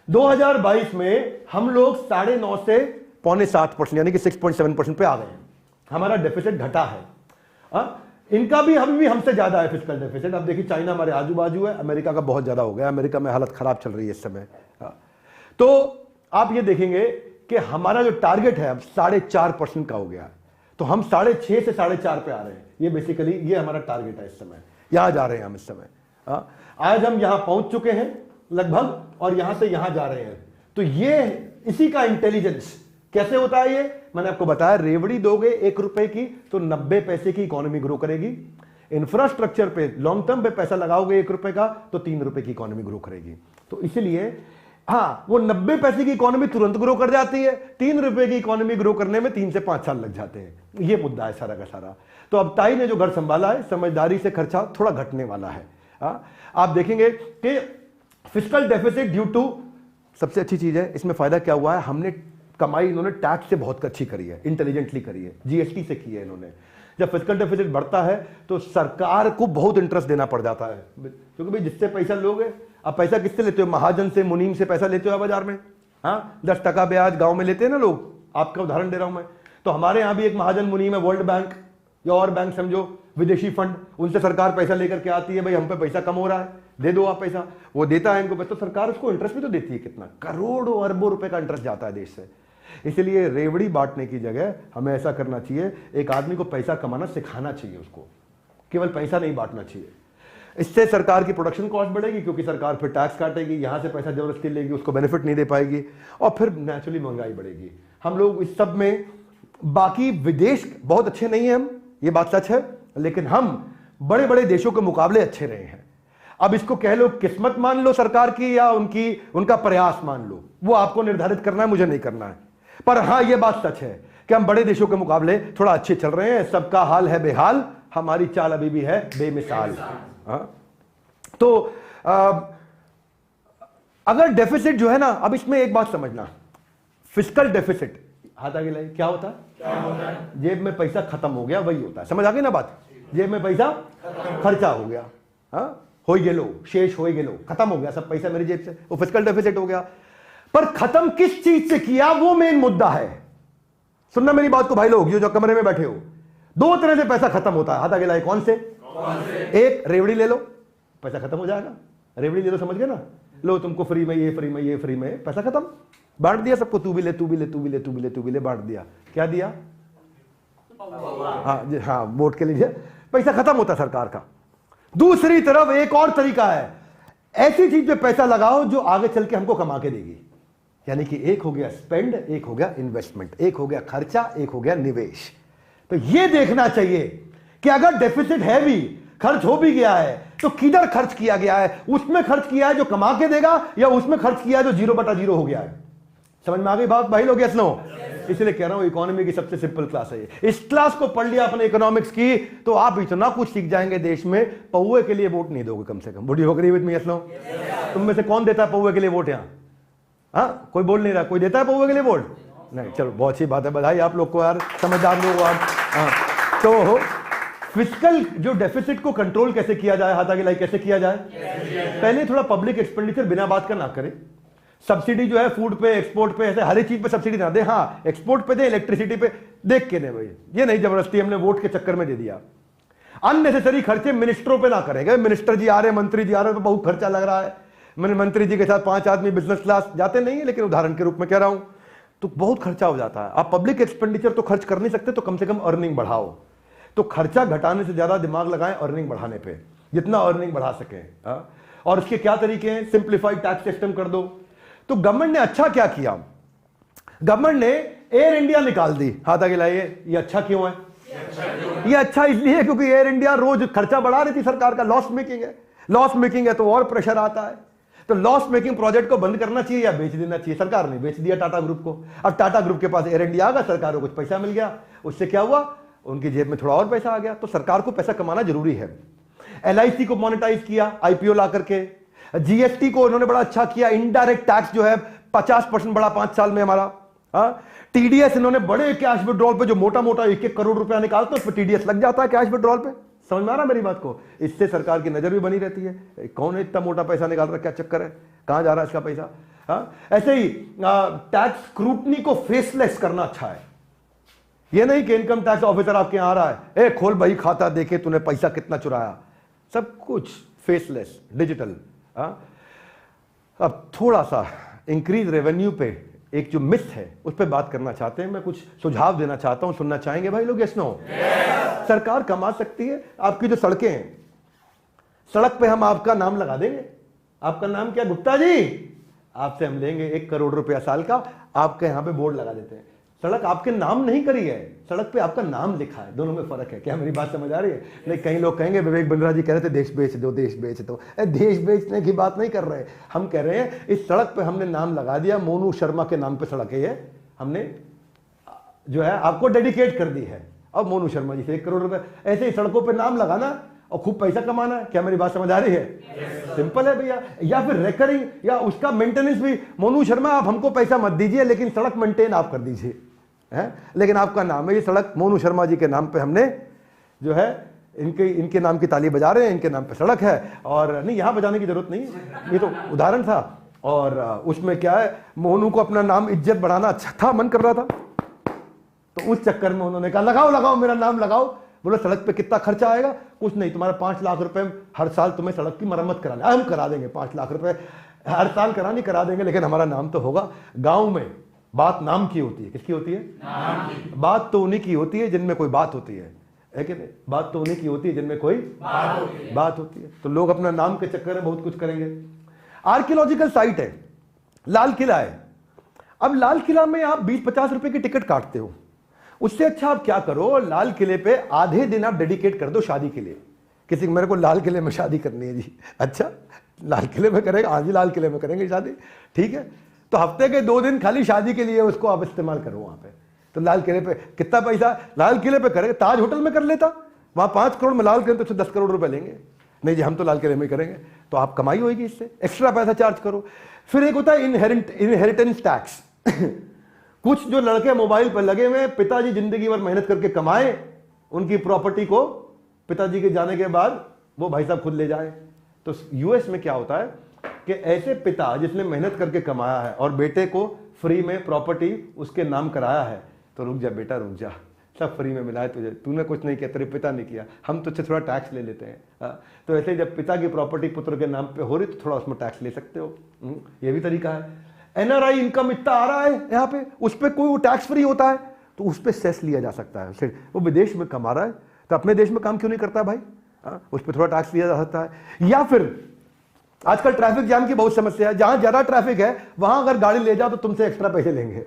2022 में हम लोग 9.5 से 6.25% यानी कि 6.7% पे आ गए हैं। हमारा डेफिसिट घटा है। इनका भी, हम भी हमसे ज्यादा है फिस्कल डेफिसिट। अब देखिए, चाइना हमारे आजू बाजू है, अमेरिका का बहुत ज्यादा हो गया, अमेरिका में हालत खराब चल रही है इस समय। तो आप ये देखेंगे कि हमारा जो टारगेट है अब 4.5% का हो गया, तो हम 6.5 से 4.5 पे आ रहे हैं। ये बेसिकली ये हमारा टारगेट है इस समय, यहां जा रहे हैं हम इस समय। आज हम यहां पहुंच चुके हैं लगभग, और यहां से यहां जा रहे हैं। तो ये इसी का इंटेलिजेंस कैसे होता है, ये मैंने आपको बताया। रेवड़ी दोगे 1 रुपए की तो 90 पैसे की इकोनॉमी ग्रो करेगी। इंफ्रास्ट्रक्चर पे लॉन्ग टर्म पे पैसा लगाओगे 1 रुपए का तो 3 रुपए की इकोनॉमी ग्रो करेगी। तो इसलिए वो 90 पैसे की इकोनॉमी तुरंत ग्रो कर जाती है, 3 रुपए की इकोनॉमी ग्रो करने में 3 से 5 साल लग जाते हैं। ये मुद्दा है सारा का सारा। तो अब ताई ने जो घर संभाला है, समझदारी से खर्चा थोड़ा घटने वाला है। आप देखेंगे कि फिस्कल डेफिसिट ड्यू टू, सबसे अच्छी चीज है इसमें फायदा क्या हुआ है, हमने कमाई इन्होंने टैक्स से बहुत अच्छी करी है, इंटेलिजेंटली करी है, जीएसटी से की है इन्होंने। जब फिस्कल डेफिसिट बढ़ता है तो सरकार को बहुत इंटरेस्ट देना पड़ जाता है, क्योंकि भाई जिससे पैसा लोगे, आप पैसा किससे लेते हो? महाजन से, मुनीम से पैसा लेते हो बाजार में। हाँ, 10% ब्याज गांव में लेते हैं ना लोग, आपका उदाहरण दे रहा हूं मैं। तो हमारे यहां भी एक महाजन मुनीम है, वर्ल्ड बैंक या और बैंक समझो, विदेशी फंड, उनसे सरकार पैसा लेकर के आती है, भाई हम पे पैसा कम हो रहा है, दे दो आप पैसा। वो देता है इनको, तो सरकार उसको इंटरेस्ट भी तो देती है, कितना करोड़ों अरबों रुपए का इंटरेस्ट जाता है देश से। इसलिए रेवड़ी बांटने की जगह हमें ऐसा करना चाहिए, एक आदमी को पैसा कमाना सिखाना चाहिए, उसको केवल पैसा नहीं बांटना चाहिए। इससे सरकार की प्रोडक्शन कॉस्ट बढ़ेगी, क्योंकि सरकार फिर टैक्स काटेगी, यहां से पैसा जबरदस्ती लेगी, उसको बेनिफिट नहीं दे पाएगी, और फिर नेचुरली महंगाई बढ़ेगी। हम लोग इस सब में, बाकी विदेश बहुत अच्छे नहीं है हम, ये बात सच है, लेकिन हम बड़े बड़े देशों के मुकाबले अच्छे रहे हैं। अब इसको कह लो किस्मत मान लो सरकार की, या उनका प्रयास मान लो, वो आपको निर्धारित करना है, मुझे नहीं करना है। पर हां, यह बात सच है कि हम बड़े देशों के मुकाबले थोड़ा अच्छे चल रहे हैं। सबका हाल है बेहाल, हमारी चाल अभी भी है बेमिसाल। तो अगर डेफिसिट जो है ना, अब इसमें एक बात समझना, फिस्कल डेफिसिट, हाथ आगे लाइए, क्या होता है? जेब में पैसा खत्म हो गया, वही होता है। समझ आ गई ना बात? जेब में पैसा खर्चा हो गया, हो गेलो, शेष हो गेलो, खत्म हो गया सब पैसा मेरी जेब से, वो फिस्कल डेफिसिट हो गया। पर खत्म किस चीज से किया, वो मेन मुद्दा है। सुनना मेरी बात को भाई लोग, जो कमरे में बैठे हो, दो तरह से पैसा खत्म होता है, हाथ आगे लाइए, कौन से? एक, रेवड़ी ले लो, पैसा खत्म हो जाएगा। रेवड़ी ले लो, समझ गए ना? लो तुमको फ्री में, ये फ्री में, ये फ्री में, पैसा खत्म, बांट दिया सबको, तू भी ले, तू भी ले, तू भी ले, तू भी ले, तू भी ले, बांट दिया। क्या दिया? हाँ, वोट के लिए पैसा खत्म होता सरकार का। दूसरी तरफ एक और तरीका है, ऐसी चीज पे पैसा लगाओ जो आगे चल के हमको कमा के देगी। यानी कि एक हो गया स्पेंड, एक हो गया इन्वेस्टमेंट, एक हो गया खर्चा, एक हो गया निवेश। तो यह देखना चाहिए कि अगर डेफिसिट है भी, खर्च हो भी गया है, तो किधर खर्च किया गया है? उसमें खर्च किया है जो कमा के देगा, या उसमें खर्च किया है जो 0/0 हो गया है? समझ में आ गई बात भाई लोग? Yes no? इसलिए कह रहा हूं इकोनॉमी की सबसे सिंपल क्लास है ये। इस क्लास को पढ़ लिया अपने इकोनॉमिक्स की, तो आप इतना कुछ सीख जाएंगे देश में। पौवे के लिए वोट नहीं दोगे कम से कम। Would you agree with me? Yes no? तुम में से कौन देता है पौवे के लिए वोट यहां? हाँ, कोई बोल नहीं रहा। कोई देता है पौवे के लिए वोट? नहीं, चलो बहुत अच्छी बात है, बधाई आप लोग को यार, समझदार लोग आप। हाँ, तो फिस्कल जो डेफिसिट को कंट्रोल कैसे किया जाए, हाथ आगे लाइक, कैसे किया जाए? पहले थोड़ा पब्लिक एक्सपेंडिचर बिना बात का ना करें। सब्सिडी जो है फूड पे, एक्सपोर्ट पे, ऐसे हर एक चीज पे सब्सिडी ना दे। हाँ, एक्सपोर्ट पे दे, इलेक्ट्रिसिटी पे देख के दे भाई, ये नहीं जबरदस्ती हमने वोट के चक्कर में दे दिया। अननेसेसरी खर्चे मिनिस्टरों पे ना करेंगे। मिनिस्टर जी आ रहे, मंत्री जी आ रहे, तो बहुत खर्चा लग रहा है। मैंने मंत्री जी के साथ 5 आदमी बिजनेस क्लास जाते नहीं है, लेकिन उदाहरण के रूप में कह रहा हूं, तो बहुत खर्चा हो जाता है। आप पब्लिक एक्सपेंडिचर तो खर्च कर नहीं सकते, तो कम से कम अर्निंग बढ़ाओ। तो खर्चा घटाने से ज्यादा दिमाग लगाएं अर्निंग बढ़ाने पे, जितना अर्निंग बढ़ा सके। और इसके क्या तरीके हैं? सिंप्लीफाइड टैक्स सिस्टम कर दो। तो गवर्नमेंट ने अच्छा क्या किया? गवर्नमेंट ने एयर इंडिया निकाल दी। हाथ आगे लाइए, ये अच्छा क्यों है? ये अच्छा इसलिए क्योंकि एयर इंडिया रोज खर्चा बढ़ा रही थी सरकार का, लॉस मेकिंग है। लॉस मेकिंग है तो और प्रेशर आता है। तो लॉस मेकिंग प्रोजेक्ट को बंद करना चाहिए या बेच देना चाहिए? सरकार ने बेच दिया टाटा ग्रुप को। अब टाटा ग्रुप के पास एयर इंडिया आ गया, सरकार को कुछ पैसा मिल गया, उससे क्या हुआ? उनकी जेब में थोड़ा और पैसा आ गया। तो सरकार को पैसा कमाना जरूरी है। एलआईसी को मोनेटाइज किया आईपीओ ला करके। जीएसटी को उन्होंने बड़ा अच्छा किया, इनडायरेक्ट टैक्स जो है 50% बढ़ा 5 साल में हमारा। टीडीएस इन्होंने बड़े कैश विड्रॉल पे, जो मोटा मोटा 1-1 करोड़ रुपया निकालते, उस पर टीडीएस लग जाता है कैश विड्रॉल पे। समझ में आ रहा मेरी बात को? इससे सरकार की नजर भी बनी रहती है, कौन इतना मोटा पैसा निकाल रहा है, क्या चक्कर है, कहां जा रहा है इसका पैसा। ऐसे ही टैक्स स्क्रूटनी को फेसलेस करना अच्छा है। ये नहीं कि इनकम टैक्स ऑफिसर आपके यहां आ रहा है, ए खोल भाई खाता, देखे तूने पैसा कितना चुराया। सब कुछ फेसलेस, डिजिटल। अब थोड़ा सा इंक्रीज रेवेन्यू पे एक जो मिथ है उस पर बात करना चाहते हैं। मैं कुछ सुझाव देना चाहता हूं, सुनना चाहेंगे भाई लोग? Yes no? सरकार कमा सकती है। आपकी जो सड़कें हैं, सड़क पे हम आपका नाम लगा देंगे। आपका नाम क्या? गुप्ता जी। आपसे हम लेंगे 1 करोड़ रुपया साल का, आपके यहां पे बोर्ड लगा देते हैं। सड़क आपके नाम नहीं करी है, सड़क पे आपका नाम लिखा है। दोनों में फर्क है। क्या मेरी बात समझ आ रही है? नहीं, कई लोग कहेंगे विवेक बिंद्रा जी कह रहे थे देश बेच दो, देश बेच दो। देश बेचने की बात नहीं कर रहे, हम कह रहे हैं इस सड़क पे हमने नाम लगा दिया, मोनू शर्मा के नाम पे सड़क है ये, हमने जो है आपको डेडिकेट कर दी है। अब मोनू शर्मा जी से 1 करोड़ रुपए, ऐसे ही सड़कों पे नाम लगाना और खूब पैसा कमाना है। क्या मेरी बात समझ आ रही है? सिंपल है भैया। या फिर रेकरिंग या उसका मेंटेनेंस भी, मोनू शर्मा आप हमको पैसा मत दीजिए लेकिन सड़क मेंटेन आप कर दीजिए, है, लेकिन आपका नाम है ये सड़क, मोनू शर्मा जी के नाम पे हमने जो है इनके नाम की ताली बजा रहे हैं, इनके नाम पे सड़क है। और नहीं, यहां बजाने की जरूरत नहीं, ये तो उदाहरण था। और उसमें क्या है, मोनू को अपना नाम इज्जत बढ़ाना अच्छा था, मन कर रहा था, तो उस चक्कर में उन्होंने कहा लगाओ लगाओ मेरा नाम लगाओ। बोलो सड़क पे कितना खर्चा आएगा? कुछ नहीं, तुम्हारा 5 लाख रुपए हर साल तुम्हें सड़क की मरम्मत कराना, हम करा देंगे। 5 लाख रुपए हर साल करानी करा देंगे, लेकिन हमारा नाम तो होगा। गांव में बात नाम की होती है, किसकी होती है? नाम की। बात तो उन्हीं की होती है जिनमें कोई बात होती है कि नहीं? बात तो उन्हीं की होती है जिनमें कोई बात होती है। तो लोग अपना नाम के चक्कर में बहुत कुछ करेंगे। आर्कियोलॉजिकल साइट है, लाल किला है। अब लाल किला में आप 20-50 रुपए की टिकट काटते हो, उससे अच्छा आप क्या करो, लाल किले पे आधे दिन आप डेडिकेट कर दो शादी के लिए। किसी मेरे को लाल किले में शादी करनी है जी, अच्छा लाल किले में करेगा? हाँ जी, लाल किले में करेंगे शादी, ठीक है। तो हफ्ते के 2 दिन खाली शादी के लिए उसको आप इस्तेमाल करो वहां पे। तो लाल किले पे कितना पैसा लाल किले पे करेगा? ताज होटल में कर लेता, वहां 5 करोड़ में लाल किले तो 10 करोड़ रुपए लेंगे। नहीं जी, हम तो लाल किले में करेंगे। तो आप कमाई होगी इससे, एक्स्ट्रा पैसा चार्ज करो। फिर एक होता है इनहेरिटेंस टैक्स। कुछ जो लड़के मोबाइल पर लगे हुए, पिताजी जिंदगी भर मेहनत करके कमाए, उनकी प्रॉपर्टी को पिताजी के जाने के बाद वो भाई साहब खुद ले जाए। तो यूएस में क्या होता है कि ऐसे पिता जिसने मेहनत करके कमाया है और बेटे को फ्री में प्रॉपर्टी उसके नाम कराया है, तो रुक जा बेटा रुक जा, सब फ्री में मिला है तुझे, तूने कुछ नहीं किया, तेरे पिता ने किया, हम तुझसे थोड़ा टैक्स ले लेते हैं। तो ऐसे जब पिता की प्रॉपर्टी पुत्र के नाम पे हो रही तो थोड़ा उसमें टैक्स ले सकते हो। ये भी तरीका है। एनआरआई इनकम इतना आ रहा है यहाँ पे, उस पर कोई टैक्स फ्री होता है तो उस पर सेस लिया जा सकता है। वो विदेश में कमा रहा है तो अपने देश में काम क्यों नहीं करता भाई? उस पर थोड़ा टैक्स लिया जा सकता है। या फिर आजकल ट्रैफिक जाम की बहुत समस्या है, जहां ज्यादा ट्रैफिक है वहां अगर गाड़ी ले जाओ तो तुमसे एक्स्ट्रा पैसे लेंगे।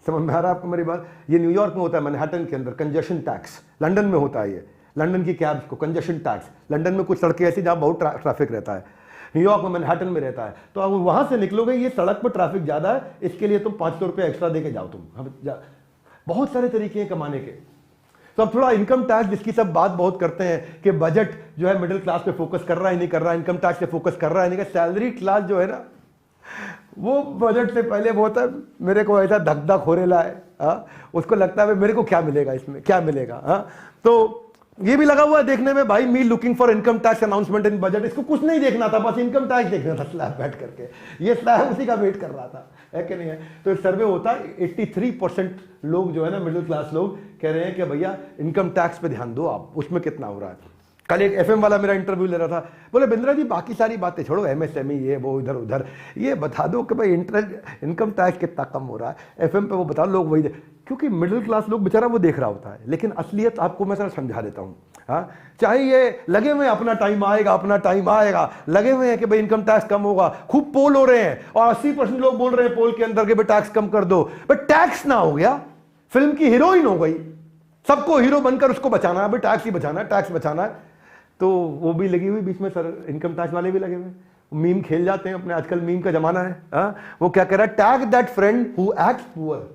समझ में आ रहा है आपको मेरी बात? ये न्यूयॉर्क में होता है, मैनहट्टन के अंदर कंजेशन टैक्स। लंदन में होता है ये, लंदन की कैब्स को कंजेशन टैक्स। लंदन में कुछ सड़कें ऐसी जहां बहुत ट्रैफिक रहता है, न्यूयॉर्क में मैनहट्टन में रहता है। तो अब वहां से निकलोगे, ये सड़क पर ट्रैफिक ज्यादा है, इसके लिए तुम 500 रुपये एक्स्ट्रा देके जाओ तुम। बहुत सारे तरीके हैं कमाने के। तो अब थोड़ा इनकम टैक्स, जिसकी सब बात बहुत करते हैं कि बजट जो है मिडिल क्लास पे फोकस कर रहा है नहीं कर रहा है, इनकम टैक्स पे फोकस कर रहा है नहीं, सैलरी क्लास जो है ना वो बजट से पहले बहुत है, मेरे को ऐसा धक धक हो रहा है। उसको लगता है मेरे को क्या मिलेगा, इसमें क्या मिलेगा। तो ये भी लगा हुआ है देखने में, भाई मी looking for income tax announcement in budget. इसको कुछ नहीं देखना था, बस इनकम टैक्स देखना था स्लैब बैठ करके। ये स्लैब उसी का वेट कर रहा था, है कि नहीं है? तो एक सर्वे होता है, 83% लोग जो है ना मिडिल क्लास लोग कह रहे हैं कि भैया इनकम टैक्स पे ध्यान दो आप, उसमें कितना हो रहा है। कल एक एफएम वाला मेरा इंटरव्यू ले रहा था, बोले बिंद्रा जी बाकी सारी बातें छोड़ो, एमएसएमई ये वो इधर उधर, ये बता दो कि भाई इनकम टैक्स कितना कम हो रहा है। एफएम पे वो बता, लोग वही क्योंकि मिडिल क्लास लोग बेचारा वो देख रहा होता है। लेकिन असलियत आपको मैं समझा देता हूँ। हाँ, चाहे ये लगे हुए अपना टाइम आएगा, अपना टाइम आएगा, लगे हुए हैं कि भाई इनकम टैक्स कम होगा, खूब पोल हो रहे हैं और 80% लोग बोल रहे हैं पोल के अंदर कि भाई टैक्स कम कर दो, बट टैक्स ना हो गया, फिल्म की हीरोइन हो गई, सबको हीरो बनकर उसको बचाना है, भाई टैक्स ही बचाना है, टैक्स बचाना है। तो वो भी लगी हुई बीच में, सर इनकम टैक्स वाले भी लगे हुए, मीम खेल जाते हैं अपने, आजकल मीम का जमाना है। वो क्या कह रहा है, tag that friend who acts poor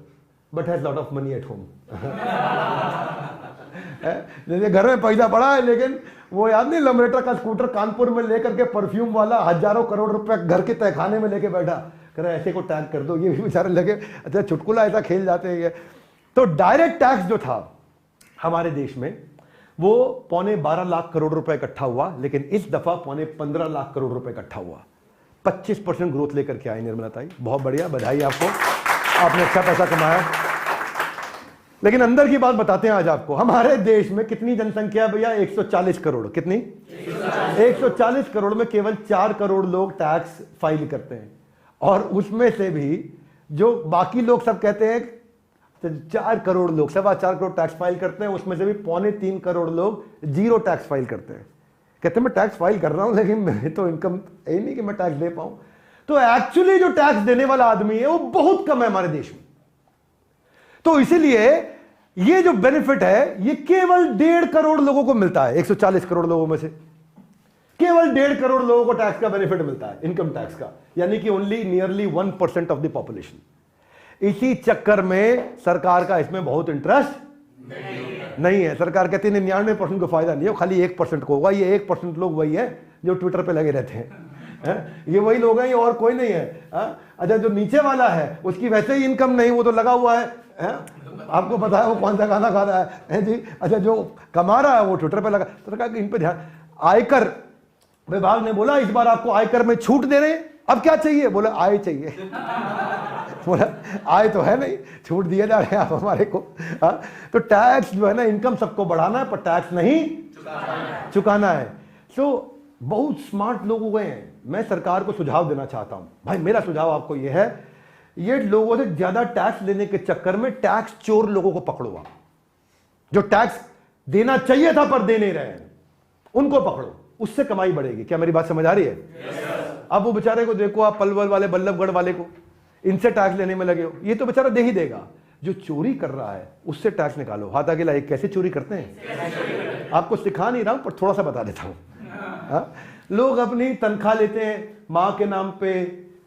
but has lot of money at home. जैसे घर में पैसा पड़ा है लेकिन वो याद नहीं, लमरेटर का स्कूटर कानपुर में लेकर के परफ्यूम वाला हजारों करोड़ रुपए घर के तहखाने में लेके बैठा, कह रहा है ऐसे को टैग कर दो। ये भी बेचारे लगे, अच्छा चुटकुला ऐसा खेल जाते हैं। तो डायरेक्ट टैक्स जो था हमारे देश में वो 12.25 लाख करोड़ रुपए इकट्ठा हुआ, लेकिन इस दफा 15.25 लाख करोड़ रुपए इकट्ठा हुआ। 25% ग्रोथ लेकर के आई निर्मला ताई, बहुत बढ़िया, बधाई आपको, आपने अच्छा पैसा कमाया। लेकिन अंदर की बात बताते हैं आज आपको, हमारे देश में कितनी जनसंख्या भैया? 140 करोड़। कितनी? 140 करोड़ में केवल 4 करोड़ लोग टैक्स फाइल करते हैं, और उसमें से भी जो बाकी लोग सब कहते हैं 4 करोड़ लोग, 4.25 करोड़ टैक्स फाइल करते हैं, उसमें से भी 3.25 करोड़ लोग जीरो टैक्स फाइल करते हैं। कहते हैं मैं टैक्स फाइल कर रहा हूं लेकिन मेरी तो इनकम यही नहीं कि मैं टैक्स दे पाऊं। तो एक्चुअली जो टैक्स देने वाला आदमी है वो बहुत कम है हमारे देश में। तो इसीलिए ये जो बेनिफिट है ये केवल 1.5 करोड़ लोगों को मिलता है। 140 करोड़ लोगों में से केवल 1.5 करोड़ लोगों को टैक्स का बेनिफिट मिलता है, इनकम टैक्स का, यानी कि only nearly 1% of the population. इसी चक्कर में सरकार का इसमें बहुत इंटरेस्ट नहीं है। नहीं है। सरकार कहती है 99% को फायदा नहीं है, खाली 1% को होगा। ये 1% लोग वही है जो ट्विटर पे लगे रहते हैं, ये वही लोग हैं, ये और कोई नहीं है। अच्छा, जो नीचे वाला है उसकी वैसे ही इनकम नहीं, वो तो लगा हुआ है, आपको पता है वो कौन सा गाना गा रहा है जी। अच्छा, जो कमा रहा है वो ट्विटर पे लगा। तो सरकार इन पे ध्यान। आयकर विभाग ने बोला इस बार आपको आयकर में छूट दे रहे हैं, अब क्या चाहिए? बोला आय चाहिए। बोला आय तो है नहीं, छूट दिए जा रहे हैं आप हमारे को। तो टैक्स जो है ना, इनकम सबको बढ़ाना है पर टैक्स नहीं चुकाना है। सो बहुत स्मार्ट लोग हो गए हैं। मैं सरकार को सुझाव देना चाहता हूं भाई, मेरा सुझाव आपको यह है, ये लोगों से ज्यादा टैक्स लेने के चक्कर में टैक्स चोर लोगों को पकड़ो आप, जो टैक्स देना चाहिए था पर दे नहीं रहे हैं, उनको पकड़ो, उससे कमाई बढ़ेगी। क्या मेरी बात समझ आ रही है? अब वो बेचारे को देखो आप, पलवल वाले, बल्लभगढ़ वाले को, इनसे टैक्स लेने में लगे हो, ये तो बेचारा दे ही देगा। जो चोरी कर रहा है उससे टैक्स निकालो। हाथ आगे लाइए, कैसे चोरी करते हैं आपको सिखा नहीं रहा हूं, पर थोड़ा सा बता देता हूं। लोग अपनी तनख्वाह लेते हैं, मां के नाम पे,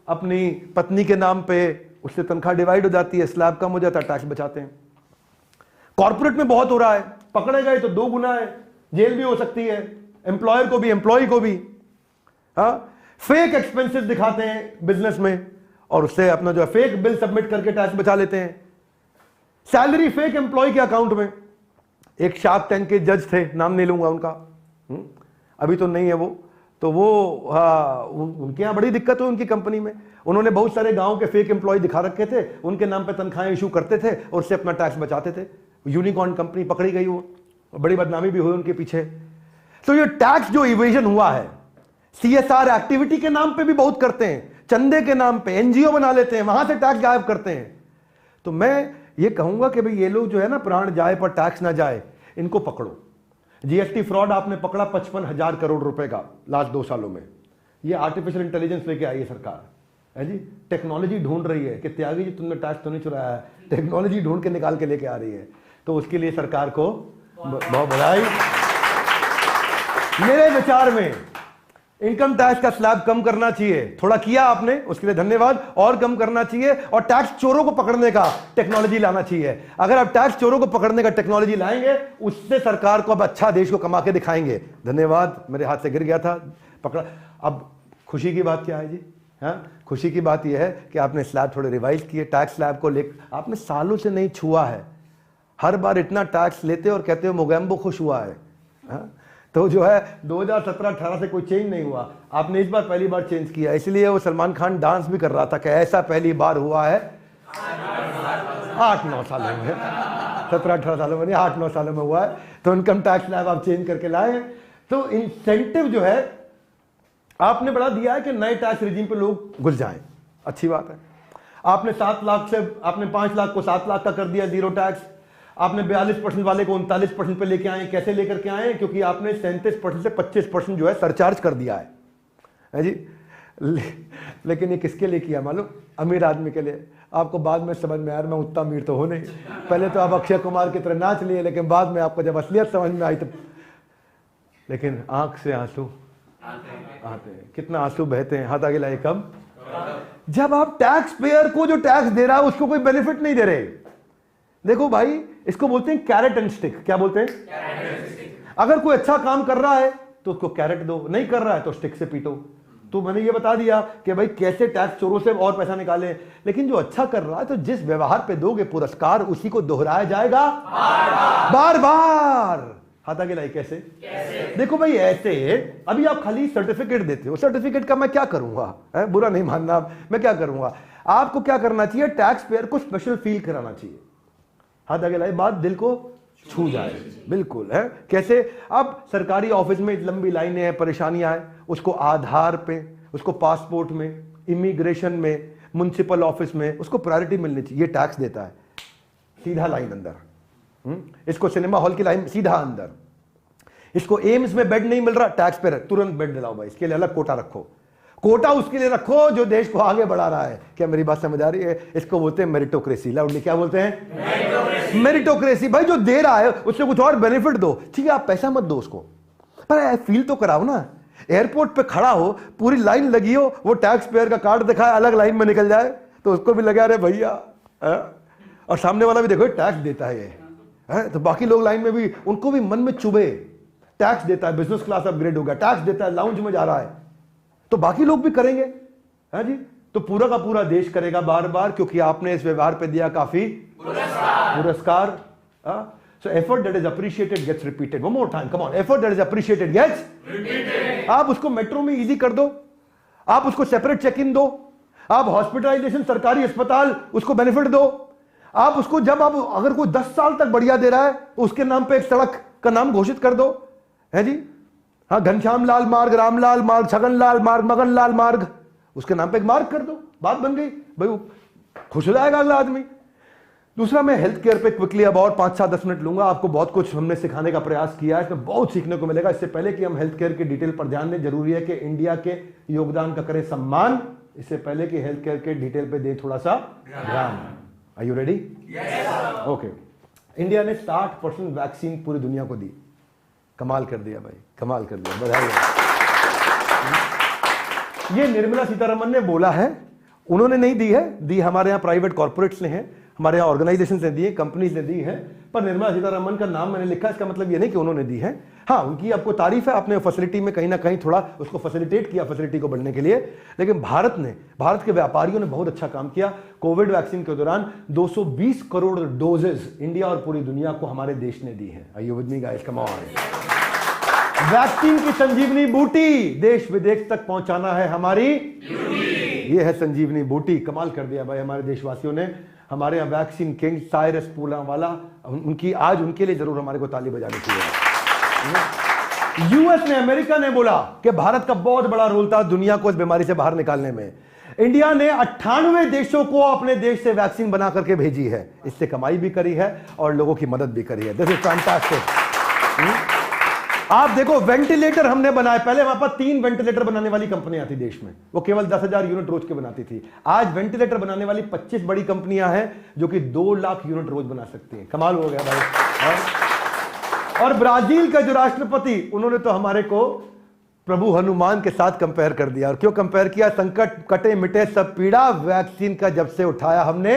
अपनी पत्नी के नाम पे, उससे तनख्वाह डिवाइड हो जाती है, स्लैब कम हो जाता है, टैक्स बचाते हैं। कॉर्पोरेट में बहुत हो रहा है, पकड़े गए तो 2 गुना है, जेल भी हो सकती है, एम्प्लॉयर को भी, एम्प्लॉय को भी। फेक एक्सपेंसेस दिखाते हैं बिजनेस में और उससे अपना जो है फेक बिल सबमिट करके टैक्स बचा लेते हैं। सैलरी फेक एम्प्लॉय के अकाउंट में। एक शार्क टैंक के जज थे, नाम नहीं लूंगा उनका, अभी तो नहीं है वो, तो वो उनके यहां बड़ी दिक्कत हुई उनकी कंपनी में। उन्होंने बहुत सारे गांव के फेक एम्प्लॉय दिखा रखे थे, उनके नाम पे तनख्वाहें इशू करते थे और उससे अपना टैक्स बचाते थे। यूनिकॉर्न कंपनी पकड़ी गई, वो बड़ी बदनामी भी हुई उनके पीछे। तो ये टैक्स जो इवेजन हुआ है, सीएसआर एक्टिविटी के नाम पे भी बहुत करते हैं, चंदे के नाम पे एनजीओ बना लेते हैं, वहां से टैक्स गायब करते हैं। तो मैं ये कहूंगा कि भाई ये लोग जो है ना, प्राण जाए पर टैक्स ना जाए, इनको पकड़ो। जीएसटी फ्रॉड आपने पकड़ा 55,000 करोड़ रुपए का लास्ट 2 सालों में। ये आर्टिफिशियल इंटेलिजेंस लेके आई है सरकार, है जी। टेक्नोलॉजी ढूंढ रही है कि त्यागी जी तुमने टैक्स तो नहीं चुराया है, टेक्नोलॉजी ढूंढ के निकाल के लेके आ रही है। तो उसके लिए सरकार को बहुत बधाई। मेरे विचार में इनकम टैक्स का स्लैब कम करना चाहिए, थोड़ा किया आपने, उसके लिए धन्यवाद, और कम करना चाहिए। और टैक्स चोरों को पकड़ने का टेक्नोलॉजी लाना चाहिए। अगर आप टैक्स चोरों को पकड़ने का टेक्नोलॉजी लाएंगे, उससे सरकार को अब अच्छा देश को कमा के दिखाएंगे। धन्यवाद, मेरे हाथ से गिर गया था, पकड़ा। अब खुशी की बात क्या है जी? खुशी की बात यह है कि आपने स्लैब थोड़े रिवाइज किए, टैक्स स्लैब को लेकर आपने सालों से नहीं छुआ है। हर बार इतना टैक्स लेते और कहते हो मोगैम्बो खुश हुआ है। तो जो है 2017-18 से कोई चेंज नहीं हुआ, आपने इस बार पहली बार चेंज किया। इसलिए वो सलमान खान डांस भी कर रहा था कि ऐसा पहली बार हुआ है 8-9 सालों में, 17-18 सालों में नहीं, 8-9 सालों में हुआ है। तो इनकम टैक्स स्लैब आप चेंज करके लाए। तो इंसेंटिव जो है आपने बढ़ा दिया है कि नए टैक्स रिजीम पे लोग घुस जाएं, अच्छी बात है। आपने 7 लाख से आपने 5 लाख को 7 लाख का कर दिया जीरो टैक्स। आपने 42% वाले को 39% पे लेके आए। कैसे लेकर के आए? क्योंकि आपने 37% से 25% जो है सरचार्ज कर दिया है जी। लेकिन ये किसके लिए किया मालूम? अमीर आदमी के लिए। आपको बाद में समझ में आया, मैं उतना अमीर तो हो नहीं। पहले तो आप अक्षय कुमार की तरह नाच लिए, लेकिन बाद में आपको जब असलियत समझ में आई तो, लेकिन आंख से आंसू आते हैं, कितना आंसू बहते हैं। हाथ आगे लाइए। कब? जब आप टैक्स पेयर को जो टैक्स दे रहा है उसको कोई बेनिफिट नहीं दे रहे। देखो भाई, इसको बोलते हैं कैरेट एंड स्टिक। क्या बोलते हैं? अगर कोई अच्छा काम कर रहा है तो उसको कैरेट दो, नहीं कर रहा है तो स्टिक से पीटो। तो मैंने ये बता दिया कि भाई कैसे टैक्स चोरों से और पैसा निकालें। लेकिन जो अच्छा कर रहा है तो जिस व्यवहार पे दोगे पुरस्कार, उसी को दोहराया जाएगा बार बार। हाथ आगे लाइए। कैसे? देखो भाई, ऐसे अभी आप खाली सर्टिफिकेट देते हो, सर्टिफिकेट का मैं क्या करूंगा? बुरा नहीं मानना, मैं क्या करूंगा? आपको क्या करना चाहिए? टैक्स पेयर को स्पेशल फील कराना चाहिए। हाथ आगे लाइए। बात दिल को छू जाए, बिल्कुल है। कैसे? अब सरकारी ऑफिस में लंबी लाइनें हैं, परेशानियां हैं, उसको आधार पे, उसको पासपोर्ट में, इमिग्रेशन में, म्युनिसिपल ऑफिस में उसको प्रायोरिटी मिलनी चाहिए। ये टैक्स देता है, सीधा लाइन अंदर। इसको सिनेमा हॉल की लाइन सीधा अंदर। इसको एम्स में बेड नहीं मिल रहा, टैक्स पे तुरंत बेड दिलाओ भाई, इसके लिए अलग कोटा रखो। कोटा उसके लिए रखो जो देश को आगे बढ़ा रहा है। क्या मेरी बात समझ आ रही है? इसको बोलते हैं मेरिटोक्रेसी। लाउडली क्या बोलते हैं? मेरिटोक्रेसी। भाई जो दे रहा है उससे कुछ और बेनिफिट दो। ठीक है, आप पैसा मत दो उसको, पर फील तो कराओ ना। एयरपोर्ट पे खड़ा हो, पूरी लाइन लगी हो, वो टैक्स पेयर का कार्ड दिखाए, अलग लाइन में निकल जाए तो उसको भी लगा रहे भैया। और सामने वाला भी देखो टैक्स देता है ये, है, तो बाकी लोग लाइन में भी, उनको भी मन में चुभे, टैक्स देता है, बिजनेस क्लास अपग्रेड हो गया, टैक्स देता है, लाउंज में जा रहा है, तो बाकी लोग भी करेंगे, है जी। तो पूरा का पूरा देश करेगा बार बार, क्योंकि आपने इस व्यवहार पे दिया काफी पुरस्कार। So effort that is appreciated gets repeated. One more time, come on. Effort that is appreciated gets repeated. आप उसको मेट्रो में इजी कर दो, आप उसको सेपरेट चेक इन दो, आप हॉस्पिटलाइजेशन सरकारी अस्पताल उसको बेनिफिट दो, आप उसको जब आप अगर कोई 10 साल तक बढ़िया दे रहा है तो उसके नाम पे एक सड़क का नाम घोषित कर दो, है जी। हाँ, घनश्याम लाल मार्ग, रामलाल मार्ग, छगन लाल मार्ग, मगन लाल मार्ग, उसके नाम पे एक मार्ग कर दो, बात बन गई भाई, खुश हो जाएगा अगला आदमी। दूसरा, मैं हेल्थ केयर पे क्विकली अब और 5-7-10 मिनट लूंगा। आपको बहुत कुछ हमने सिखाने का प्रयास किया है, इसमें बहुत सीखने को मिलेगा। इससे पहले कि हम हेल्थ केयर के डिटेल पर ध्यान दें, जरूरी है कि इंडिया के योगदान का करें सम्मान, इससे पहले कि हेल्थ केयर के डिटेल पे दें थोड़ा सा ध्यान। Are you ready? Okay. India ने 60% वैक्सीन पूरी दुनिया को दी। कमाल कर दिया भाई, कमाल कर दिया, बधाई। ये निर्मला सीतारमण ने बोला है, उन्होंने नहीं दी है, दी हमारे यहाँ प्राइवेट कॉर्पोरेट्स ने है, हमारे यहाँ ऑर्गेनाइजेशन ने दी है, कंपनीज ने दी है, पर निर्मला सीतारमण का नाम मैंने लिखा, इसका मतलब ये नहीं कि उन्होंने दी है। हाँ, उनकी आपको तारीफ है, आपने फैसिलिटी में कहीं ना कहीं थोड़ा उसको फैसिलिटेट किया, फैसिलिटी को बढ़ने के लिए। लेकिन भारत के व्यापारियों ने बहुत अच्छा काम किया। कोविड वैक्सीन के दौरान 220 करोड़ डोजेस इंडिया और पूरी दुनिया को हमारे देश ने दी है। Are you with me guys? Come on. Vaccine की संजीवनी बूटी देश विदेश तक पहुंचाना है हमारी ड्यूटी। ये है संजीवनी बूटी। कमाल कर दिया भाई हमारे देशवासियों ने। हमारे यहाँ वैक्सीन किंग साइरस पूनावाला, उनकी आज उनके लिए जरूर हमारे को ताली बजानी चाहिए। यूएस ने, अमेरिका ने बोला कि भारत का बहुत बड़ा रोल था दुनिया को इस बीमारी से बाहर निकालने में। इंडिया ने 98 देशों को अपने देश से वैक्सीन बना करके भेजी है। इससे कमाई भी करी है और लोगों की मदद भी करी है। This is fantastic. आप देखो, वेंटिलेटर हमने बनाए, पहले वहां पर 3 वेंटिलेटर बनाने वाली कंपनियां थी देश में, वो केवल 10,000 यूनिट रोज के बनाती थी। आज वेंटिलेटर बनाने वाली 25 बड़ी कंपनियां हैं जो कि 2 लाख यूनिट रोज बना सकती हैं। कमाल हो गया भाई। और ब्राजील का जो राष्ट्रपति, उन्होंने तो हमारे को प्रभु हनुमान के साथ कंपेयर कर दिया। और क्यों कंपेयर किया? संकट कटे मिटे सब पीड़ा, वैक्सीन का जब से उठाया हमने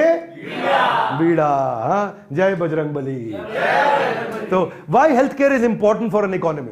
बीड़ा। हाँ, जय बजरंगबली। तो why health care is important for an economy?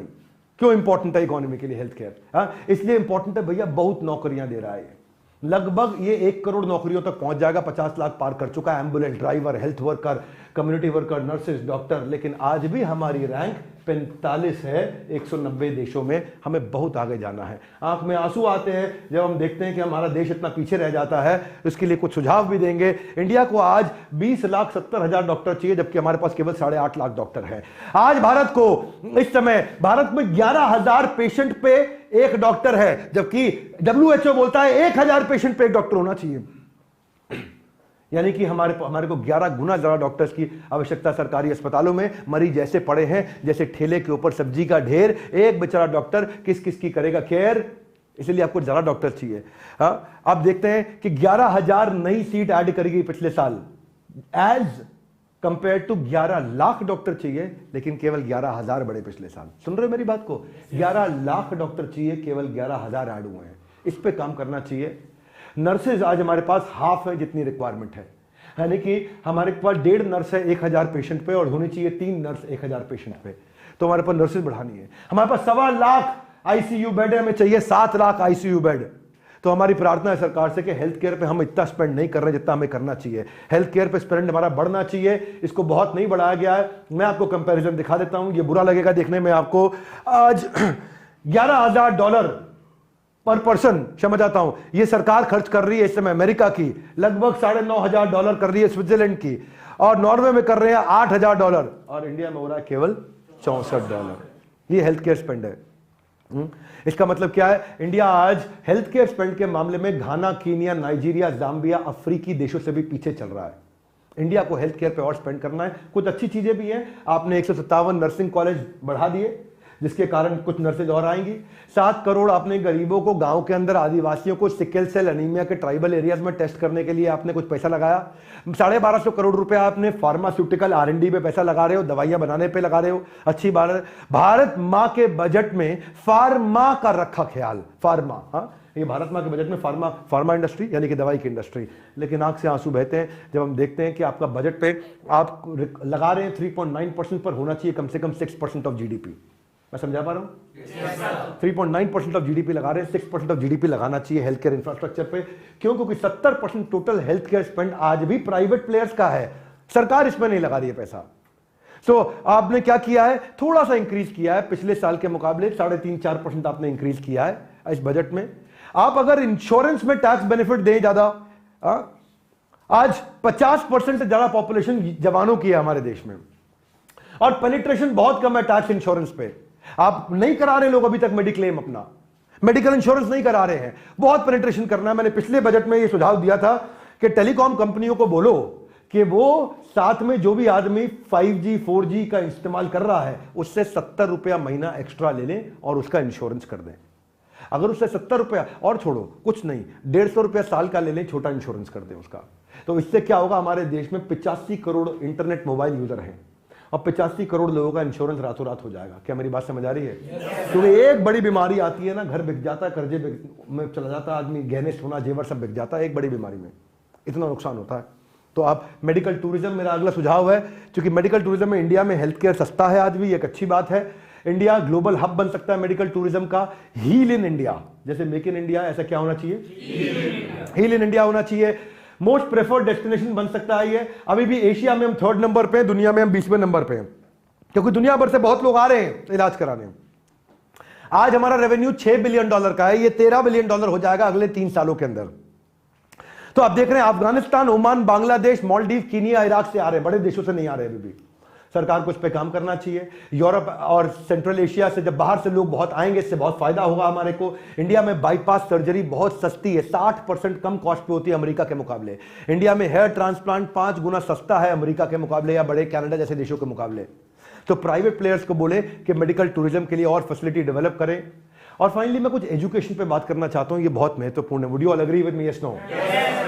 क्यों इंपॉर्टेंट है इकोनॉमी के लिए हेल्थ केयर? हाँ, इसलिए इंपॉर्टेंट है भैया, बहुत नौकरियां दे रहा है। लगभग ये 1 करोड़ नौकरियों तक पहुंच जाएगा, 50 लाख पार कर चुका है। Ambulance driver, health worker, community worker, nurses, doctor. लेकिन आज भी हमारी रैंक 45 है 190 देशों में। हमें बहुत आगे जाना है। आंख में आंसू आते हैं जब हम देखते हैं कि हमारा देश इतना पीछे रह जाता है। इसके लिए कुछ सुझाव भी देंगे। इंडिया को आज 20,70,000 डॉक्टर चाहिए, जबकि हमारे पास केवल 8.5 लाख डॉक्टर हैं। आज भारत को, इस समय भारत में 11,000 पेशेंट पे एक डॉक्टर है, जबकि WHO बोलता है 1,000 पेशेंट पे एक डॉक्टर होना चाहिए। यानी कि हमारे को 11 गुना ज्यादा डॉक्टर्स की आवश्यकता सरकारी अस्पतालों में। मरीज जैसे पड़े हैं जैसे ठेले के ऊपर सब्जी का ढेर। एक बेचारा डॉक्टर किस किस की करेगा केयर, इसलिए आपको ज्यादा डॉक्टर चाहिए। हाँ, आप देखते हैं कि 11,000 नई सीट ऐड करी गई पिछले साल, as compare to 11 lakh doctor चाहिए, लेकिन केवल 11,000 बढ़े पिछले साल। सुन रहे हो मेरी बात को? 11 लाख डॉक्टर चाहिए, केवल 11,000 ऐड हुए हैं। इस पे काम करना चाहिए। नर्सेज आज हमारे पास हाफ है जितनी रिक्वायरमेंट है, यानी कि हमारे पास 1.5 नर्स है 1,000 पेशेंट पे, और होनी चाहिए 3 नर्स 1,000 पेशेंट पे। तो हमारे पास नर्सेज बढ़ानी है। हमारे पास 1.25 लाख आईसीयू बेड है, हमें चाहिए 7 लाख आईसीयू बेड। तो हमारी प्रार्थना है सरकार से कि हेल्थ केयर पे हम इतना स्पेंड नहीं कर रहे जितना हमें करना चाहिए। हेल्थ केयर पे स्पेंड हमारा बढ़ना चाहिए। इसको बहुत नहीं बढ़ाया गया है। मैं आपको कंपैरिजन दिखा देता हूं, ये बुरा लगेगा देखने में आपको। आज $11,000 पर पर्सन, क्षमा चाहता हूं, ये सरकार खर्च कर रही है इस समय अमेरिका की। लगभग $9,500 कर रही है स्विट्जरलैंड की, और नॉर्वे में कर रहे हैं $8,000, और इंडिया में हो रहा है केवल $64। ये हेल्थ केयर स्पेंड है। इसका मतलब क्या है? इंडिया आज हेल्थ केयर स्पेंड के मामले में घाना, कीनिया, नाइजीरिया, जाम्बिया, अफ्रीकी देशों से भी पीछे चल रहा है। इंडिया को हेल्थ केयर पे और स्पेंड करना है। कुछ अच्छी चीजें भी हैं। आपने 157 नर्सिंग कॉलेज बढ़ा दिए, जिसके कारण कुछ नर्सेज और आएंगी। 7 करोड़ आपने गरीबों को, गांव के अंदर आदिवासियों को सिकल सेल एनीमिया के ट्राइबल एरियाज में टेस्ट करने के लिए आपने कुछ पैसा लगाया। 1250 करोड़ रुपया आपने फार्मास्यूटिकल R&D पे पैसा लगा रहे हो, दवाइयां बनाने पे लगा रहे हो। अच्छी बात है। भारत माँ के बजट में फार्मा का रखा ख्याल, फार्मा, हाँ, ये भारत माँ के बजट में फार्मा इंडस्ट्री यानी कि दवाई की इंडस्ट्री, लेकिन आंख से आंसू बहते हैं जब हम देखते हैं कि आपका बजट पे आप लगा रहे हैं 3.9% पर होना चाहिए कम से कम 6% ऑफ जीडीपी। मैं समझा पा रहा हूं? 3.9% ऑफ जीडीपी लगा रहे हैं, 6% ऑफ जीडीपी लगाना चाहिए हेल्थ केयर इंफ्रास्ट्रक्चर पे। क्यों? क्योंकि 70% टोटल हेल्थ केयर स्पेंड आज भी प्राइवेट प्लेयर्स का है, सरकार इसमें नहीं लगा रही है पैसा। आपने क्या किया है, थोड़ा सा इंक्रीज किया है पिछले साल के मुकाबले, 3.5-4% आपने इंक्रीज किया है इस बजट में। आप अगर इंश्योरेंस में टैक्स बेनिफिट दें ज्यादा, आज 50% से ज्यादा पॉपुलेशन जवानों की है हमारे देश में, और पेनिट्रेशन बहुत कम है टैक्स इंश्योरेंस पे। आप नहीं करा रहे लोग अभी तक मेडिक्लेम, अपना मेडिकल इंश्योरेंस नहीं करा रहे हैं, बहुत पेनिट्रेशन करना है। मैंने पिछले बजट में यह सुझाव दिया था कि टेलीकॉम कंपनियों को बोलो कि वो साथ में जो भी आदमी 5G 4G का इस्तेमाल कर रहा है उससे 70 रुपया महीना एक्स्ट्रा ले लें और उसका इंश्योरेंस कर दें। अगर उससे 70 रुपया और छोड़ो, कुछ नहीं, 150 रुपया साल का ले लें, छोटा इंश्योरेंस कर दें उसका। तो इससे क्या होगा, हमारे देश में 85 करोड़ इंटरनेट मोबाइल यूजर हैं और 85 करोड़ लोगों का इंश्योरेंस रातों रात हो जाएगा। क्या मेरी बात समझ आ रही है? क्योंकि एक बड़ी बीमारी आती है ना, घर बिक जाता है, कर्जे में चला जाता है आदमी, गहने सोना जेवर सब बिक जाता है एक बड़ी बीमारी में, इतना नुकसान होता है। तो आप मेडिकल टूरिज्म, मेरा अगला सुझाव है, क्योंकि मेडिकल टूरिज्म में इंडिया में हेल्थ केयर सस्ता है आज भी, एक अच्छी बात है। इंडिया ग्लोबल हब बन सकता है मेडिकल टूरिज्म का। हील इन इंडिया, जैसे मेक इन इंडिया, ऐसा क्या होना चाहिए, हील इन इंडिया होना चाहिए। मोस्ट प्रेफर्ड डेस्टिनेशन बन सकता है ये। अभी भी एशिया में हम 3rd नंबर पे, दुनिया में हम 20वें नंबर पे हैं, क्योंकि दुनिया भर से बहुत लोग आ रहे हैं इलाज कराने। आज हमारा रेवेन्यू $6 बिलियन का है, ये $13 बिलियन हो जाएगा अगले 3 सालों के अंदर। तो आप देख रहे हैं Afghanistan, Oman, Bangladesh, Maldives, Kenya, Iraq से आ रहे हैं, बड़े देशों से नहीं आ रहे अभी भी। सरकार को इस पे काम करना चाहिए। यूरोप और सेंट्रल एशिया से जब बाहर से लोग बहुत आएंगे, इससे बहुत फायदा होगा हमारे को। इंडिया में बाईपास सर्जरी बहुत सस्ती है, 60% कम कॉस्ट पे होती है अमेरिका के मुकाबले। इंडिया में हेयर ट्रांसप्लांट 5 गुना सस्ता है अमेरिका के मुकाबले या बड़े कनाडा जैसे देशों के मुकाबले। तो प्राइवेट प्लेयर्स को बोले कि मेडिकल टूरिज्म के लिए और फैसिलिटी डेवलप करें। और फाइनली मैं कुछ एजुकेशन पे बात करना चाहता हूं, ये बहुत महत्वपूर्ण है। Would you all agree with me? Yes, no?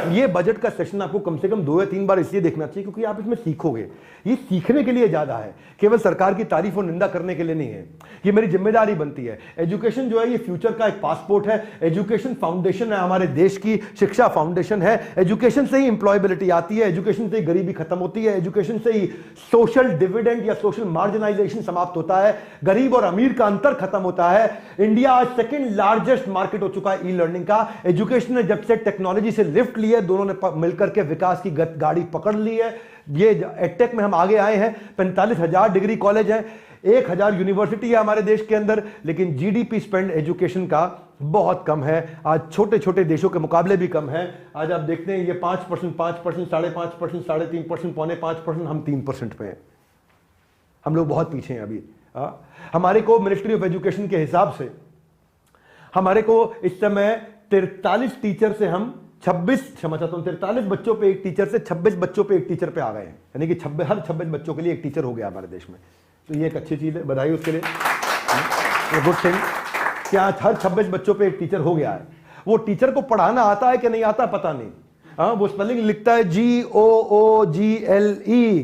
ये बजट का सेशन आपको कम से कम 2 या 3 बार इसलिए देखना चाहिए क्योंकि आप इसमें सीखोगे। ये सीखने के लिए ज्यादा है, केवल सरकार की तारीफ और निंदा करने के लिए नहीं है। ये मेरी जिम्मेदारी बनती है। एजुकेशन जो है ये फ्यूचर का एक पासपोर्ट है। एजुकेशन फाउंडेशन है हमारे देश की, शिक्षा फाउंडेशन है। एजुकेशन से ही एम्प्लॉयबिलिटी आती है, एजुकेशन से ही गरीबी खत्म होती है, एजुकेशन से ही सोशल डिविडेंड या सोशल मार्जिनाइजेशन समाप्त होता है, गरीब और अमीर का अंतर खत्म होता है। इंडिया आज 2nd लार्जेस्ट मार्केट हो चुका है ई लर्निंग का। एजुकेशन ने जब से टेक्नोलॉजी से लिफ्ट ली है, दोनों ने मिलकर के विकास की गाड़ी पकड़ ली है। ये एडटेक में हम आगे आए हैं। 45,000 डिग्री कॉलेज है, 1,000 यूनिवर्सिटी है हमारे देश के अंदर, लेकिन जीडीपी स्पेंड एजुकेशन का बहुत कम है। आज छोटे छोटे देशों के मुकाबले भी कम है। आज आप देखते हैं ये 5%, 5%, 5.5%, 3.5%, 5.5%, हम 3% पे हैं। हम लोग बहुत पीछे हैं अभी। हमारे को मिनिस्ट्री ऑफ एजुकेशन के हिसाब से हमारे को इस समय 43 टीचर से हम 43 बच्चों पे एक टीचर से 26 बच्चों पे एक टीचर पे आ गए हैं, यानी कि हर 26 बच्चों के लिए एक टीचर हो गया हमारे देश में। तो ये एक अच्छी चीज है, बधाई उसके लिए, गुड थिंग। क्या हर 26 बच्चों पे एक टीचर हो गया है। वो टीचर को पढ़ाना आता है कि नहीं आता पता नहीं। वो स्पेलिंग लिखता है GOOGLE,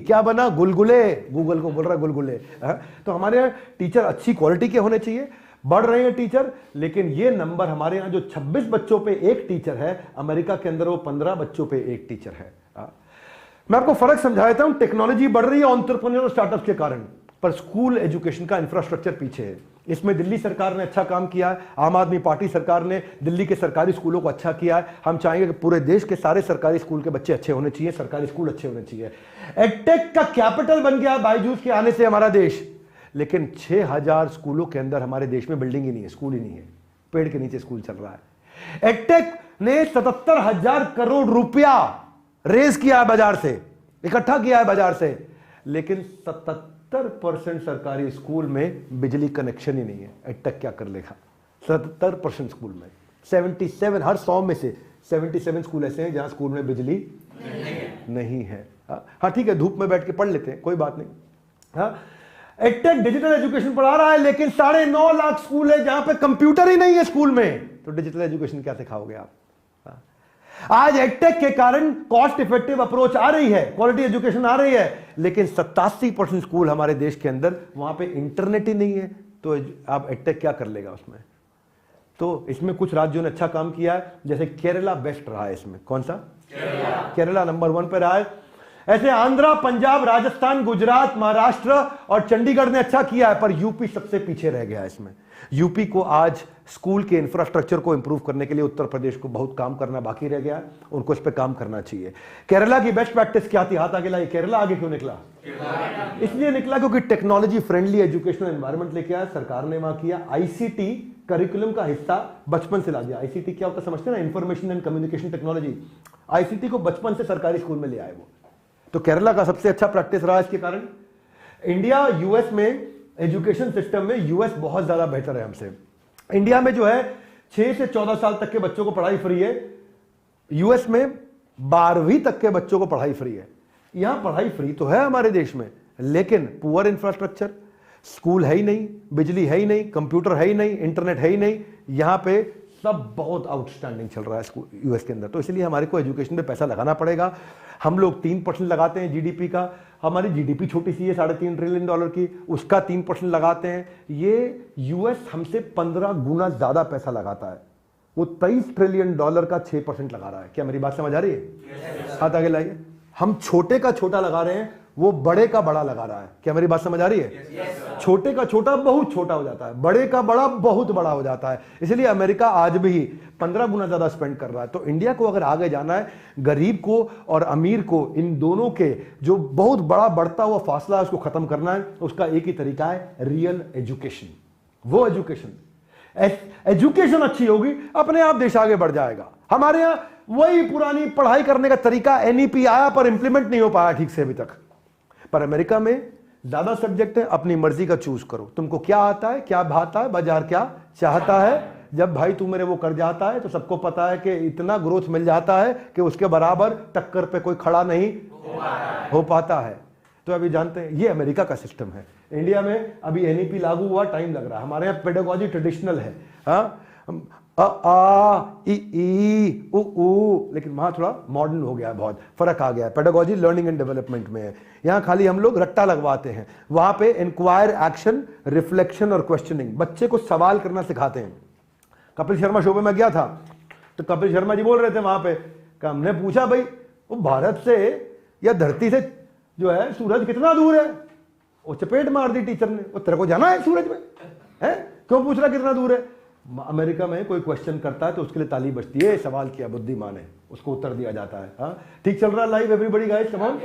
क्या बना, गुलगुले। गूगल को बोल रहा है गुलगुले। तो हमारे यहाँ टीचर अच्छी क्वालिटी के होने चाहिए। बढ़ रहे हैं टीचर, लेकिन ये नंबर हमारे यहां जो 26 बच्चों पे एक टीचर है, अमेरिका के अंदर वो 15 बच्चों पे एक टीचर है। मैं आपको फर्क समझाता हूं। टेक्नोलॉजी बढ़ रही है एंटरप्रेन्योर और स्टार्टअप के कारण, पर स्कूल एजुकेशन का इंफ्रास्ट्रक्चर पीछे है। इसमें दिल्ली सरकार ने अच्छा काम किया है, आम आदमी पार्टी सरकार ने दिल्ली के सरकारी स्कूलों को अच्छा किया है। हम चाहेंगे कि पूरे देश के सारे सरकारी स्कूल के बच्चे अच्छे होने चाहिए, सरकारी स्कूल अच्छे होने चाहिए। एडटेक का कैपिटल बन गया बायजूस के आने से हमारा देश, लेकिन 6,000 स्कूलों के अंदर हमारे देश में बिल्डिंग ही नहीं है, स्कूल ही नहीं है, पेड़ के नीचे स्कूल चल रहा है। एडटेक ने 77,000 करोड़ रुपया रेज किया है बाजार से, इकट्ठा किया है बाजार से, लेकिन 77% सरकारी स्कूल में बिजली कनेक्शन ही नहीं है। एडटेक क्या कर लेगा? 77% स्कूल में, 77, हर 100 में से 77 स्कूल ऐसे हैं जहां स्कूल में बिजली नहीं है। हाँ ठीक है, धूप में बैठ के पढ़ लेते हैं, कोई बात नहीं। हाँ, एडटेक डिजिटल एजुकेशन पढ़ा रहा है, लेकिन 9.5 लाख स्कूल है जहां पे कंप्यूटर ही नहीं है स्कूल में, तो डिजिटल एजुकेशन क्या सिखाओगे आप? आज एडटेक के कारण कॉस्ट इफेक्टिव अप्रोच आ रही है, क्वालिटी एजुकेशन आ रही है, लेकिन 87% स्कूल हमारे देश के अंदर वहां पे इंटरनेट ही नहीं है, तो आप एडटेक क्या कर लेगा उसमें? तो इसमें कुछ राज्यों ने अच्छा काम किया है, जैसे केरला बेस्ट रहा है इसमें। कौन सा? केरला नंबर 1 पे रहा है। ऐसे आंध्रा, पंजाब, राजस्थान, गुजरात, महाराष्ट्र और चंडीगढ़ ने अच्छा किया है, पर यूपी सबसे पीछे रह गया है इसमें। यूपी को आज स्कूल के इंफ्रास्ट्रक्चर को इंप्रूव करने के लिए उत्तर प्रदेश को बहुत काम करना बाकी रह गया है, उनको इस पे काम करना चाहिए। केरला की बेस्ट प्रैक्टिस क्या थी? हाथ आगे लाइए। केरला आगे क्यों निकला? इसलिए निकला क्योंकि टेक्नोलॉजी फ्रेंडली एजुकेशनल एनवायरनमेंट लेके आया सरकार ने। वहां किया आईसीटी करिकुलम का हिस्सा बचपन से ला दिया। आईसीटी क्या होता है समझते हैं ना? Information and communication technology. ICT को बचपन से सरकारी स्कूल में ले आए वो। तो केरला का सबसे अच्छा प्रैक्टिस रहा इसके कारण। इंडिया यूएस में एजुकेशन सिस्टम में यूएस बहुत ज्यादा बेहतर है हमसे। इंडिया में जो है 6 से 14 साल तक के बच्चों को पढ़ाई फ्री है, यूएस में 12वीं तक के बच्चों को पढ़ाई फ्री है। यहां पढ़ाई फ्री तो है हमारे देश में, लेकिन पुअर इंफ्रास्ट्रक्चर, स्कूल है ही नहीं, बिजली है ही नहीं, कंप्यूटर है ही नहीं, इंटरनेट है ही नहीं। यहां पे सब बहुत आउटस्टैंडिंग चल रहा है स्कूल यूएस के अंदर। तो इसलिए हमारे को एजुकेशन पे पैसा लगाना पड़ेगा। हम लोग 3% लगाते हैं जीडीपी का। हमारी जीडीपी छोटी सी है, $3.5 ट्रिलियन की, उसका 3% लगाते हैं। ये यूएस हमसे 15 गुना ज्यादा पैसा लगाता है। वो $23 ट्रिलियन का 6% लगा रहा है। क्या मेरी बात समझ आ रही है? हाथ आगे लाइए। हम छोटे का छोटा लगा रहे हैं, वो बड़े का बड़ा लगा रहा है। क्या मेरी बात समझ आ रही है? छोटे का छोटा बहुत छोटा हो जाता है, बड़े का बड़ा बहुत बड़ा हो जाता है। इसलिए अमेरिका आज भी 15 गुना ज्यादा स्पेंड कर रहा है। तो इंडिया को अगर आगे जाना है, गरीब को और अमीर को, इन दोनों के जो बहुत बड़ा बढ़ता हुआ फासला है उसको खत्म करना है, उसका एक ही तरीका है, रियल एजुकेशन। वो एजुकेशन अच्छी होगी, अपने आप देश आगे बढ़ जाएगा। हमारे यहां वही पुरानी पढ़ाई करने का तरीका एनईपी आया, पर इंप्लीमेंट नहीं हो पाया ठीक से अभी तक। पर अमेरिका में ज्यादा सब्जेक्ट है, अपनी मर्जी का चूज करो। तुमको क्या आता है, क्या भाता है, बाजार क्या चाहता है। जब भाई तू मेरे वो कर जाता है तो सबको पता है कि इतना ग्रोथ मिल जाता है कि उसके बराबर टक्कर पे कोई खड़ा नहीं हो पाता है। तो अभी जानते हैं ये अमेरिका का सिस्टम है। इंडिया में अभी एनईपी लागू हुआ, टाइम लग रहा है। हमारे यहाँ पेडागोजी ट्रेडिशनल है, ई उ, लेकिन वहां थोड़ा मॉडर्न हो गया, बहुत फर्क आ गया है। पेडागोजी लर्निंग एंड डेवलपमेंट में है। यहां खाली हम लोग रट्टा लगवाते हैं, वहां पे इंक्वायर, एक्शन, रिफ्लेक्शन और क्वेश्चनिंग, बच्चे को सवाल करना सिखाते हैं। कपिल शर्मा शो पे मैं गया था, तो कपिल शर्मा जी बोल रहे थे वहां पे, हमने पूछा भाई वो भारत से या धरती से जो है सूरज कितना दूर है? वो चपेट मार दी टीचर ने, वो तेरे को जाना है सूरज में है? क्यों पूछ रहा कितना दूर है? अमेरिका में कोई क्वेश्चन करता है तो उसके लिए ताली बजती है, सवाल किया बुद्धिमान है, उसको उत्तर दिया जाता है। हाँ ठीक चल रहा है live everybody guys, come on,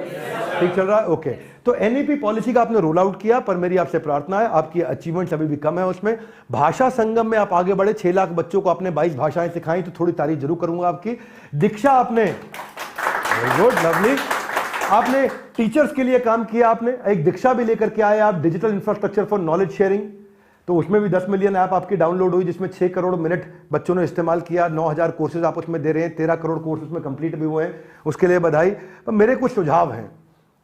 ठीक चल रहा है, ओके। तो एनईपी पॉलिसी का आपने रोल आउट किया, पर मेरी आपसे प्रार्थना है, आपकी अचीवमेंट्स अभी भी कम है उसमें। भाषा संगम में आप आगे बढ़े, 6 लाख बच्चों को आपने 22 भाषाएं सिखाई, तो थोड़ी तारीफ जरूर करूंगा आपकी। दीक्षा आपने, गुड, लवली, आपने टीचर्स के लिए काम किया, आपने एक दीक्षा भी लेकर के आए आप, digital infrastructure for knowledge sharing. तो उसमें भी 10 मिलियन ऐप आपकी डाउनलोड हुई, जिसमें 6 करोड़ मिनट बच्चों ने इस्तेमाल किया। 9,000 कोर्सेज आप उसमें दे रहे हैं, 13 करोड़ कोर्स उसमें कंप्लीट भी हुए हैं, उसके लिए बधाई। पर मेरे कुछ सुझाव हैं।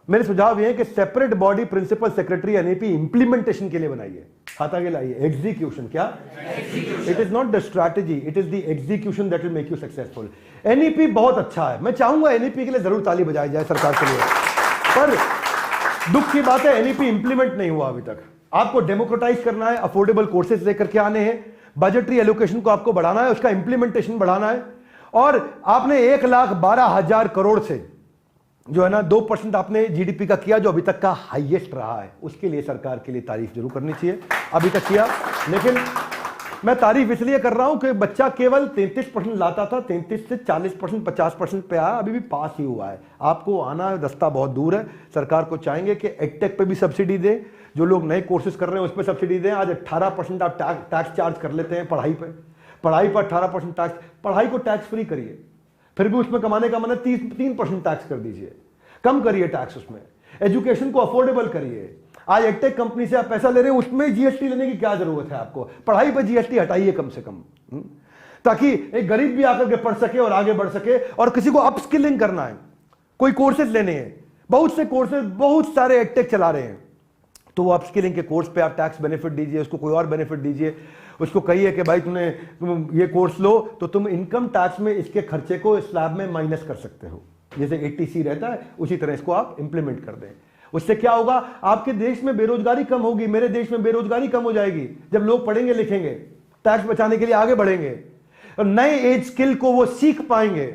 मेरे सुझाव ये है कि separate body principal secretary NEP implementation के लिए बनाइए। हाथ आगे लाइए। एग्जीक्यूशन, क्या? It is not the strategy, it is the execution that will make you successful. NEP बहुत अच्छा है, मैं चाहूंगा एनईपी के लिए जरूर ताली बजाई जाए सरकार के लिए, पर दुख की बात है एनईपी इंप्लीमेंट नहीं हुआ अभी तक। आपको डेमोक्रेटाइज करना है, अफोर्डेबल कोर्सेज लेकर के आने हैं, बजटरी एलोकेशन को आपको बढ़ाना है, उसका इंप्लीमेंटेशन बढ़ाना है। और आपने 1,12,000 करोड़ से जो है ना 2% आपने जीडीपी का किया, जो अभी तक का हाईएस्ट रहा है। उसके लिए सरकार के लिए तारीफ जरूर करनी चाहिए, अभी तक किया। लेकिन मैं तारीफ इसलिए कर रहा हूं कि बच्चा केवल 33% लाता था, 33 से 40%, 50% पे आया, अभी भी पास ही हुआ है। आपको आना रास्ता बहुत दूर है। सरकार को चाहेंगे कि एडटेक पे भी सब्सिडी दें, जो लोग नए कोर्सेज कर रहे हैं उस पर सब्सिडी दें। आज 18% आप टैक्स चार्ज कर लेते हैं पढ़ाई पे, पढ़ाई पर 18% टैक्स, पढ़ाई को टैक्स फ्री करिए, फिर भी उसमें कमाने का मन है 3% टैक्स कर दीजिए, कम करिए टैक्स उसमें। एजुकेशन को अफोर्डेबल करिए। आज एडटेक कंपनी से आप पैसा ले रहे हैं, उसमें जीएसटी लेने की क्या जरूरत है आपको? पढ़ाई पर जीएसटी हटाइए कम से कम, ताकि एक गरीब भी आकर के पढ़ सके और आगे बढ़ सके। और किसी को अपस्किलिंग करना है, कोई कोर्सेज लेने हैं, बहुत से कोर्सेज बहुत सारे एडटेक चला रहे हैं, तो वो अपस्किलिंग के कोर्स पे आप टैक्स बेनिफिट दीजिए, उसको कोई और बेनिफिट दीजिए। उसको कहिए कि भाई तुम ये कोर्स लो तो तुम इनकम टैक्स में इसके खर्चे को स्लैब में माइनस कर सकते हो, जैसे 80C रहता है उसी तरह इसको आप इंप्लीमेंट कर दें। उससे क्या होगा? आपके देश में बेरोजगारी कम होगी, मेरे देश में बेरोजगारी कम हो जाएगी। जब लोग पढ़ेंगे लिखेंगे टैक्स बचाने के लिए आगे बढ़ेंगे और नए एज स्किल को वो सीख पाएंगे।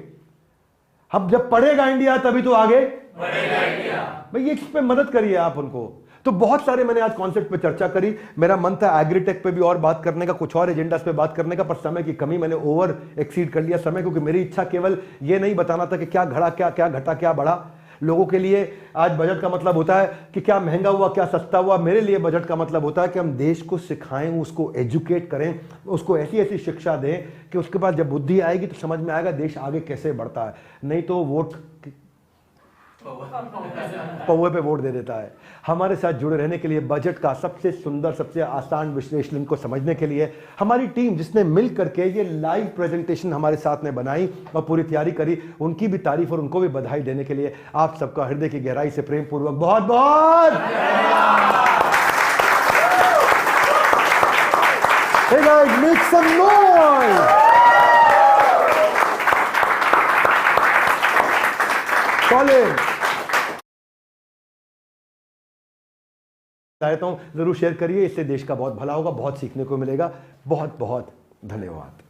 अब जब पढ़ेगा इंडिया तभी तो आगे बढ़ेगा इंडिया। भाई इस पे मदद करिए आप उनको। तो बहुत सारे मैंने आज कॉन्सेप्ट पे चर्चा करी। मेरा मन था एग्रीटेक पे भी और बात करने का, कुछ और एजेंडास पे बात करने का, पर समय की कमी, मैंने ओवर एक्सीड कर लिया समय, क्योंकि मेरी इच्छा केवल ये नहीं बताना था कि क्या घड़ा, क्या घटा, क्या बढ़ा। लोगों के लिए आज बजट का मतलब होता है कि क्या महंगा हुआ, क्या सस्ता हुआ। मेरे लिए बजट का मतलब होता है कि हम देश को सिखाएं, उसको एजुकेट करें, उसको ऐसी ऐसी शिक्षा दें कि उसके बाद जब बुद्धि आएगी तो समझ में आएगा देश आगे कैसे बढ़ता है। नहीं तो वोट पौवे पे वोट दे देता है। हमारे साथ जुड़े रहने के लिए, बजट का सबसे सुंदर, सबसे आसान विश्लेषण को समझने के लिए हमारी टीम जिसने मिल करके ये लाइव प्रेजेंटेशन हमारे साथ में बनाई और पूरी तैयारी करी, उनकी भी तारीफ और उनको भी बधाई देने के लिए आप सबका हृदय की गहराई से प्रेम पूर्वक बहुत बहुत Hey guys, make some noise! Colin! चाहता हूं जरूर शेयर करिए, इससे देश का बहुत भला होगा, बहुत सीखने को मिलेगा। बहुत बहुत धन्यवाद।